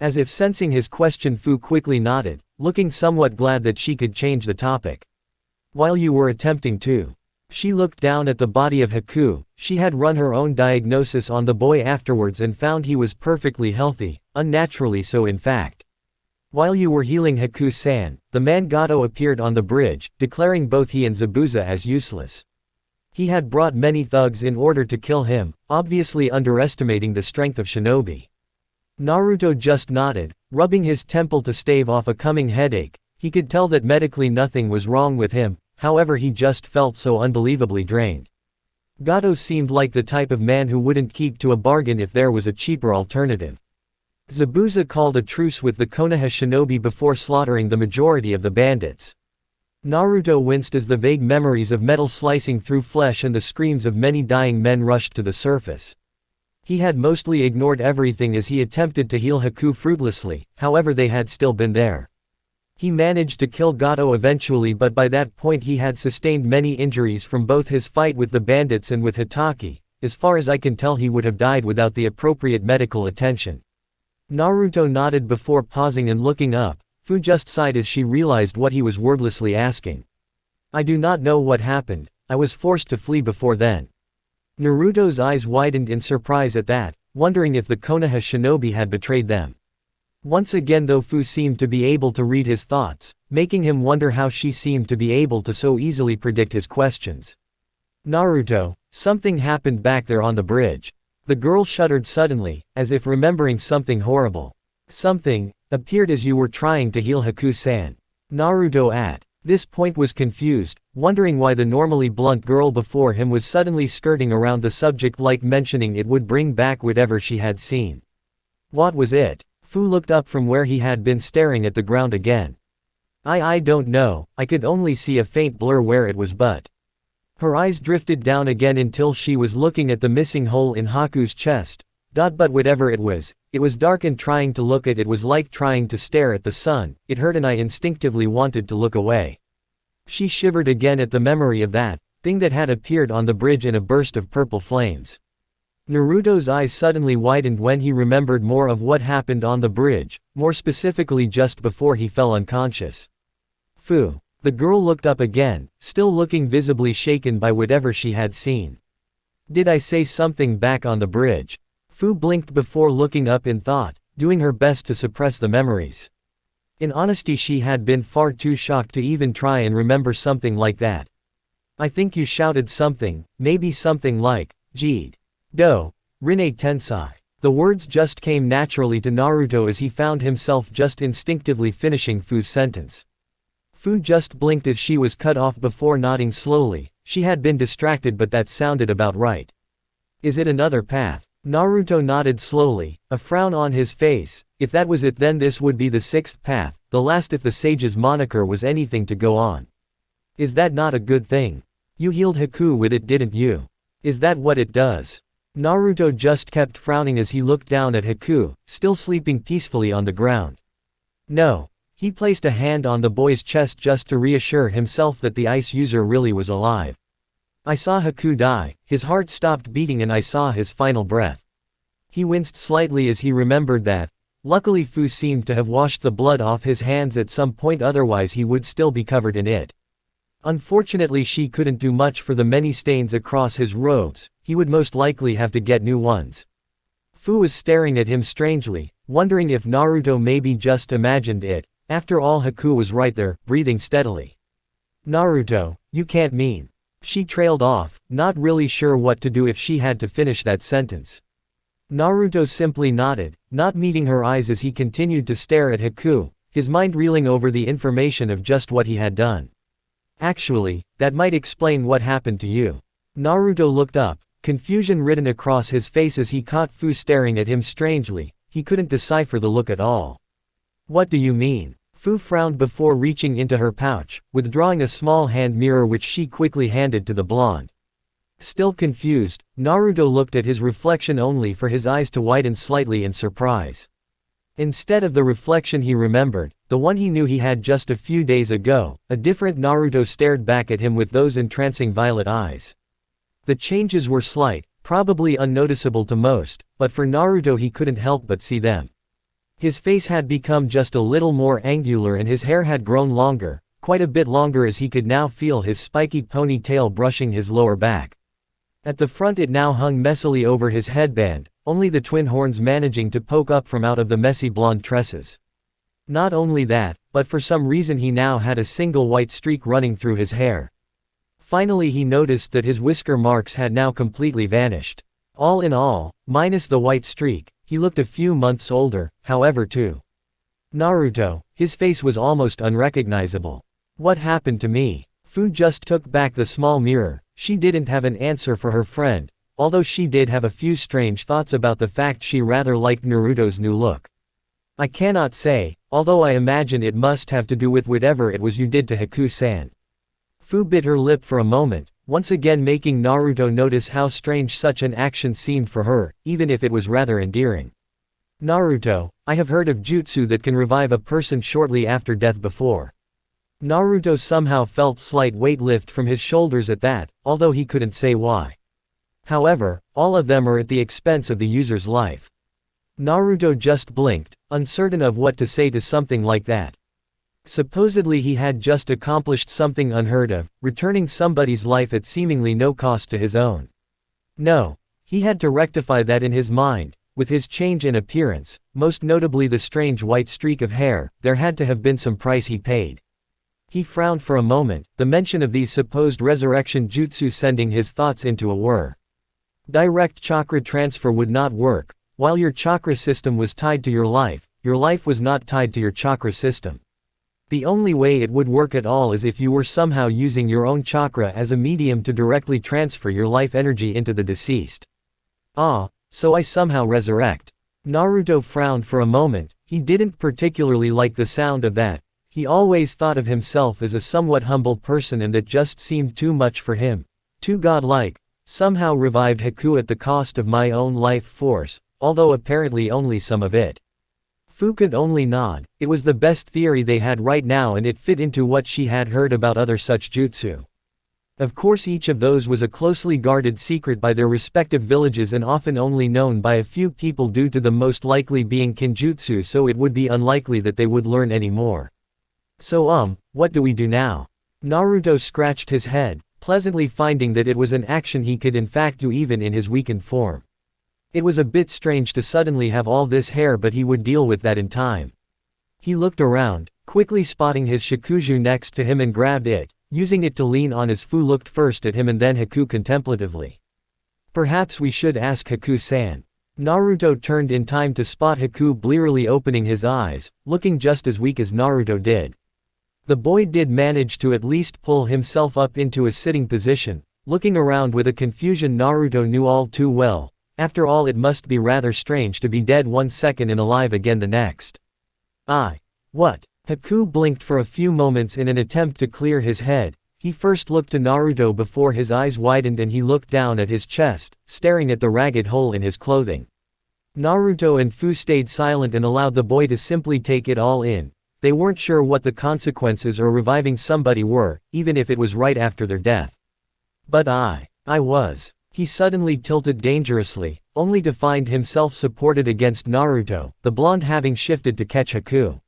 As if sensing his question, Fu quickly nodded, looking somewhat glad that she could change the topic. While you were attempting to. She looked down at the body of Haku. She had run her own diagnosis on the boy afterwards and found he was perfectly healthy, unnaturally so in fact. While you were healing Haku-san, the man Gato appeared on the bridge, declaring both he and Zabuza as useless. He had brought many thugs in order to kill him, obviously underestimating the strength of shinobi. Naruto just nodded, rubbing his temple to stave off a coming headache. He could tell that medically nothing was wrong with him, however he just felt so unbelievably drained. Gato seemed like the type of man who wouldn't keep to a bargain if there was a cheaper alternative. Zabuza called a truce with the Konoha shinobi before slaughtering the majority of the bandits. Naruto winced as the vague memories of metal slicing through flesh and the screams of many dying men rushed to the surface. He had mostly ignored everything as he attempted to heal Haku fruitlessly, however they had still been there. He managed to kill Gato eventually, but by that point he had sustained many injuries from both his fight with the bandits and with Hitaki. As far as I can tell he would have died without the appropriate medical attention. Naruto nodded before pausing and looking up. Fu just sighed as she realized what he was wordlessly asking. I do not know what happened, I was forced to flee before then. Naruto's eyes widened in surprise at that, wondering if the Konoha shinobi had betrayed them. Once again though Fu seemed to be able to read his thoughts, making him wonder how she seemed to be able to so easily predict his questions. Naruto, something happened back there on the bridge. The girl shuddered suddenly, as if remembering something horrible. Something appeared as you were trying to heal Haku-san. Naruto at this point was confused, wondering why the normally blunt girl before him was suddenly skirting around the subject like mentioning it would bring back whatever she had seen. What was it? Fu looked up from where he had been staring at the ground again. I don't know, I could only see a faint blur where it was but. Her eyes drifted down again until she was looking at the missing hole in Haku's chest. But whatever it was dark and trying to look at it was like trying to stare at the sun. It hurt and I instinctively wanted to look away. She shivered again at the memory of that thing that had appeared on the bridge in a burst of purple flames. Naruto's eyes suddenly widened when he remembered more of what happened on the bridge, more specifically just before he fell unconscious. Fu. The girl looked up again, still looking visibly shaken by whatever she had seen. Did I say something back on the bridge? Fu blinked before looking up in thought, doing her best to suppress the memories. In honesty she had been far too shocked to even try and remember something like that. I think you shouted something, maybe something like, Jeed. Do. Rinne Tensai. The words just came naturally to Naruto as he found himself just instinctively finishing Fu's sentence. Fu just blinked as she was cut off before nodding slowly. She had been distracted, but that sounded about right. Is it another path? Naruto nodded slowly, a frown on his face. If that was it, then this would be the sixth path, the last if the sage's moniker was anything to go on. Is that not a good thing? You healed Haku with it, didn't you? Is that what it does? Naruto just kept frowning as he looked down at Haku, still sleeping peacefully on the ground. No. He placed a hand on the boy's chest just to reassure himself that the ice user really was alive. I saw Haku die, his heart stopped beating and I saw his final breath. He winced slightly as he remembered that. Luckily Fu seemed to have washed the blood off his hands at some point, otherwise he would still be covered in it. Unfortunately she couldn't do much for the many stains across his robes, he would most likely have to get new ones. Fu was staring at him strangely, wondering if Naruto maybe just imagined it. After all, Haku was right there, breathing steadily. Naruto, you can't mean. She trailed off, not really sure what to do if she had to finish that sentence. Naruto simply nodded, not meeting her eyes as he continued to stare at Haku, his mind reeling over the information of just what he had done. Actually, that might explain what happened to you. Naruto looked up, confusion written across his face as he caught Fu staring at him strangely. He couldn't decipher the look at all. What do you mean? Fu frowned before reaching into her pouch, withdrawing a small hand mirror which she quickly handed to the blonde. Still confused, Naruto looked at his reflection only for his eyes to widen slightly in surprise. Instead of the reflection he remembered, the one he knew he had just a few days ago, a different Naruto stared back at him with those entrancing violet eyes. The changes were slight, probably unnoticeable to most, but for Naruto he couldn't help but see them. His face had become just a little more angular and his hair had grown longer, quite a bit longer, as he could now feel his spiky ponytail brushing his lower back. At the front it now hung messily over his headband, only the twin horns managing to poke up from out of the messy blonde tresses. Not only that, but for some reason he now had a single white streak running through his hair. Finally he noticed that his whisker marks had now completely vanished. All in all, minus the white streak, he looked a few months older, however too. Naruto, his face was almost unrecognizable. What happened to me? Fu just took back the small mirror. She didn't have an answer for her friend, although she did have a few strange thoughts about the fact she rather liked Naruto's new look. I cannot say, although I imagine it must have to do with whatever it was you did to Haku-san. Fu bit her lip for a moment, once again making Naruto notice how strange such an action seemed for her, even if it was rather endearing. Naruto, I have heard of jutsu that can revive a person shortly after death before. Naruto somehow felt slight weight lift from his shoulders at that, although he couldn't say why. However, all of them are at the expense of the user's life. Naruto just blinked, uncertain of what to say to something like that. Supposedly he had just accomplished something unheard of, returning somebody's life at seemingly no cost to his own. No, he had to rectify that in his mind. With his change in appearance, most notably the strange white streak of hair, there had to have been some price he paid. He frowned for a moment, the mention of these supposed resurrection jutsu sending his thoughts into a whir. Direct chakra transfer would not work. While your chakra system was tied to your life was not tied to your chakra system. The only way it would work at all is if you were somehow using your own chakra as a medium to directly transfer your life energy into the deceased. Ah, so I somehow resurrect. Naruto frowned for a moment. He didn't particularly like the sound of that. He always thought of himself as a somewhat humble person and that just seemed too much for him. Too godlike. Somehow revived Haku at the cost of my own life force, although apparently only some of it. Fu could only nod. It was the best theory they had right now and it fit into what she had heard about other such jutsu. Of course each of those was a closely guarded secret by their respective villages and often only known by a few people due to them most likely being kinjutsu, so it would be unlikely that they would learn any more. So what do we do now? Naruto scratched his head, pleasantly finding that it was an action he could in fact do even in his weakened form. It was a bit strange to suddenly have all this hair, but he would deal with that in time. He looked around, quickly spotting his shakuju next to him and grabbed it, using it to lean on as Fu looked first at him and then Haku contemplatively. Perhaps we should ask Haku-san. Naruto turned in time to spot Haku blearily opening his eyes, looking just as weak as Naruto did. The boy did manage to at least pull himself up into a sitting position, looking around with a confusion Naruto knew all too well. After all, it must be rather strange to be dead one second and alive again the next. What? Haku blinked for a few moments in an attempt to clear his head. He first looked to Naruto before his eyes widened and he looked down at his chest, staring at the ragged hole in his clothing. Naruto and Fu stayed silent and allowed the boy to simply take it all in. They weren't sure what the consequences of reviving somebody were, even if it was right after their death. But I was. He suddenly tilted dangerously, only to find himself supported against Naruto, the blonde having shifted to catch Haku.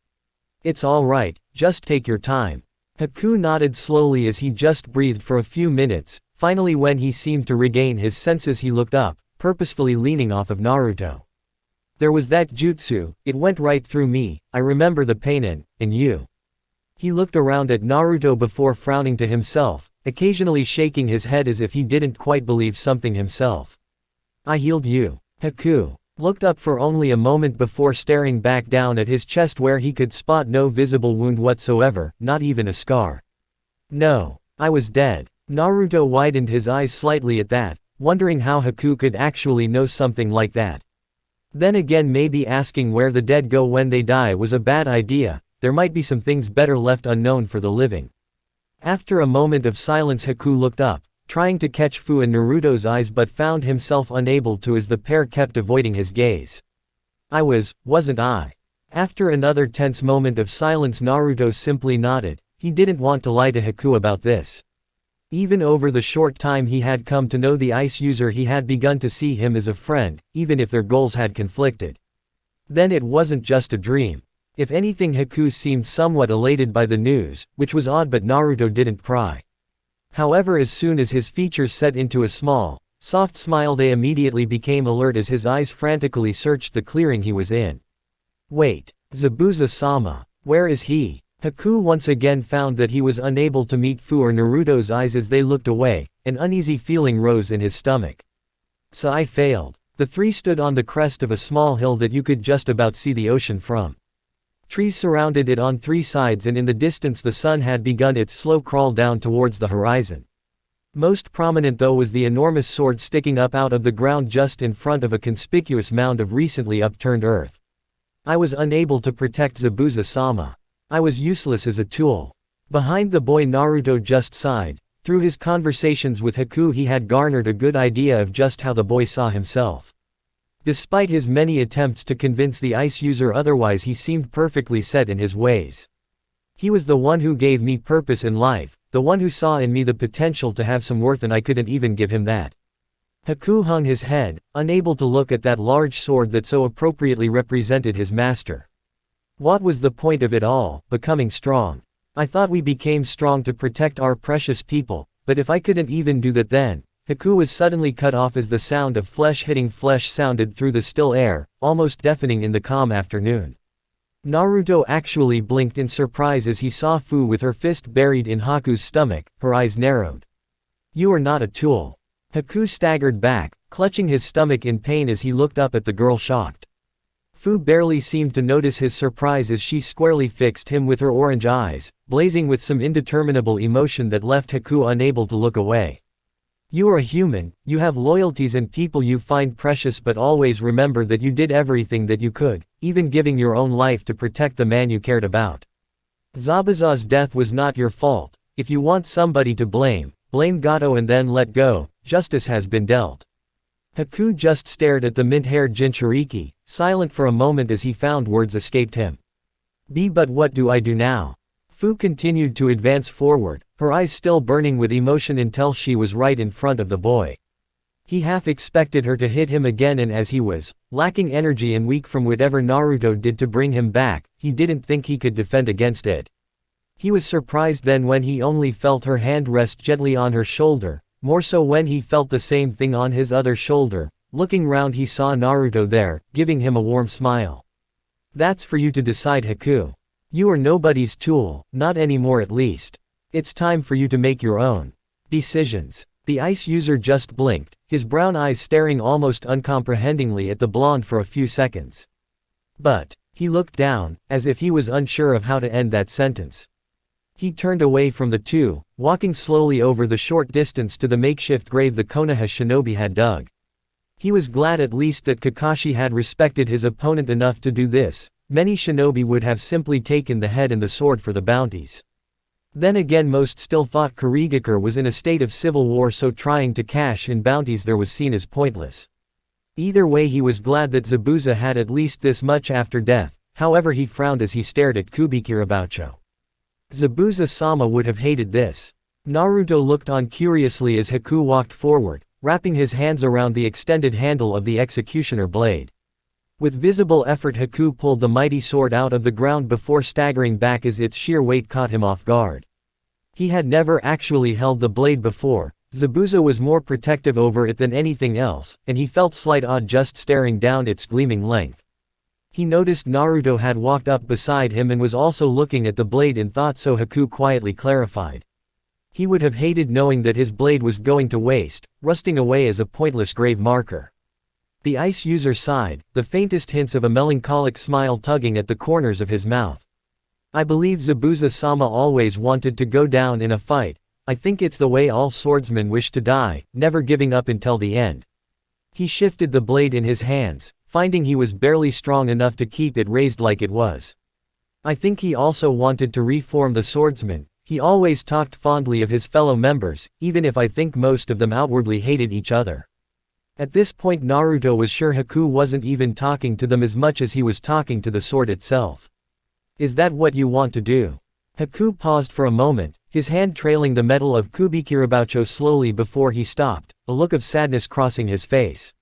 It's all right, just take your time. Haku nodded slowly as he just breathed for a few minutes. Finally, when he seemed to regain his senses, he looked up, purposefully leaning off of Naruto. There was that jutsu, it went right through me, I remember the pain and you. He looked around at Naruto before frowning to himself, occasionally shaking his head as if he didn't quite believe something himself. I healed you. Haku looked up for only a moment before staring back down at his chest where he could spot no visible wound whatsoever, not even a scar. No, I was dead. Naruto widened his eyes slightly at that, wondering how Haku could actually know something like that. Then again, maybe asking where the dead go when they die was a bad idea, there might be some things better left unknown for the living. After a moment of silence, Haku looked up, trying to catch Fu and Naruto's eyes but found himself unable to as the pair kept avoiding his gaze. Wasn't I? After another tense moment of silence, Naruto simply nodded. He didn't want to lie to Haku about this. Even over the short time he had come to know the ice user, he had begun to see him as a friend, even if their goals had conflicted. Then it wasn't just a dream. If anything, Haku seemed somewhat elated by the news, which was odd, but Naruto didn't pry. However, as soon as his features set into a small, soft smile, they immediately became alert as his eyes frantically searched the clearing he was in. Wait, Zabuza-sama, where is he? Haku once again found that he was unable to meet Fu or Naruto's eyes as they looked away. An uneasy feeling rose in his stomach. So I failed. The three stood on the crest of a small hill that you could just about see the ocean from. Trees surrounded it on three sides, and in the distance the sun had begun its slow crawl down towards the horizon. Most prominent though was the enormous sword sticking up out of the ground just in front of a conspicuous mound of recently upturned earth. I was unable to protect Zabuza-sama. I was useless as a tool. Behind the boy, Naruto just sighed. Through his conversations with Haku, he had garnered a good idea of just how the boy saw himself. Despite his many attempts to convince the ice user otherwise, he seemed perfectly set in his ways. He was the one who gave me purpose in life, the one who saw in me the potential to have some worth, and I couldn't even give him that. Haku hung his head, unable to look at that large sword that so appropriately represented his master. What was the point of it all? Becoming strong. I thought we became strong to protect our precious people, but if I couldn't even do that then. Haku was suddenly cut off as the sound of flesh hitting flesh sounded through the still air, almost deafening in the calm afternoon. Naruto actually blinked in surprise as he saw Fu with her fist buried in Haku's stomach, her eyes narrowed. You are not a tool. Haku staggered back, clutching his stomach in pain as he looked up at the girl, shocked. Fu barely seemed to notice his surprise as she squarely fixed him with her orange eyes, blazing with some indeterminable emotion that left Haku unable to look away. You are a human, you have loyalties and people you find precious, but always remember that you did everything that you could, even giving your own life to protect the man you cared about. Zabuza's death was not your fault. If you want somebody to blame, blame Gato and then let go. Justice has been dealt. Haku just stared at the mint-haired Jinchuriki, silent for a moment as he found words escaped him. But what do I do now? Fu continued to advance forward, her eyes still burning with emotion until she was right in front of the boy. He half expected her to hit him again, and as he was lacking energy and weak from whatever Naruto did to bring him back, he didn't think he could defend against it. He was surprised then when he only felt her hand rest gently on her shoulder, more so when he felt the same thing on his other shoulder. Looking round, he saw Naruto there, giving him a warm smile. That's for you to decide, Haku. You are nobody's tool, not anymore at least. It's time for you to make your own decisions. The ice user just blinked, his brown eyes staring almost uncomprehendingly at the blonde for a few seconds. But he looked down, as if he was unsure of how to end that sentence. He turned away from the two, walking slowly over the short distance to the makeshift grave the Konoha shinobi had dug. He was glad at least that Kakashi had respected his opponent enough to do this. Many shinobi would have simply taken the head and the sword for the bounties. Then again, most still thought Kurigakure was in a state of civil war, so trying to cash in bounties there was seen as pointless. Either way, he was glad that Zabuza had at least this much after death. However, he frowned as he stared at Kubikirabucho. Zabuza-sama would have hated this. Naruto looked on curiously as Haku walked forward, wrapping his hands around the extended handle of the executioner blade. With visible effort, Haku pulled the mighty sword out of the ground before staggering back as its sheer weight caught him off guard. He had never actually held the blade before. Zabuza was more protective over it than anything else, and he felt slight awe just staring down its gleaming length. He noticed Naruto had walked up beside him and was also looking at the blade in thought, so Haku quietly clarified. He would have hated knowing that his blade was going to waste, rusting away as a pointless grave marker. The ice user sighed, the faintest hints of a melancholic smile tugging at the corners of his mouth. I believe Zabuza-sama always wanted to go down in a fight. I think it's the way all swordsmen wish to die, never giving up until the end. He shifted the blade in his hands, finding he was barely strong enough to keep it raised like it was. I think he also wanted to reform the swordsmen. He always talked fondly of his fellow members, even if I think most of them outwardly hated each other. At this point Naruto was sure Haku wasn't even talking to them as much as he was talking to the sword itself. Is that what you want to do? Haku paused for a moment, his hand trailing the metal of Kubikirabucho slowly before he stopped, a look of sadness crossing his face.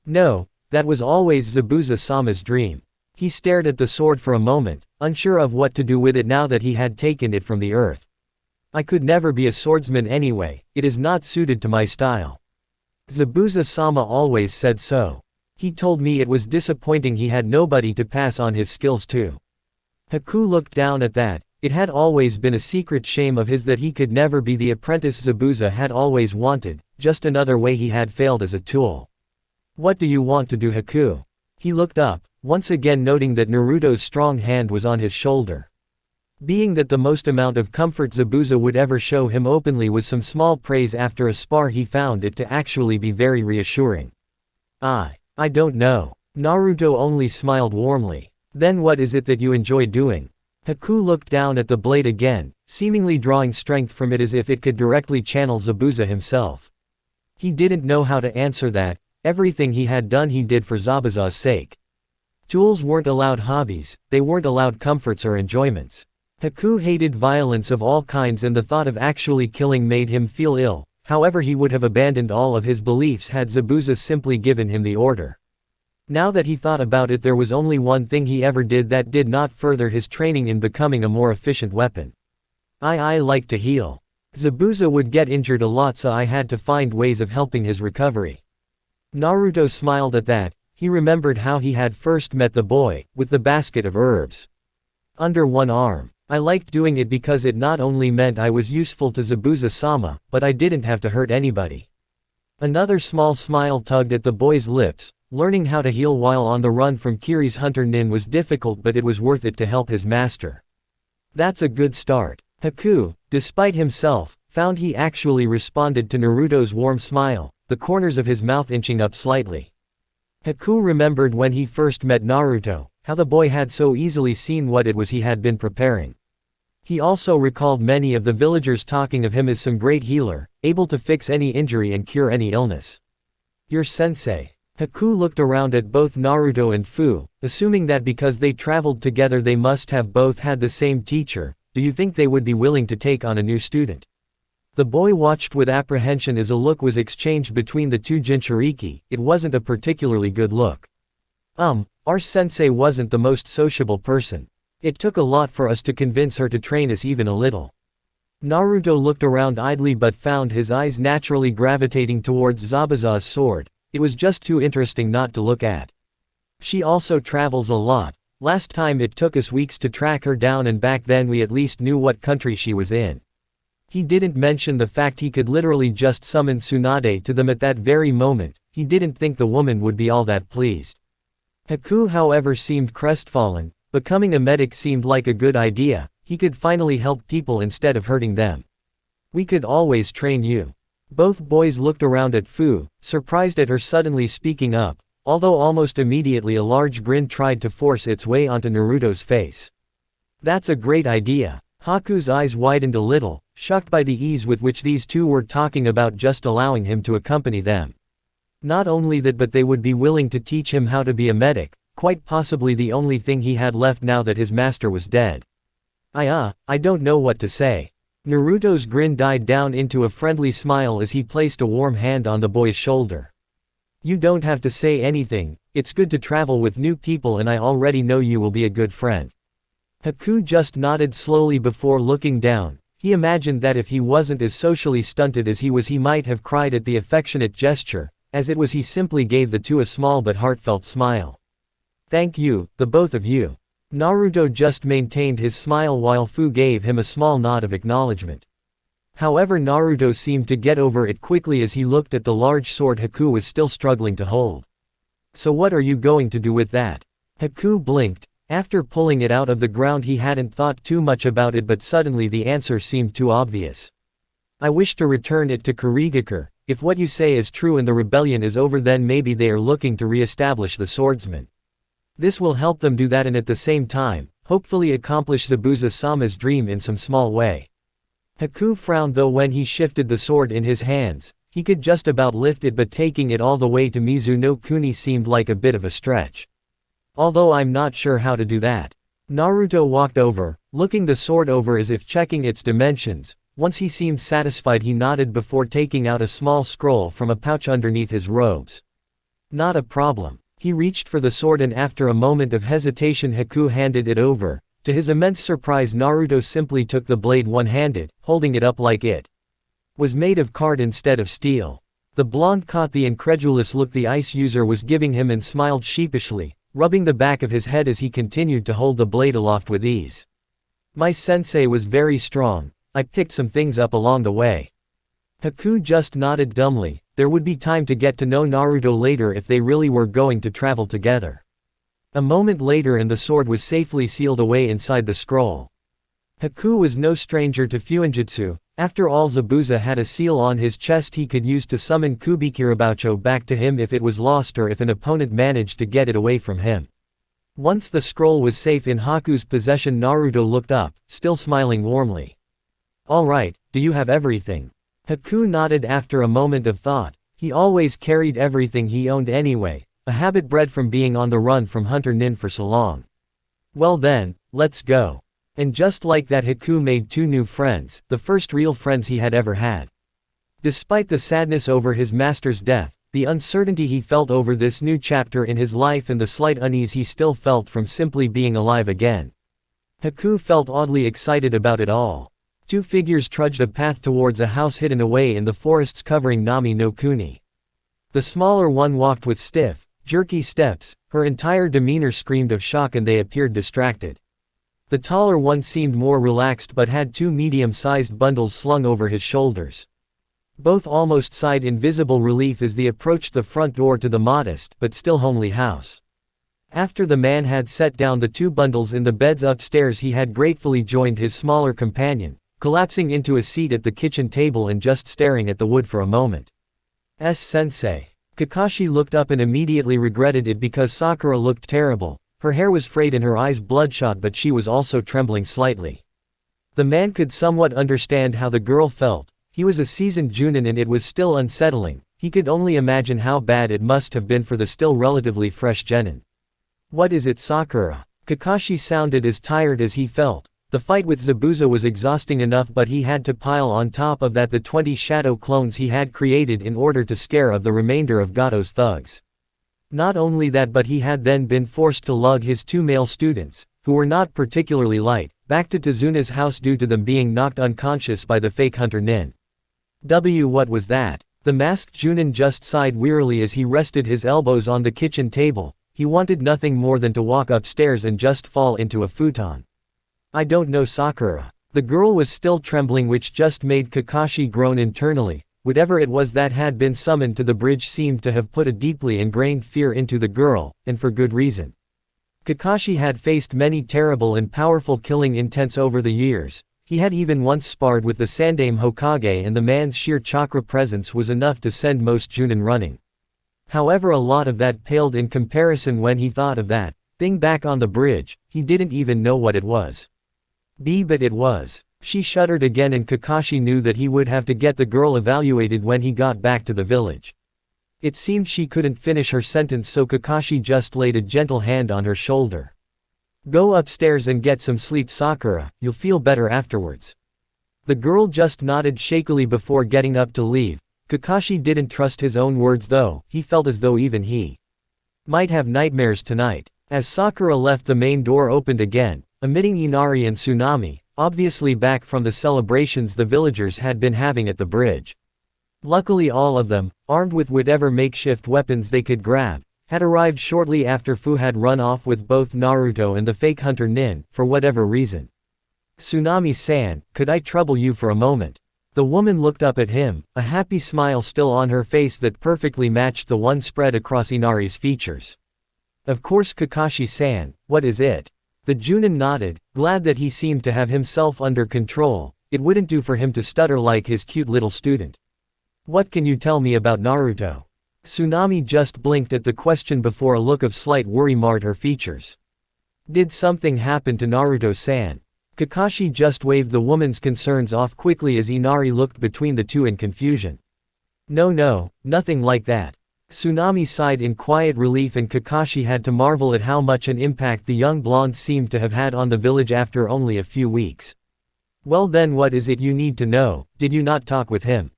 No, that was always Zabuza-sama's dream. He stared at the sword for a moment, unsure of what to do with it now that he had taken it from the earth. I could never be a swordsman anyway, it is not suited to my style. Zabuza-sama always said so. He told me it was disappointing he had nobody to pass on his skills to. Haku looked down at that. It had always been a secret shame of his that he could never be the apprentice Zabuza had always wanted, just another way he had failed as a tool. What do you want to do, Haku? He looked up, once again noting that Naruto's strong hand was on his shoulder. Being that the most amount of comfort Zabuza would ever show him openly was some small praise after a spar, he found it to actually be very reassuring. I don't know. Naruto only smiled warmly. Then what is it that you enjoy doing? Haku looked down at the blade again, seemingly drawing strength from it as if it could directly channel Zabuza himself. He didn't know how to answer that. Everything he had done he did for Zabuza's sake. Tools weren't allowed hobbies, they weren't allowed comforts or enjoyments. Haku hated violence of all kinds and the thought of actually killing made him feel ill. However, he would have abandoned all of his beliefs had Zabuza simply given him the order. Now that he thought about it, there was only one thing he ever did that did not further his training in becoming a more efficient weapon. I like to heal. Zabuza would get injured a lot, so I had to find ways of helping his recovery. Naruto smiled at that. He remembered how he had first met the boy, with the basket of herbs under one arm. I liked doing it because it not only meant I was useful to Zabuza-sama, but I didn't have to hurt anybody. Another small smile tugged at the boy's lips. Learning how to heal while on the run from Kiri's hunter Nin was difficult, but it was worth it to help his master. That's a good start. Haku, despite himself, found he actually responded to Naruto's warm smile, the corners of his mouth inching up slightly. Haku remembered when he first met Naruto, how the boy had so easily seen what it was he had been preparing. He also recalled many of the villagers talking of him as some great healer, able to fix any injury and cure any illness. Your sensei. Haku looked around at both Naruto and Fu, assuming that because they traveled together they must have both had the same teacher. Do you think they would be willing to take on a new student? The boy watched with apprehension as a look was exchanged between the two Jinchuriki. It wasn't a particularly good look. Our sensei wasn't the most sociable person. It took a lot for us to convince her to train us even a little. Naruto looked around idly but found his eyes naturally gravitating towards Zabuza's sword. It was just too interesting not to look at. She also travels a lot. Last time it took us weeks to track her down, and back then we at least knew what country she was in. He didn't mention the fact he could literally just summon Tsunade to them at that very moment. He didn't think the woman would be all that pleased. Haku, however, seemed crestfallen. Becoming a medic seemed like a good idea, he could finally help people instead of hurting them. We could always train you. Both boys looked around at Fu, surprised at her suddenly speaking up, although almost immediately a large grin tried to force its way onto Naruto's face. That's a great idea. Haku's eyes widened a little, shocked by the ease with which these two were talking about just allowing him to accompany them. Not only that, but they would be willing to teach him how to be a medic, quite possibly the only thing he had left now that his master was dead. I don't know what to say. Naruto's grin died down into a friendly smile as he placed a warm hand on the boy's shoulder. You don't have to say anything, it's good to travel with new people and I already know you will be a good friend. Haku just nodded slowly before looking down. He imagined that if he wasn't as socially stunted as he was, he might have cried at the affectionate gesture. As it was, he simply gave the two a small but heartfelt smile. Thank you, the both of you. Naruto just maintained his smile while Fu gave him a small nod of acknowledgement. However, Naruto seemed to get over it quickly as he looked at the large sword Haku was still struggling to hold. So what are you going to do with that? Haku blinked. After pulling it out of the ground, he hadn't thought too much about it, but suddenly the answer seemed too obvious. I wish to return it to Kurigakure. If what you say is true and the rebellion is over, then maybe they are looking to re-establish the swordsman. This will help them do that and at the same time, hopefully accomplish Zabuza-sama's dream in some small way. Haku frowned, though when he shifted the sword in his hands, he could just about lift it, but taking it all the way to Mizuno Kuni seemed like a bit of a stretch. Although I'm not sure how to do that. Naruto walked over, looking the sword over as if checking its dimensions. Once he seemed satisfied, he nodded before taking out a small scroll from a pouch underneath his robes. Not a problem. He reached for the sword and after a moment of hesitation Haku handed it over. To his immense surprise, Naruto simply took the blade one-handed, holding it up like it was made of card instead of steel. The blonde caught the incredulous look the ice user was giving him and smiled sheepishly, rubbing the back of his head as he continued to hold the blade aloft with ease. My sensei was very strong. I picked some things up along the way. Haku just nodded dumbly. There would be time to get to know Naruto later if they really were going to travel together. A moment later and the sword was safely sealed away inside the scroll. Haku was no stranger to Fuinjutsu. After all, Zabuza had a seal on his chest he could use to summon Kubikirabucho back to him if it was lost or if an opponent managed to get it away from him. Once the scroll was safe in Haku's possession, Naruto looked up, still smiling warmly. All right, do you have everything? Haku nodded after a moment of thought. He always carried everything he owned anyway, a habit bred from being on the run from Hunter Nin for so long. Well then, let's go. And just like that, Haku made two new friends, the first real friends he had ever had. Despite the sadness over his master's death, the uncertainty he felt over this new chapter in his life and the slight unease he still felt from simply being alive again, Haku felt oddly excited about it all. Two figures trudged a path towards a house hidden away in the forests covering Nami no Kuni. The smaller one walked with stiff, jerky steps, her entire demeanor screamed of shock and they appeared distracted. The taller one seemed more relaxed but had two medium-sized bundles slung over his shoulders. Both almost sighed in visible relief as they approached the front door to the modest but still homely house. After the man had set down the two bundles in the beds upstairs, he had gratefully joined his smaller companion, collapsing into a seat at the kitchen table and just staring at the wood for a moment. Sensei. Kakashi looked up and immediately regretted it because Sakura looked terrible. Her hair was frayed and her eyes bloodshot, but she was also trembling slightly. The man could somewhat understand how the girl felt. He was a seasoned Junin and it was still unsettling. He could only imagine how bad it must have been for the still relatively fresh genin. What is it, Sakura? Kakashi sounded as tired as he felt. The fight with Zabuza was exhausting enough, but he had to pile on top of that the 20 shadow clones he had created in order to scare off the remainder of Gato's thugs. Not only that, but he had then been forced to lug his two male students, who were not particularly light, back to Tezuna's house due to them being knocked unconscious by the fake Hunter Nin. What was that? The masked Junin just sighed wearily as he rested his elbows on the kitchen table. He wanted nothing more than to walk upstairs and just fall into a futon. I don't know, Sakura. The girl was still trembling, which just made Kakashi groan internally. Whatever it was that had been summoned to the bridge seemed to have put a deeply ingrained fear into the girl, and for good reason. Kakashi had faced many terrible and powerful killing intents over the years. He had even once sparred with the Sandaime Hokage, and the man's sheer chakra presence was enough to send most Junin running. However, a lot of that paled in comparison when he thought of that thing back on the bridge. He didn't even know what it was. But it was. She shuddered again, and Kakashi knew that he would have to get the girl evaluated when he got back to the village. It seemed she couldn't finish her sentence, so Kakashi just laid a gentle hand on her shoulder. "Go upstairs and get some sleep, Sakura, you'll feel better afterwards." The girl just nodded shakily before getting up to leave. Kakashi didn't trust his own words though. He felt as though even he might have nightmares tonight. As Sakura left, the main door opened again, admitting Inari and Tsunami, obviously back from the celebrations the villagers had been having at the bridge. Luckily, all of them, armed with whatever makeshift weapons they could grab, had arrived shortly after Fu had run off with both Naruto and the fake hunter Nin, for whatever reason. "Tsunami-san, could I trouble you for a moment?" The woman looked up at him, a happy smile still on her face that perfectly matched the one spread across Inari's features. "Of course, Kakashi-san, what is it?" The Junin nodded, glad that he seemed to have himself under control. It wouldn't do for him to stutter like his cute little student. "What can you tell me about Naruto?" Tsunami just blinked at the question before a look of slight worry marred her features. "Did something happen to Naruto-san?" Kakashi just waved the woman's concerns off quickly as Inari looked between the two in confusion. No, nothing like that." Tsunami sighed in quiet relief, and Kakashi had to marvel at how much an impact the young blonde seemed to have had on the village after only a few weeks. "Well then, what is it you need to know? Did you not talk with him?"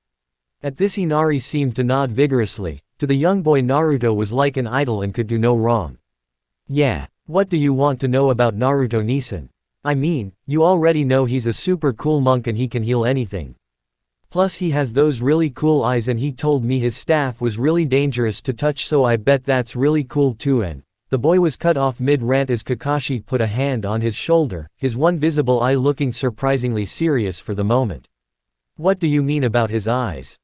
At this, Inari seemed to nod vigorously. To the young boy, Naruto was like an idol and could do no wrong. "Yeah, what do you want to know about Naruto-Nisan? I mean, you already know he's a super cool monk and he can heal anything. Plus he has those really cool eyes, and he told me his staff was really dangerous to touch, so I bet that's really cool too." And the boy was cut off mid-rant as Kakashi put a hand on his shoulder, his one visible eye looking surprisingly serious for the moment. "What do you mean about his eyes?"